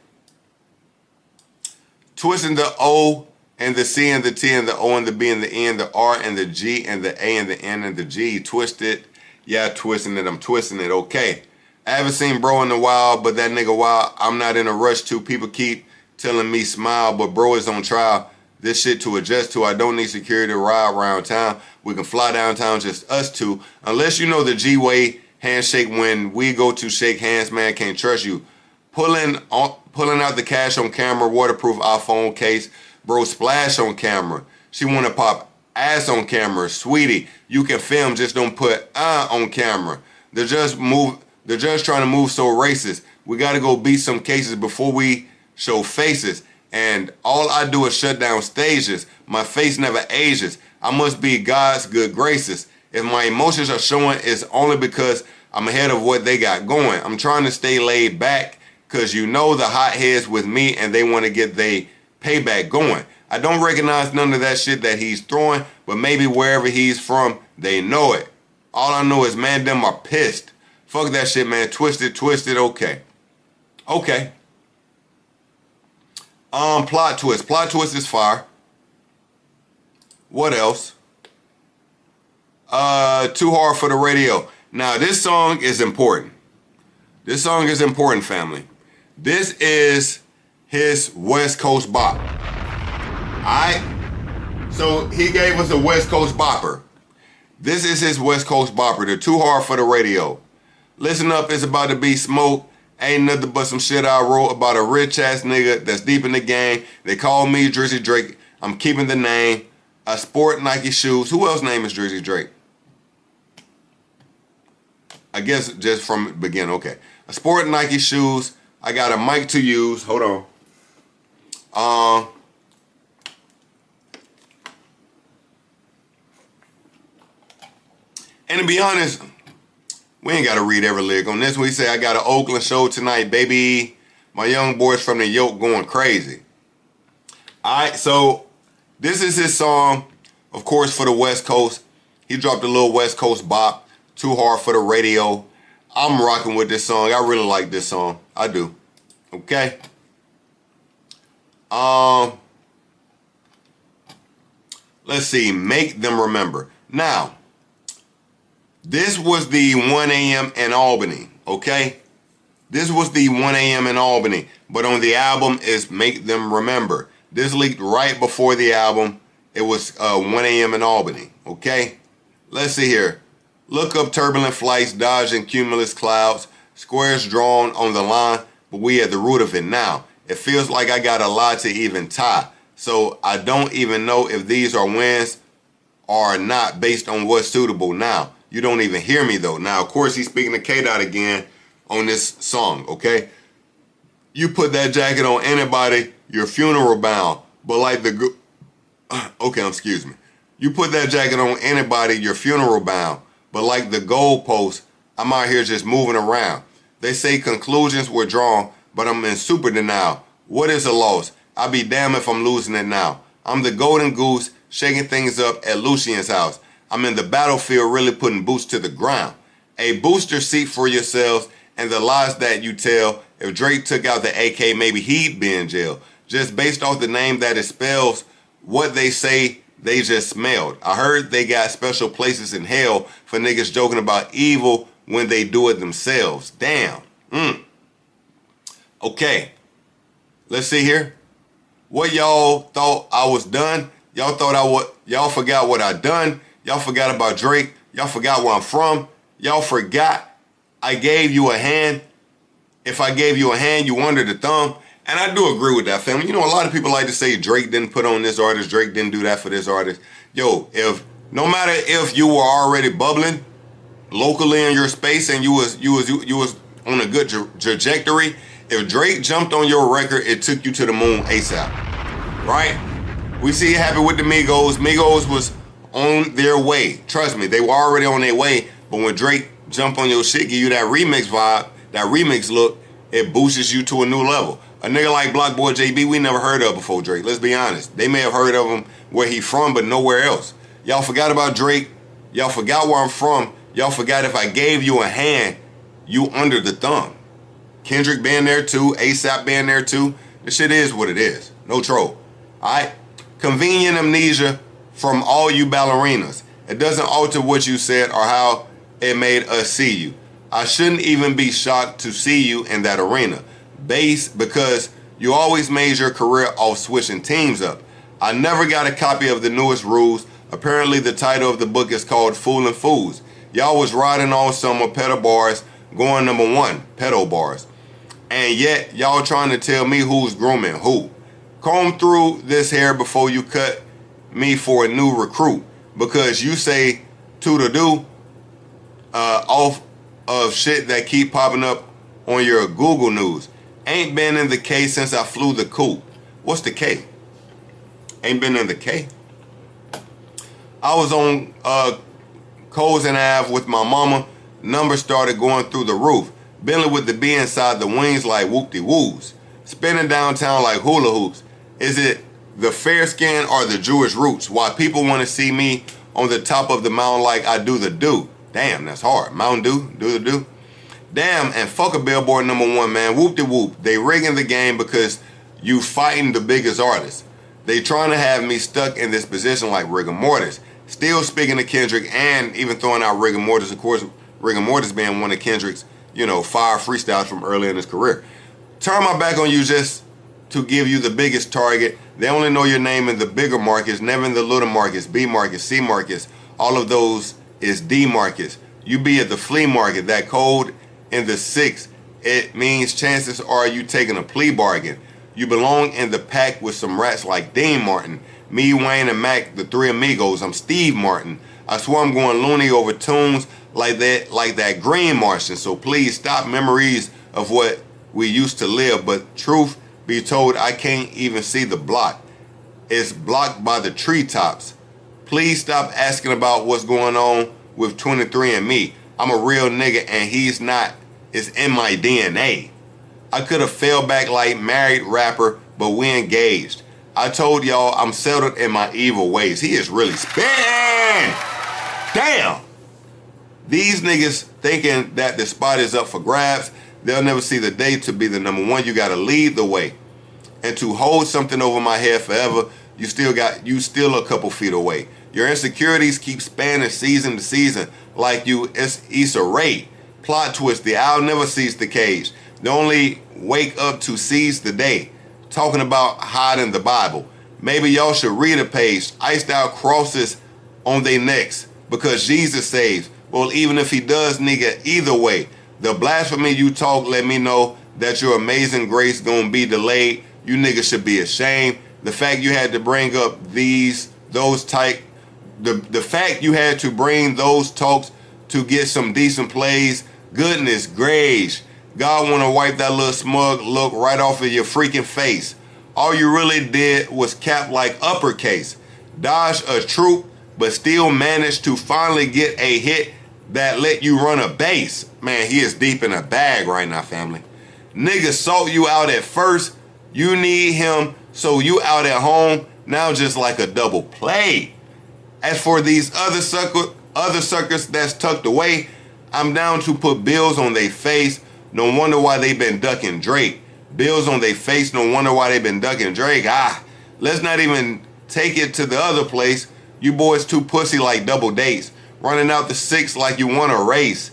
Twisting the O and the C and the T and the O and the B and the E and the R and the G and the A and the N and the G. Twist it. Yeah, twisting it. I'm twisting it. Okay. I haven't seen bro in a while, but that nigga wild. I'm not in a rush to. People keep telling me smile, but bro is on trial. This shit to adjust to. I don't need security to ride around town. We can fly downtown, just us two. Unless you know the G-Way handshake when we go to shake hands, man, can't trust you. Pulling out the cash on camera, waterproof iPhone case. Bro, splash on camera. She want to pop ass on camera. Sweetie, you can film, just don't put on camera. They're just trying to move so racist. We got to go beat some cases before we show faces. And all I do is shut down stages. My face never ages. I must be God's good graces. If my emotions are showing, it's only because I'm ahead of what they got going. I'm trying to stay laid back because you know the hotheads with me and they want to get their payback going. I don't recognize none of that shit that he's throwing, but maybe wherever he's from, they know it. All I know is, man, them are pissed. Fuck that shit, man. Twisted, okay. Okay. Plot twist. Plot twist is fire. What else? Too Hard for the Radio. Now, this song is important. This song is important, family. This is his West Coast bop. Alright? So, he gave us a West Coast bopper. This is his West Coast bopper. The Too Hard for the Radio. Listen up, it's about to be smoke. Ain't nothing but some shit I wrote about a rich ass nigga that's deep in the game. They call me Drizzy Drake. I'm keeping the name. I sport Nike shoes. Who else name is Drizzy Drake? I guess just from the beginning. Okay. I sport Nike shoes. I got a mic to use. Hold on. And to be honest, we ain't got to read every lyric on this. We say, I got an Oakland show tonight, baby. My young boys from the Yoke going crazy. All right, so this is his song, of course, for the West Coast. He dropped a little West Coast bop, Too Hard for the Radio. I'm rocking with this song. I really like this song. I do. Okay. Let's see. Make Them Remember. Now, this was the 1 a.m. in Albany, okay? This was the 1 a.m. in Albany, but on the album is Make Them Remember. This leaked right before the album. It was 1 a.m. in Albany, okay? Let's see here. Look up turbulent flights, dodging cumulus clouds, squares drawn on the line, but we at the root of it now. It feels like I got a lot to even tie. So I don't even know if these are wins or not based on what's suitable now. You don't even hear me though. Now, of course, he's speaking to K-Dot again on this song, okay? You put that jacket on anybody, you're funeral bound. But like the... Okay, excuse me. You put that jacket on anybody, you're funeral bound. But like the goalpost, I'm out here just moving around. They say conclusions were drawn, but I'm in super denial. What is a loss? I'll be damned if I'm losing it now. I'm the golden goose, shaking things up at Lucian's house. I'm in the battlefield, really putting boots to the ground. A booster seat for yourselves and the lies that you tell. If Drake took out the AK, maybe he'd be in jail. Just based off the name that it spells, what they say they just smelled. I heard they got special places in hell for niggas joking about evil when they do it themselves. Damn. Okay. Let's see here. What y'all thought I was done? Y'all thought y'all forgot what I done. Y'all forgot about Drake. Y'all forgot where I'm from. Y'all forgot I gave you a hand. If I gave you a hand, you under the thumb. And I do agree with that, family. You know, a lot of people like to say Drake didn't put on this artist, Drake didn't do that for this artist. Yo, no matter if you were already bubbling locally in your space and you was on a good trajectory, if Drake jumped on your record, it took you to the moon ASAP, right? We see it happen with the Migos. Migos was on their way. Trust me, they were already on their way. But when Drake jump on your shit, give you that remix vibe, that remix look, it boosts you to a new level. A nigga like Block Boy JB, we never heard of before Drake. Let's be honest. They may have heard of him where he from, but nowhere else. Y'all forgot about Drake. Y'all forgot where I'm from. Y'all forgot if I gave you a hand, you under the thumb. Kendrick being there too, ASAP being there too. This shit is what it is. No troll. Alright? Convenient amnesia from all you ballerinas. It doesn't alter what you said or how it made us see you. I shouldn't even be shocked to see you in that arena. Base, because you always made your career off switching teams up. I never got a copy of the newest rules. Apparently the title of the book is called Foolin' Fools. Y'all was riding on some of pedal bars, going #1, pedal bars. And yet y'all trying to tell me who's grooming who. Comb through this hair before you cut me for a new recruit. Because you say to-do off of shit that keep popping up on your Google News. Ain't been in the K since I flew the coop. What's the K? Ain't been in the K. I was on Cozen Ave with my mama. Numbers started going through the roof. Bentley with the B inside the wings like whoop-de-woos. Spinning downtown like hula hoops. Is it the fair skin or the Jewish roots? Why people want to see me on the top of the mountain like I do the do. Damn, that's hard. Mountain Dew, do the do. Damn, and fuck a Billboard #1, man. Whoop-de-whoop. They rigging the game because you fighting the biggest artists. They trying to have me stuck in this position like rigor mortis. Still speaking to Kendrick and even throwing out rigor mortis. Of course, rigor mortis being one of Kendrick's, fire freestyles from early in his career. Turn my back on you just to give you the biggest target. They only know your name in the bigger markets, never in the little markets, B markets, C markets. All of those is D markets. You be at the flea market. That code in the 6, it means chances are you taking a plea bargain. You belong in the pack with some rats like Dean Martin. Me, Wayne, and Mac, the three amigos. I'm Steve Martin. I swear I'm going loony over tunes like that Green Martian. So please stop memories of what we used to live. But truth be told, I can't even see the block. It's blocked by the treetops. Please stop asking about what's going on with 23andMe. I'm a real nigga and he's not. It's in my DNA. I could have fell back like married rapper, but we engaged. I told y'all I'm settled in my evil ways. He is really spinning. Damn. These niggas thinking that the spot is up for grabs. They'll never see the day to be the #1. You gotta lead the way. And to hold something over my head forever, you still a couple feet away. Your insecurities keep spanning season to season like it's Issa Rae. Plot twist, the owl never sees the cage. They only wake up to seize the day. Talking about hiding the Bible. Maybe y'all should read a page. Iced out crosses on their necks because Jesus saves. Well, even if he does, nigga, either way. The blasphemy you talk let me know that your amazing grace gonna be delayed. You niggas should be ashamed. The fact you had to bring up the fact you had to bring those talks to get some decent plays. Goodness gracious. God wanna wipe that little smug look right off of your freaking face. All you really did was cap like uppercase. Dodge a troop, but still managed to finally get a hit that let you run a base. Man, he is deep in a bag right now, family. Niggas sought you out at first. You need him, so you out at home. Now just like a double play. As for these other suckers that's tucked away, I'm down to put bills on their face. No wonder why they been ducking Drake. Bills on their face, no wonder why they been ducking Drake. Let's not even take it to the other place. You boys too pussy like double dates. Running out the 6 like you want a race.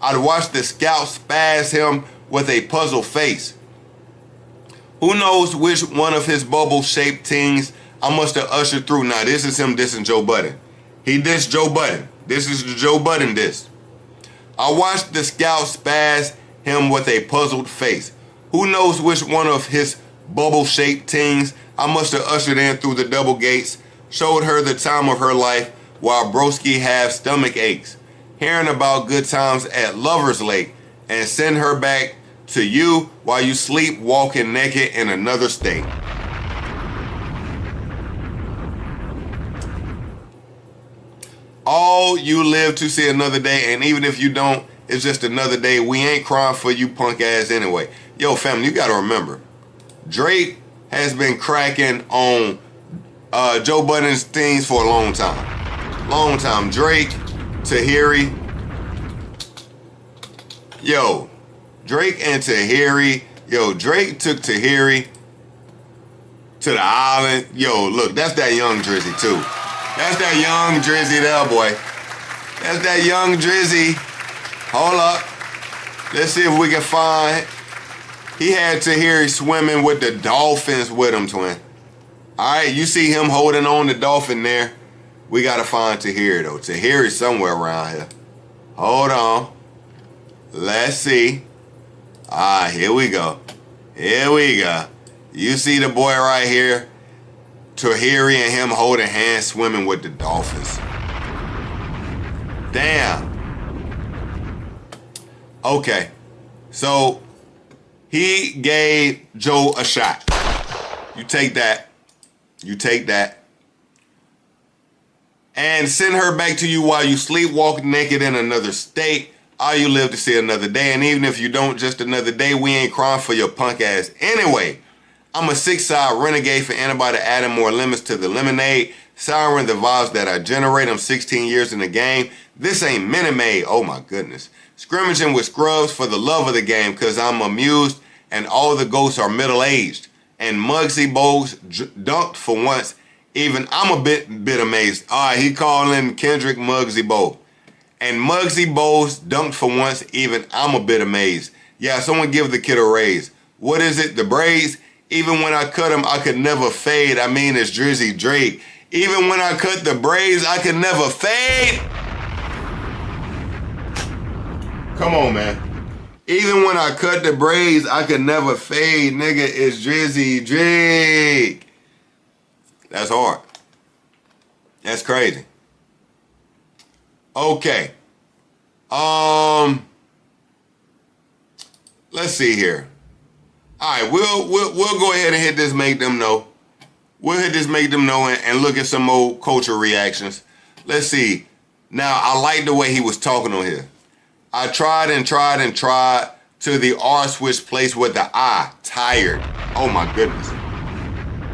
I'd watch the scout spaz him with a puzzle face. Who knows which one of his bubble-shaped things I must have ushered through. Now, this is him dissing Joe Budden. He dissed Joe Budden. This is the Joe Budden diss. I watched the scout spaz him with a puzzled face. Who knows which one of his bubble-shaped things I must have ushered in through the double gates. Showed her the time of her life while broski have stomach aches. Hearing about good times at Lover's Lake and send her back to you while you sleep walking naked in another state. All you live to see another day, and even if you don't, it's just another day. We ain't crying for you punk ass anyway. Yo, family, you gotta remember, Drake has been cracking on Joe Budden's things for a long time. Long time. Drake, Tahiri. Yo, Drake and Tahiri. Yo, Drake took Tahiri to the island. Yo, look, that's that young Drizzy too. That's that young Drizzy there, boy. That's that young Drizzy. Hold up. Let's see if we can find. He had Tahiri swimming with the dolphins with him, twin. All right, you see him holding on the dolphin there. We got to find Tahiri, though. Tahiri's somewhere around here. Hold on. Let's see. Here we go. Here we go. You see the boy right here? Tahiri and him holding hands swimming with the dolphins. Damn. Okay. So he gave Joe a shot. You take that. You take that. And send her back to you while you sleepwalk naked in another state. All you live to see another day. And even if you don't, just another day, we ain't crying for your punk ass anyway. I'm a 6-side renegade for anybody adding more lemons to the lemonade. Souring the vibes that I generate. I'm 16 years in the game. This ain't Minute Maid. Oh my goodness. Scrimmaging with scrubs for the love of the game because I'm amused and all the ghosts are middle-aged. And Muggsy Bogues dunked for once. Even I'm a bit amazed. All right, he calling Kendrick Muggsy Bogues. And Muggsy Bogues dunked for once. Even I'm a bit amazed. Yeah, someone give the kid a raise. What is it? The braids? Even when I cut them, I could never fade. I mean, it's Drizzy Drake. Even when I cut the braids, I could never fade. Come on, man. Even when I cut the braids, I could never fade. Nigga, it's Drizzy Drake. That's hard. That's crazy. Okay. Let's see here. All right, we'll go ahead and hit this make them know. We'll hit this make them know and look at some more culture reactions. Let's see. Now, I like the way he was talking on here. I tried and tried and tried to the R switch place with the I. Tired. Oh my goodness.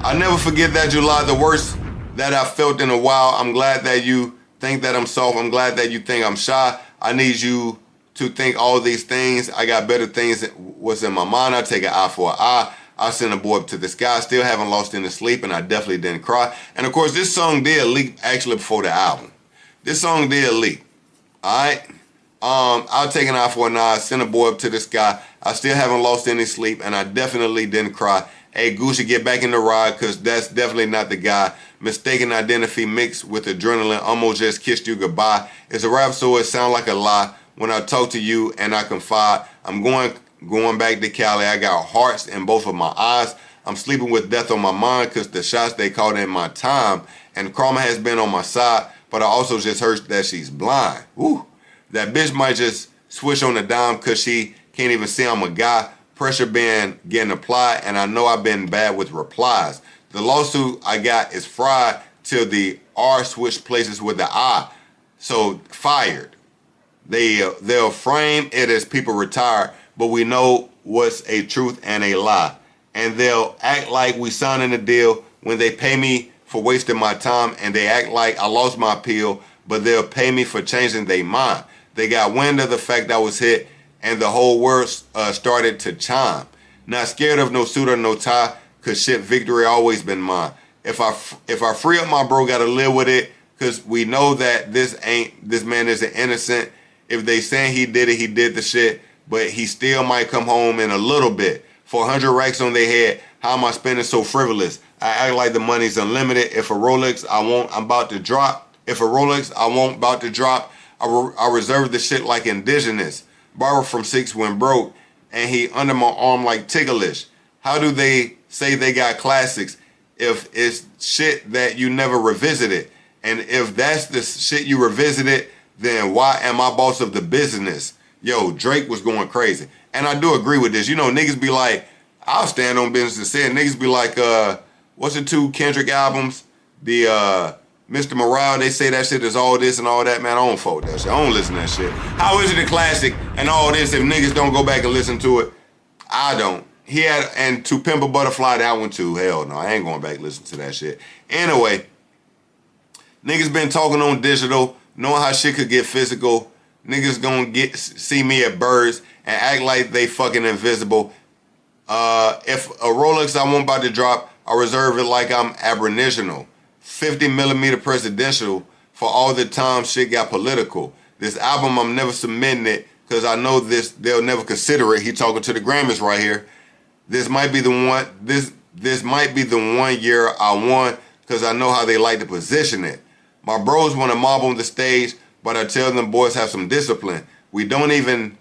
I'll never forget that July, the worst that I felt in a while. I'm glad that you think that I'm soft. I'm glad that you think I'm shy. I need you to think all these things. I got better things that was in my mind. I take an eye for an eye. I sent a boy up to the sky. Still haven't lost any sleep, and I definitely didn't cry. And of course, this song did leak actually before the album. This song did leak. All right. I'll take an eye for an eye. Send a boy up to the sky. I still haven't lost any sleep, and I definitely didn't cry. Hey, Gucci, get back in the ride, because that's definitely not the guy. Mistaken identity mixed with adrenaline. Almost just kissed you goodbye. It's a rap, so it sounds like a lie. When I talk to you and I confide, I'm going going back to Cali. I got hearts in both of my eyes. I'm sleeping with death on my mind because the shots they called in my time. And karma has been on my side, but I also just heard that she's blind. Woo. That bitch might just switch on the dime because she can't even see I'm a guy. Pressure been getting applied, and I know I've been bad with replies. The lawsuit I got is fried till the R switched places with the I. So fired. They'll frame it as people retire, but we know what's a truth and a lie. And they'll act like we signing a deal when they pay me for wasting my time, and they act like I lost my appeal, but they'll pay me for changing their mind. They got wind of the fact I was hit, and the whole world started to chime. Not scared of no suit or no tie, cause shit, victory always been mine. If I free up my bro, gotta live with it, cause we know that this man isn't innocent. If they saying he did it, he did the shit, but he still might come home in a little bit. For 100 racks on their head, how am I spending so frivolous? I act like the money's unlimited. If a Rolex I want, I'm about to drop. If a Rolex I want, about to drop, I reserve the shit like indigenous. Borrow from 6 when broke, and he under my arm like ticklish. How do they say they got classics if it's shit that you never revisited? And if that's the shit you revisited, then why am I boss of the business? Yo, Drake was going crazy. And I do agree with this. You know, niggas be like, I'll stand on business and say it. Niggas be like, what's the 2 Kendrick albums? The Mr. Morale, they say that shit is all this and all that. Man, I don't fuck with that shit. I don't listen to that shit. How is it a classic and all this if niggas don't go back and listen to it? I don't. He had, and To Pimp a Butterfly, that one too. Hell no, I ain't going back and listen to that shit. Anyway, niggas been talking on digital, knowing how shit could get physical. Niggas gonna see me at Birds and act like they fucking invisible. If a Rolex I want about to drop, I reserve it like I'm aboriginal. 50mm presidential for all the time shit got political. This album, I'm never submitting it because I know they'll never consider it. He talking to the Grammys right here. This might be the one. This might be the 1 year I won because I know how they like to position it. My bros want to mob on the stage, but I tell them boys have some discipline. We don't even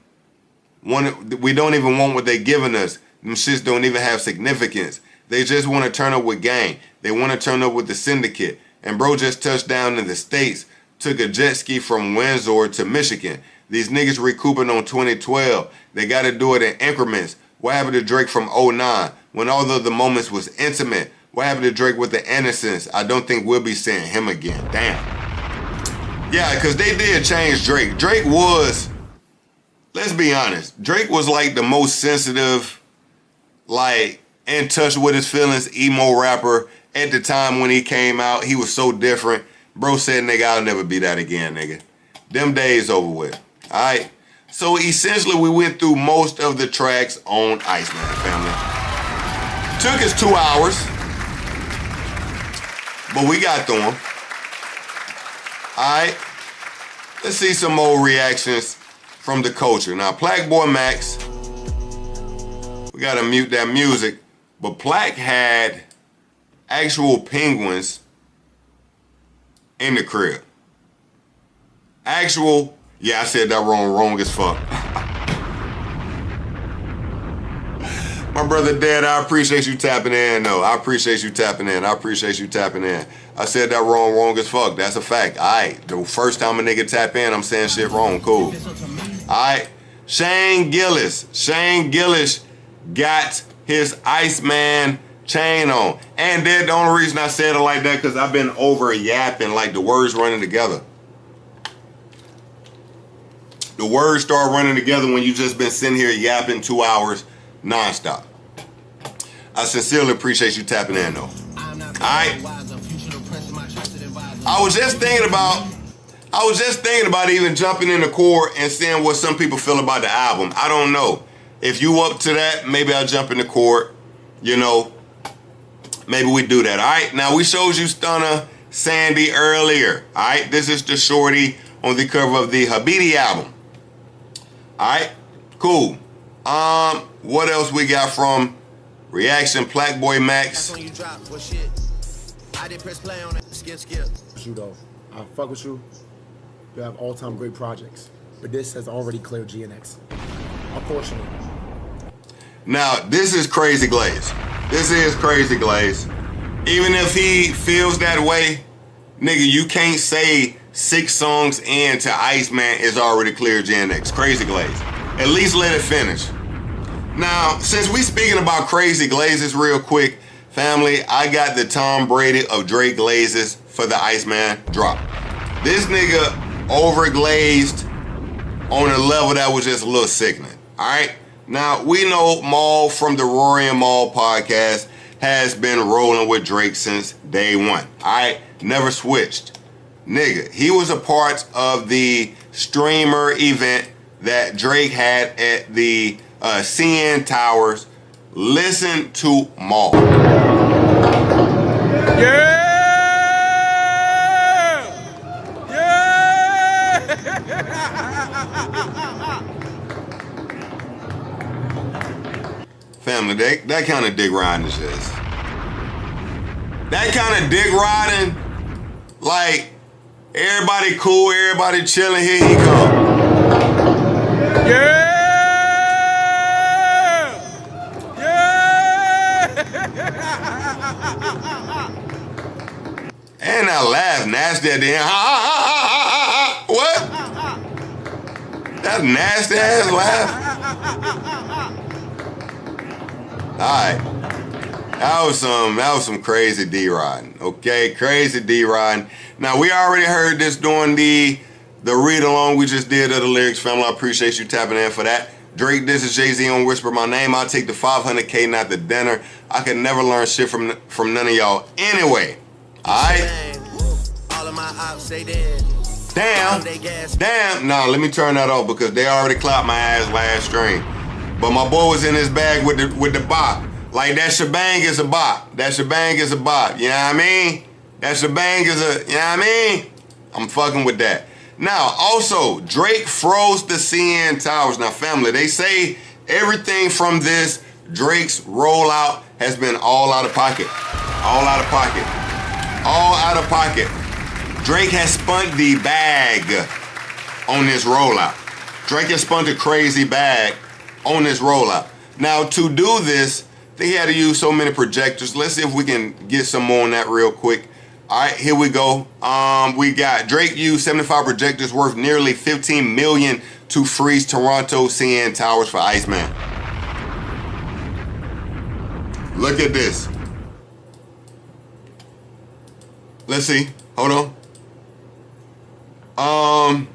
want what they giving us. Them shits don't even have significance. They just want to turn up with gang. They want to turn up with the syndicate. And bro just touched down in the States. Took a jet ski from Windsor to Michigan. These niggas recouping on 2012. They got to do it in increments. What happened to Drake from 09 when all of the moments was intimate? What happened to Drake with the innocence? I don't think we'll be seeing him again. Damn. Yeah, because they did change Drake. Drake was, let's be honest, Drake was like the most sensitive, like, in touch with his feelings, emo rapper at the time when he came out. He was so different. Bro said, nigga, I'll never be that again, nigga. Them days over with. All right. So essentially, we went through most of the tracks on ICEMAN, family. Took us 2 hours, but we got through them. All right. Let's see some more reactions from the culture. Now, Plaque Boy Max, we got to mute that music. But Plaque had actual penguins in the crib. Actual, yeah, I said that wrong as fuck. My brother Dad, I appreciate you tapping in. No, I appreciate you tapping in. I said that wrong as fuck. That's a fact. All right, the first time a nigga tap in, I'm saying shit wrong. Cool. All right, Shane Gillis got his ICEMAN chain on. And the only reason I said it like that because I've been over yapping, like the words running together. The words start running together when you just been sitting here yapping 2 hours nonstop. I sincerely appreciate you tapping in though. Alright. I was just thinking about even jumping in the court and seeing what some people feel about the album. I don't know. If you up to that, maybe I'll jump in the court. You know, maybe we do that. All right, now we showed you Stunner Sandy earlier. All right, this is the shorty on the cover of the Habiti album. All right, cool. What else we got from reaction? Plaque Boy Max. I did press play on it. Skip. You though, I fuck with you. You have all-time great projects, but this has already cleared GNX. Unfortunately, Now, this is Crazy Glaze. This is Crazy Glaze. Even if he feels that way, nigga, you can't say 6 songs into ICEMAN is already clear Gen X. Crazy Glaze. At least let it finish. Now, since we speaking about Crazy Glazes real quick, family, I got the Tom Brady of Drake Glazes for the ICEMAN drop. This nigga overglazed on a level that was just a little sickening. Alright? Now, we know Maul from the Rory and Maul podcast has been rolling with Drake since day one. Alright? Never switched. Nigga, he was a part of the streamer event that Drake had at the CN Towers. Listen to Maul. Yeah! Family, that kind of dick riding is just. That kind of dick riding, like, everybody cool, everybody chilling, here he come. Yeah! And I laugh nasty at the end. What? That nasty ass laugh. Alright. That was some crazy D-riding. Okay, crazy D-riding. Now we already heard this during the read-along we just did of the lyrics, family. I appreciate you tapping in for that. Drake, this is Jay-Z on Whisper My Name. I'll take the 500K, not the dinner. I could never learn shit from none of y'all anyway. Alright? All of my ops say that. Damn. Nah, let me turn that off because they already clapped my ass last stream. But my boy was in his bag with the bop. Like that shebang is a bop. That shebang is a bop. You know what I mean? That shebang is a, you know what I mean? I'm fucking with that. Now, also, Drake froze the CN Towers. Now, family, they say everything from this Drake's rollout has been all out of pocket. All out of pocket. All out of pocket. Drake has spun the bag on this rollout. Drake has spun the crazy bag on this rollout. Now, to do this, they had to use so many projectors. Let's see if we can get some more on that real quick. All right, here we go. We got Drake used 75 projectors worth nearly 15 million to freeze Toronto CN Towers for ICEMAN. Look at this. Let's see. Hold on.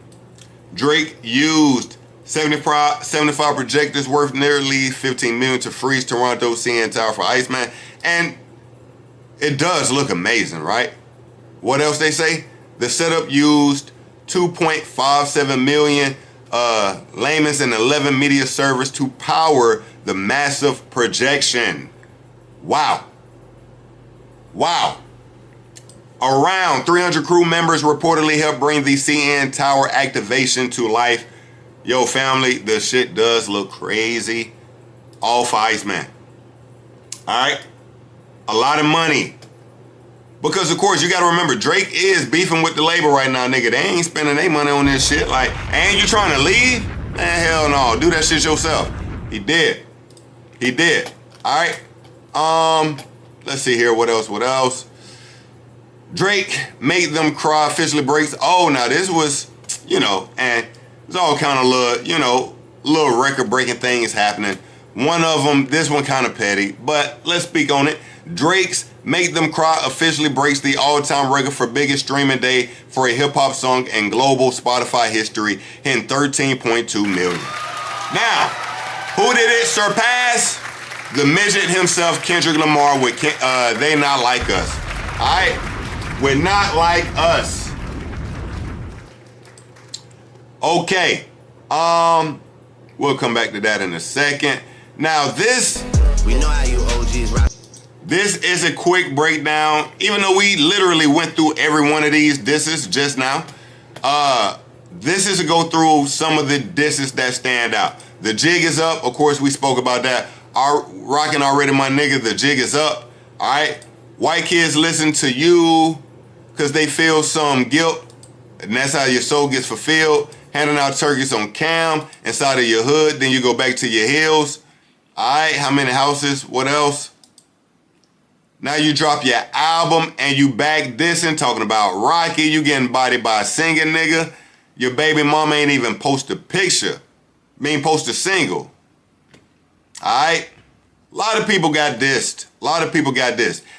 Drake used 75 projectors worth nearly 15 million to freeze Toronto CN Tower for ICEMAN. And it does look amazing, right? What else they say? The setup used 2.57 million layman's and 11 media servers to power the massive projection. Wow. Wow. Around 300 crew members reportedly helped bring the CN Tower activation to life. Yo, family, the shit does look crazy. All for ICEMAN. All right? A lot of money. Because, of course, you got to remember, Drake is beefing with the label right now, nigga. They ain't spending their money on this shit. Like, and you trying to leave? Man, hell no. Do that shit yourself. He did. He did. All right? Let's see here. What else? Drake made them cry officially breaks. Oh, now this was, and it's all kind of little record-breaking things happening. One of them, this one kind of petty, but let's speak on it. Drake's Make Them Cry officially breaks the all-time record for biggest streaming day for a hip-hop song in global Spotify history, hitting 13.2 million. Now, who did it surpass? The midget himself, Kendrick Lamar, with They Not Like Us. All right? We're Not Like Us. Okay. We'll come back to that in a second. Now, this... We know how you OGs rock. This is a quick breakdown, even though we literally went through every one of these disses just now. This is to go through some of the disses that stand out. The Jig Is Up, of course, we spoke about that. Rockin' Already My Nigga, The Jig Is Up. All right. White kids listen to you because they feel some guilt, and that's how your soul gets fulfilled. Handing out turkeys on cam inside of your hood, then you go back to your hills. All right, how many houses? What else? Now you drop your album and you back dissing, talking about Rocky. You getting bodied by a singing nigga. Your baby mama ain't even post a picture. Post a single. All right? A lot of people got dissed.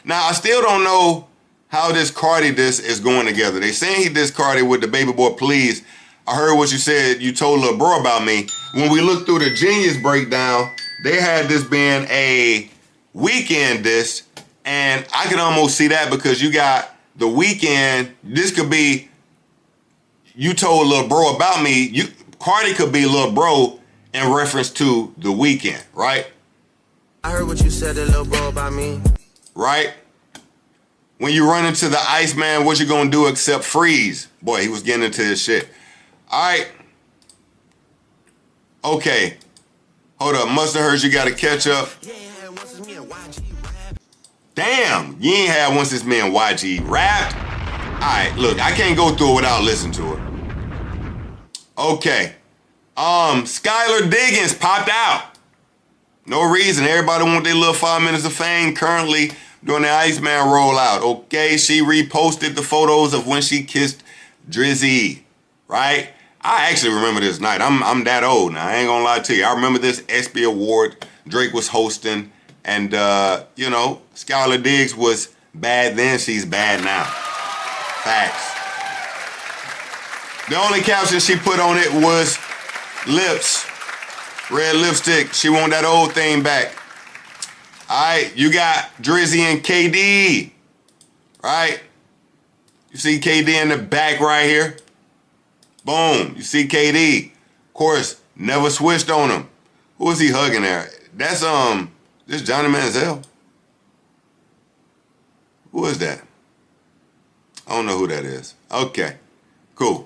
Now, I still don't know how this Cardi diss is going together. They saying he dissed Cardi with the Baby Boy Please. I heard what you said. You told Lil Bro about me. When we looked through the Genius breakdown, they had this being a Weeknd diss. And I can almost see that because you got the Weeknd. This could be, you told Lil Bro about me. Cardi could be Lil Bro in reference to the Weeknd, right? I heard what you said to Lil Bro about me. Right? When you run into the Iceman, what you gonna do except freeze? Boy, he was getting into his shit. All right. Okay. Hold up. Must have heard you got to catch up. Damn, you ain't had one since me and YG rapped. All right, look, I can't go through it without listening to it. Okay. Skylar Diggins popped out. No reason. Everybody want their little 5 minutes of fame currently during the Iceman rollout. Okay, she reposted the photos of when she kissed Drizzy, right? I actually remember this night. I'm that old now. I ain't gonna lie to you. I remember this ESPY Award Drake was hosting, and Skylar Diggs was bad then. She's bad now. Facts. The only caption she put on it was lips, red lipstick. She want that old thing back. All right, you got Drizzy and KD, right? You see KD in the back right here. Boom, you see KD. Of course, never switched on him. Who is he hugging there? That's this Johnny Manziel. Who is that? I don't know who that is. Okay, cool.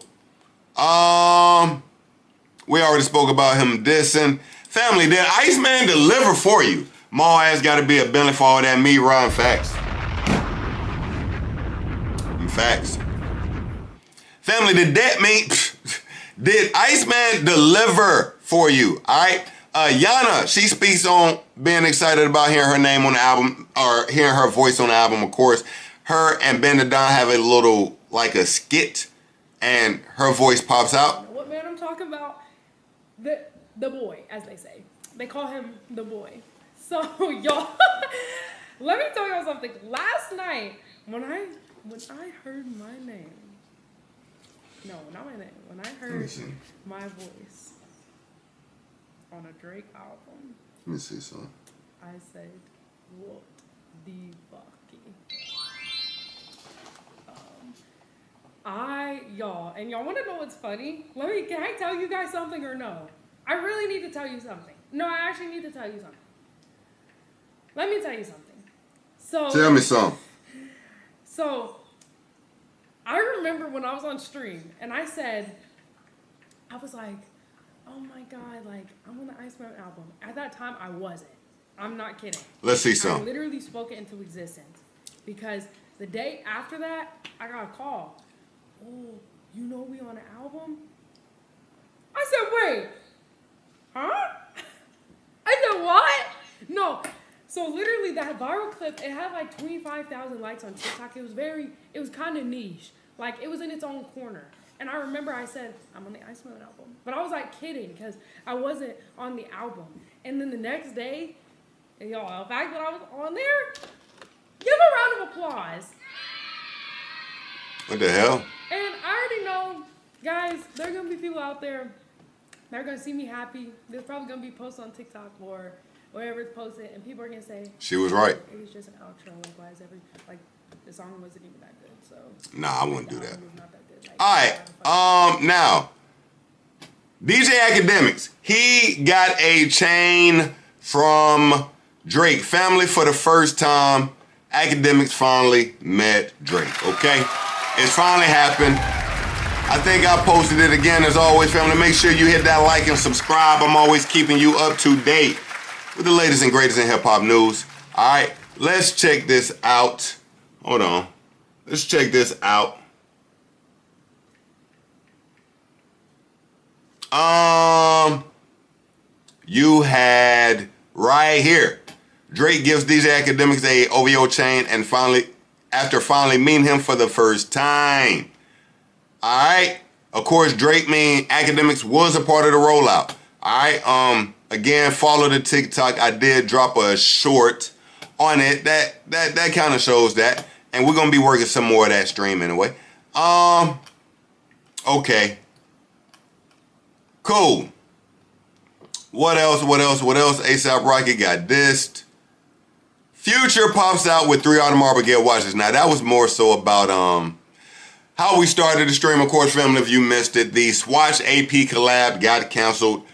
We already spoke about him dissing. Family, did Iceman deliver for you? Maul ass got to be a Bentley for all that meat, Ron. Facts. Facts. Family, did Iceman deliver for you? All right. Yana, she speaks on being excited about hearing her name on the album, or hearing her voice on the album, of course. Her and Ben the Don have a little, like a skit, and her voice pops out. What man I'm talking about? The boy, as they say. They call him the boy. So, y'all, let me tell y'all something. Last night, when I heard my name, no, not my name, when I heard my voice on a Drake album, Let me see something. I said, what the fucky? Y'all, and y'all want to know what's funny? Can I tell you guys something or no? I really need to tell you something. No, I actually need to tell you something. Let me tell you something. Tell me something. So, I remember when I was on stream, and I was like, oh my God, like, I'm on the Iceman album. At that time, I wasn't. I'm not kidding. Let's see some. I literally spoke it into existence. Because the day after that, I got a call. Oh, you know we on an album? I said, wait. Huh? I said, what? No. So literally that viral clip, it had like 25,000 likes on TikTok. It was kind of niche. Like, it was in its own corner. And I remember I said, I'm on the ICEMAN album. But I was like kidding because I wasn't on the album. And then the next day, and y'all, the fact that I was on there, give a round of applause. What the hell? And I already know, guys, there are going to be people out there that are going to see me happy. There's probably going to be posts on TikTok or wherever it's posted, and people are going to say, she was right. It was just an outro. Like, why is the song wasn't even that good. So, nah, I wouldn't do that. All right. Now, DJ Academics, he got a chain from Drake. Family, for the first time, Academics finally met Drake, okay? It's finally happened. I think I posted it again. As always, family, make sure you hit that like and subscribe. I'm always keeping you up to date with the latest and greatest in hip-hop news. All right, let's check this out. Hold on. Let's check this out. You had right here. Drake gives DJ Academics a OVO chain and after finally meeting him for the first time. All right. Of course, Drake Academics was a part of the rollout. All right. Again, follow the TikTok. I did drop a short on it. That kind of shows that. And we're going to be working some more of that stream anyway. Okay. Cool. What else? A$AP Rocky got dissed. Future pops out with 3 Audemars Piguet watches. Now, that was more so about how we started the stream. Of course, family, if you missed it, the Swatch AP collab got canceled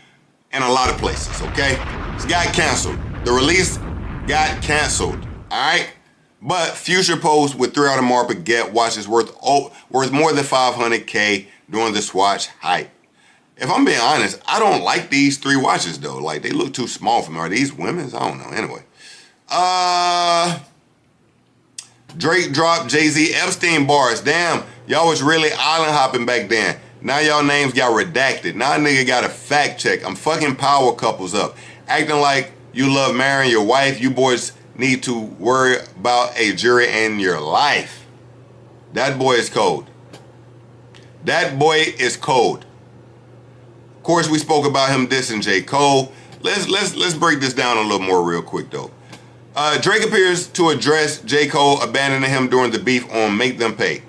in a lot of places, okay? It got canceled. The release got canceled, all right? But Future posed with 3 Audemars Piguet watches worth more than $500K during the Swatch hype. If I'm being honest, I don't like these 3 watches, though. Like, they look too small for me. Are these women's? I don't know. Anyway. Drake dropped Jay-Z Epstein bars. Damn, y'all was really island hopping back then. Now y'all names got redacted. Now a nigga got a fact check. I'm fucking power couples up. Acting like you love marrying your wife. You boys need to worry about a jury in your life. That boy is cold. That boy is cold. Of course, we spoke about him dissing J. Cole. Let's break this down a little more real quick though. Drake appears to address J. Cole abandoning him during the beef on Make Them Pay.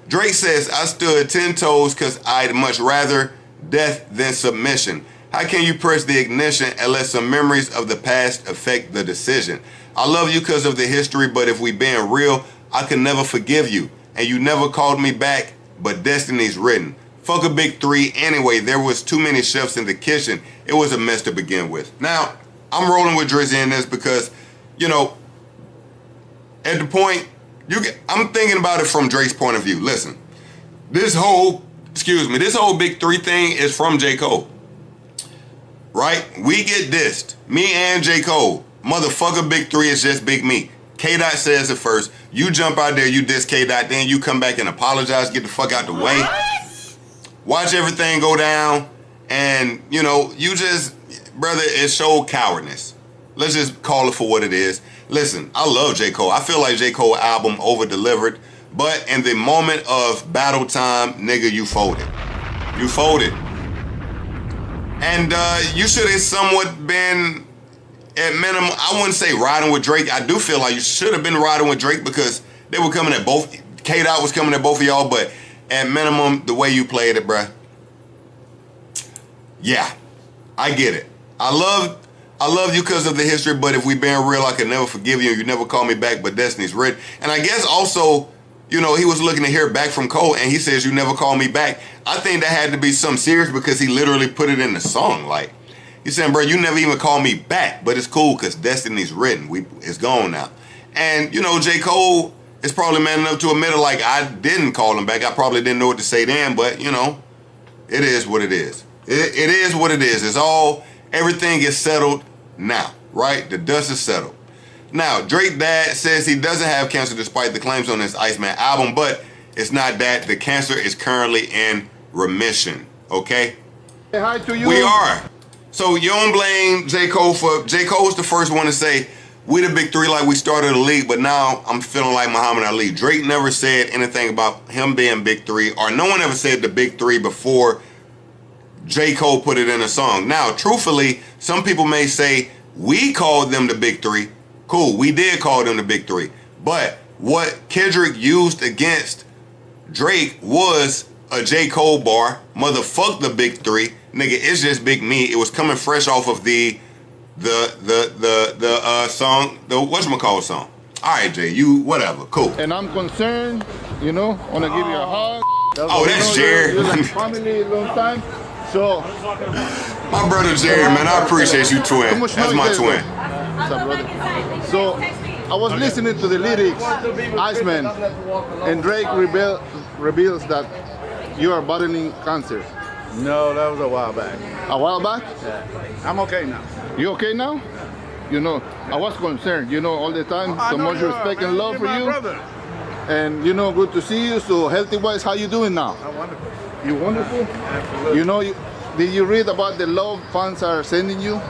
Drake says, I stood 10 toes because I'd much rather death than submission. How can you press the ignition and let some memories of the past affect the decision? I love you because of the history, but if we being real, I can never forgive you. And you never called me back, but destiny's written. Fuck a big 3 anyway. There was too many chefs in the kitchen. It was a mess to begin with. Now, I'm rolling with Drizzy in this because, you know, at the point, I'm thinking about it from Drake's point of view. Listen, this whole big 3 thing is from J. Cole. Right? We get dissed. Me and J. Cole. Motherfucker, big 3 is just big me. K-Dot says it first. You jump out there, you diss K-Dot, then you come back and apologize, get the fuck out the way. Watch everything go down, and, you know, you just, brother, it showed cowardness. Let's just call it for what it is. Listen, I love J. Cole. I feel like J. Cole album over-delivered, but in the moment of battle time, nigga, you folded. You folded. And you should have somewhat been, at minimum, I wouldn't say riding with Drake. I do feel like you should have been riding with Drake because they were coming at both, K-Dot was coming at both of y'all, but at minimum, the way you played it, bruh. Yeah, I get it. I love you because of the history, but if we being real, I could never forgive you. You never call me back, but destiny's written. And I guess also, you know, he was looking to hear back from Cole, and he says, you never call me back. I think that had to be something serious because he literally put it in the song. Like, he's saying, bro, you never even call me back, but it's cool because destiny's written. It's gone now. And, you know, J. Cole is probably man enough to admit it, like, I didn't call him back. I probably didn't know what to say then, but, you know, it is what it is. It is what it is. It's all, everything is settled now, right? The dust is settled. Now, Drake dad says he doesn't have cancer despite the claims on his ICEMAN album, but it's not that. The cancer is currently in remission, okay? Hey, hi to you. We are. So you don't blame J. Cole for, J. Cole's the first one to say, we the big 3 like we started the league, but now I'm feeling like Muhammad Ali. Drake never said anything about him being big 3, or no one ever said the big 3 before J. Cole put it in a song. Now, truthfully, some people may say, we called them the big 3. Cool, we did call them the big 3. But what Kendrick used against Drake was a J. Cole bar. Motherfuck the big 3. Nigga, it's just big me. It was coming fresh off of the song, the whatchamacallit song. All right, Jay, you, whatever, cool. And I'm concerned, you know, want to give you a hug. That's Jared. You're like family a long time. So, my brother Jared, man, I appreciate you, twin. That's my twin. What's up, brother? So, I was listening to the lyrics, ICEMAN, and Drake reveals that you are battling cancer. No, that was a while back. A while back? Yeah. I'm okay now. You okay now? You know, I was concerned, you know, all the time. So much respect and love for you. Brother. And, you know, good to see you. So, healthy-wise, how you doing now? I'm wonderful. You wonderful? Absolutely. You know, did you read about the love fans are sending you?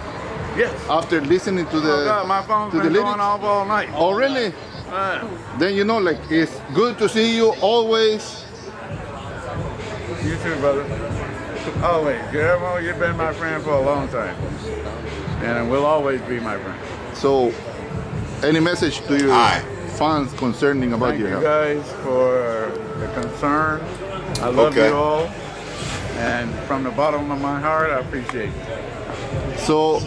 Yes. After listening to the Oh God, my phone's to the been going lyrics? off all night. Oh really? Then you know, like, it's good to see you always. You too, brother. Always. Guillermo, you've been my friend for a long time. And will always be my friend. So, any message to your fans concerning about Thank your you health? guys for the concern. I love Okay. you all. And from the bottom of my heart, I appreciate it. So,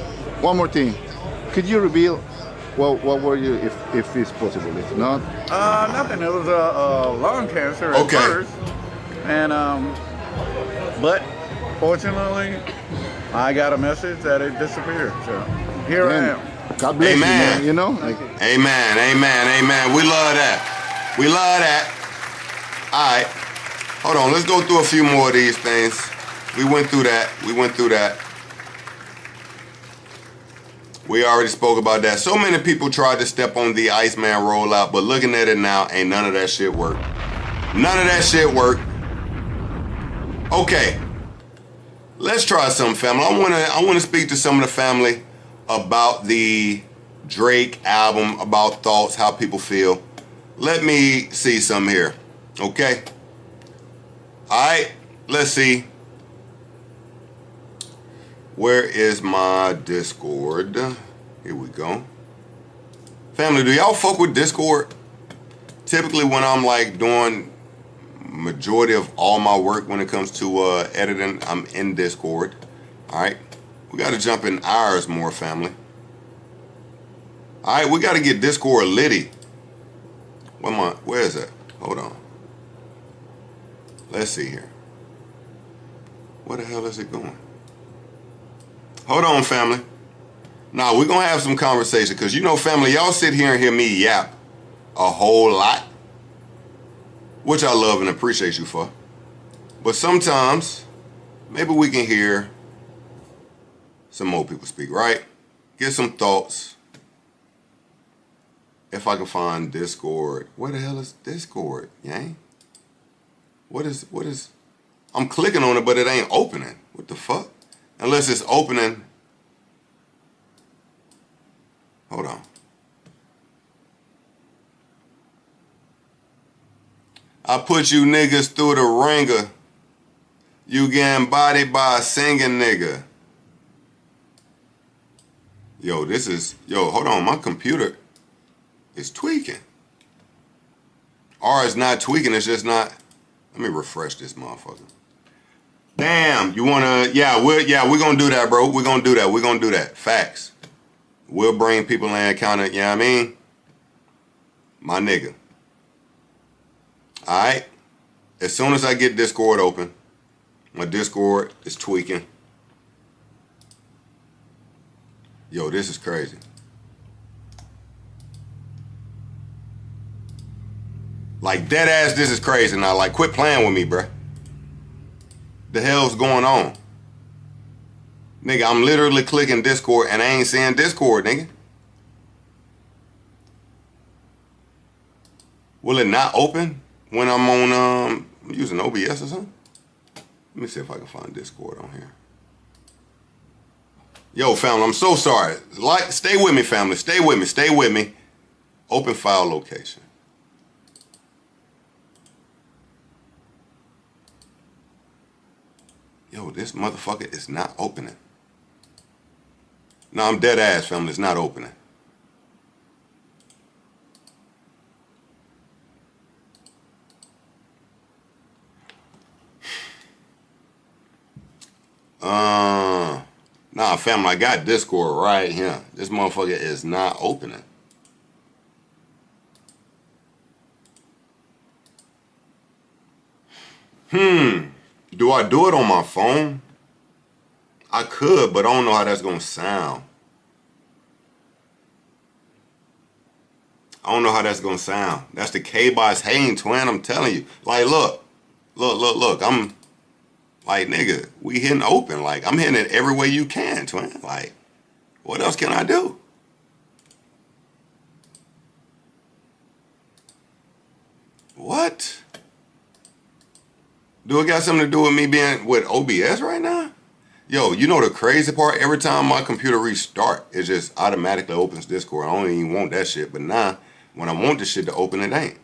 one more thing. Could you reveal what were you, if it's possible? If not, Nothing. It was a lung cancer at first. And, but fortunately, I got a message that it disappeared. So here I am. God bless you, man. You know? Amen, amen, amen. We love that. We love that. All right. Hold on. Let's go through a few more of these things. We went through that. We went through that. We already spoke about that. So many people tried to step on the Iceman rollout, but looking at it now, ain't none of that shit work. None of that shit work. Okay. Let's try something, family. I wanna speak to some of the family about the Drake album, about thoughts, how people feel. Let me see some here. Okay. Alright, let's see. Where is my Discord? Here we go. Family, do y'all fuck with Discord? Typically when I'm like doing majority of all my work when it comes to editing, I'm in Discord. Alright. We gotta jump in ours more, family. Alright, we gotta get Discord litty. Where is that? Hold on. Let's see here. Where the hell is it going? Hold on, family. Now, we're going to have some conversation because, you know, family, y'all sit here and hear me yap a whole lot, which I love and appreciate you for. But sometimes, maybe we can hear some more people speak, right? Get some thoughts. If I can find Discord. Where the hell is Discord, yang? What is, I'm clicking on it, but it ain't opening. What the fuck? Unless it's opening. Hold on. I put you niggas through the ringer. You getting bodied by a singing nigga. Yo, hold on, my computer is tweaking. Or it's not tweaking, it's just not. Let me refresh this motherfucker. Damn, you wanna, we're gonna do that, bro. We're gonna do that. Facts. We'll bring people in kinda, you know what I mean? My nigga. Alright? As soon as I get Discord open, my Discord is tweaking. Yo, this is crazy. Like, dead ass, this is crazy now. Like, quit playing with me, bruh. The hell's going on? Nigga, I'm literally clicking Discord and I ain't seeing Discord, nigga. Will it not open when I'm on, using OBS or something? Let me see if I can find Discord on here. Yo, family, I'm so sorry. Like, stay with me, family. Stay with me. Open file location. Yo, this motherfucker is not opening. No, I'm dead ass, family. It's not opening. Nah, family, I got Discord right here. This motherfucker is not opening. Do I do it on my phone? I could, but I don't know how that's gonna sound. I don't know how that's gonna sound. That's the K-Boss hating, twin. I'm telling you. Like, look. I'm like, nigga, we hitting open. Like, I'm hitting it every way you can, twin. Like, what else can I do? What? Do it got something to do with me being with OBS right now? Yo, you know the crazy part? Every time my computer restart, it just automatically opens Discord. I don't even want that shit. But nah, when I want this shit to open, it ain't.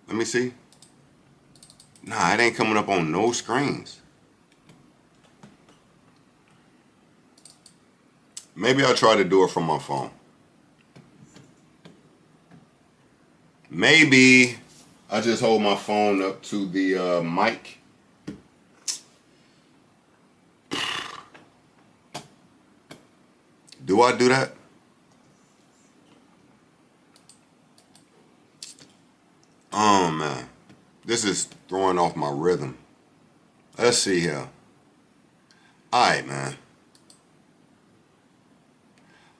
Let me see. Nah, it ain't coming up on no screens. Maybe I'll try to do it from my phone. Maybe I just hold my phone up to the mic. Do I do that? Oh man, this is throwing off my rhythm. Let's see here. All right, man.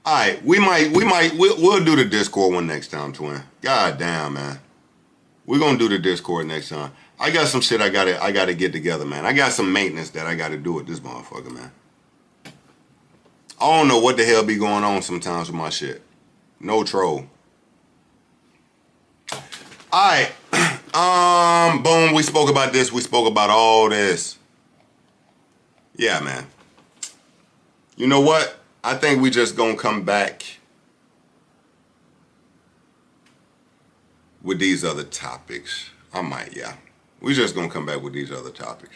All right, we'll do the Discord one next time, twin. God damn, man. We're gonna do the Discord next time. I got some shit I gotta get together, man. I got some maintenance that I gotta do with this motherfucker, man. I don't know what the hell be going on sometimes with my shit. No troll. All right. Boom, we spoke about this. We spoke about all this. Yeah, man. You know what? I think we just gonna come back with these other topics. I might, yeah. We just gonna come back with these other topics.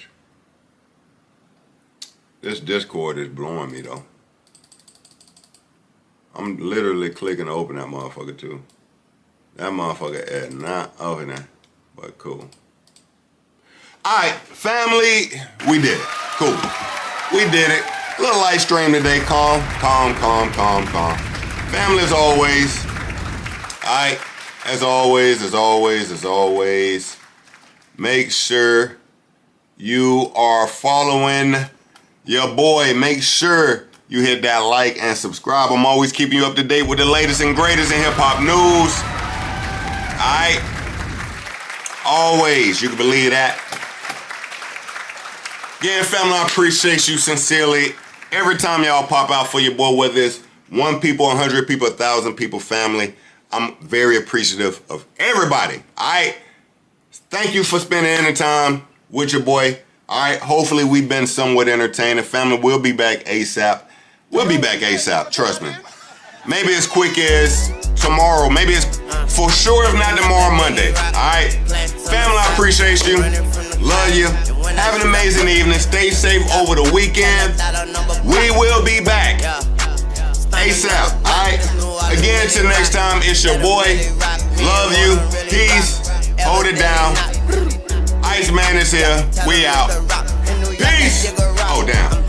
This Discord is blowing me though. I'm literally clicking to open that motherfucker too. That motherfucker is not over there, but cool. All right, family, we did it. Cool. We did it. A little light stream today. Calm. Family as always. All right. As always, make sure you are following your boy. Make sure you hit that like and subscribe. I'm always keeping you up to date with the latest and greatest in hip-hop news. All right? Always. You can believe that. Again, family, I appreciate you sincerely. Every time y'all pop out for your boy, whether it's 1 people, 100 people, 1,000 people, family, I'm very appreciative of everybody. All right? Thank you for spending any time with your boy. All right? Hopefully, we've been somewhat entertaining. Family, we'll be back ASAP. We'll be back ASAP. Trust me. Maybe as quick as tomorrow. Maybe it's for sure, if not tomorrow, Monday. All right? Family, I appreciate you. Love you. Have an amazing evening. Stay safe over the weekend. We will be back ASAP. All right? Again, till next time, it's your boy. Love you. Peace. Hold it down. ICEMAN is here. We out. Peace. Oh, damn.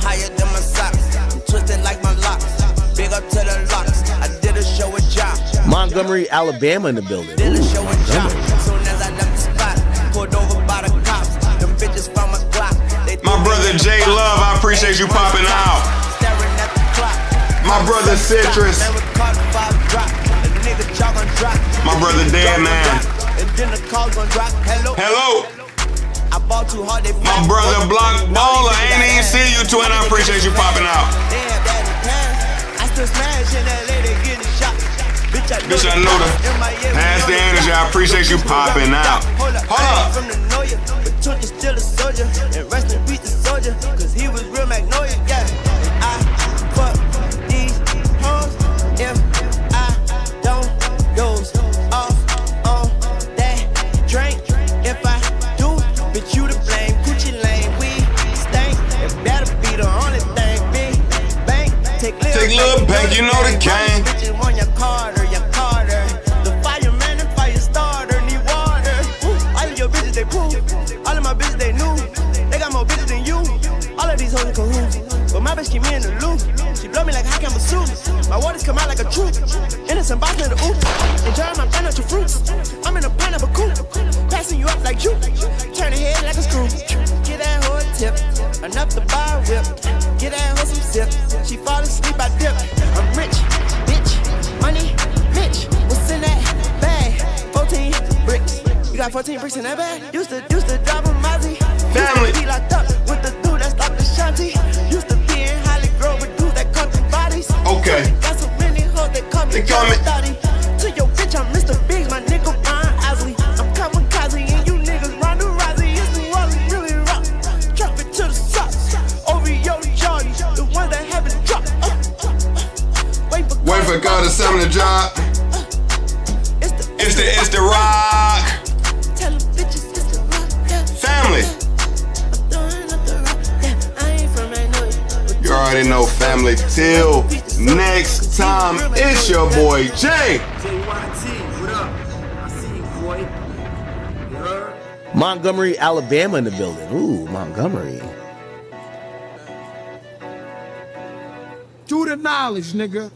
Montgomery, Alabama in the building. Ooh, my brother J Love, I appreciate you popping out. My brother Citrus. My brother Dan Man. Hello. My brother Block Baller. Ain't even see you, twin. I appreciate you popping out. Bitch, I know the past the energy. I appreciate you popping out. Hold up. Still a soldier, and rest in peace the soldier, cause he was real Magnolia, yeah. I fuck these hoes if I don't doze off on that drink. If I do, bitch, you to blame. Coochie lane, we stank. It better be the only thing. Big bank, take little bank, you know the game. Bitches want your Carter, your Carter. The fireman and fire starter need water. All of your bitches they poop. All of my bitches they new. They got more bitches than you. All of these hoes in cahoots. But my bitch keep me in the loop. She blow me like hot camera soup. My waters come out like a troop. Innocent box in the oop. Enjoy my pineapple fruits. I'm in a pineapple coupe. Passing you up like you. Turn the head like a screw. Get that hoe a tip. Enough to buy a whip. Get that hoe some sip. She fall asleep, I dip. I'm rich, bitch, money, Mitch. What's in that bag? 14 bricks. You got 14 bricks in that bag? Used to drive a Mozzie. Family. Used to be locked up with the dude that stopped the shanty. Used to be in Holly Grove with dudes that cut the bodies. Okay. Got so many hoes that call me Daddy. To your bitch, I'm Mr. Biggs, my nigga Ron Osley. I'm kamikaze and you niggas Ronda Rousey. It's New Orleans, really job. It's the rock. Family. You already know, family. Till next time, it's your boy Jay. What up? I see you, boy. You heard? Montgomery, Alabama in the building. Ooh, Montgomery. To the knowledge, nigga.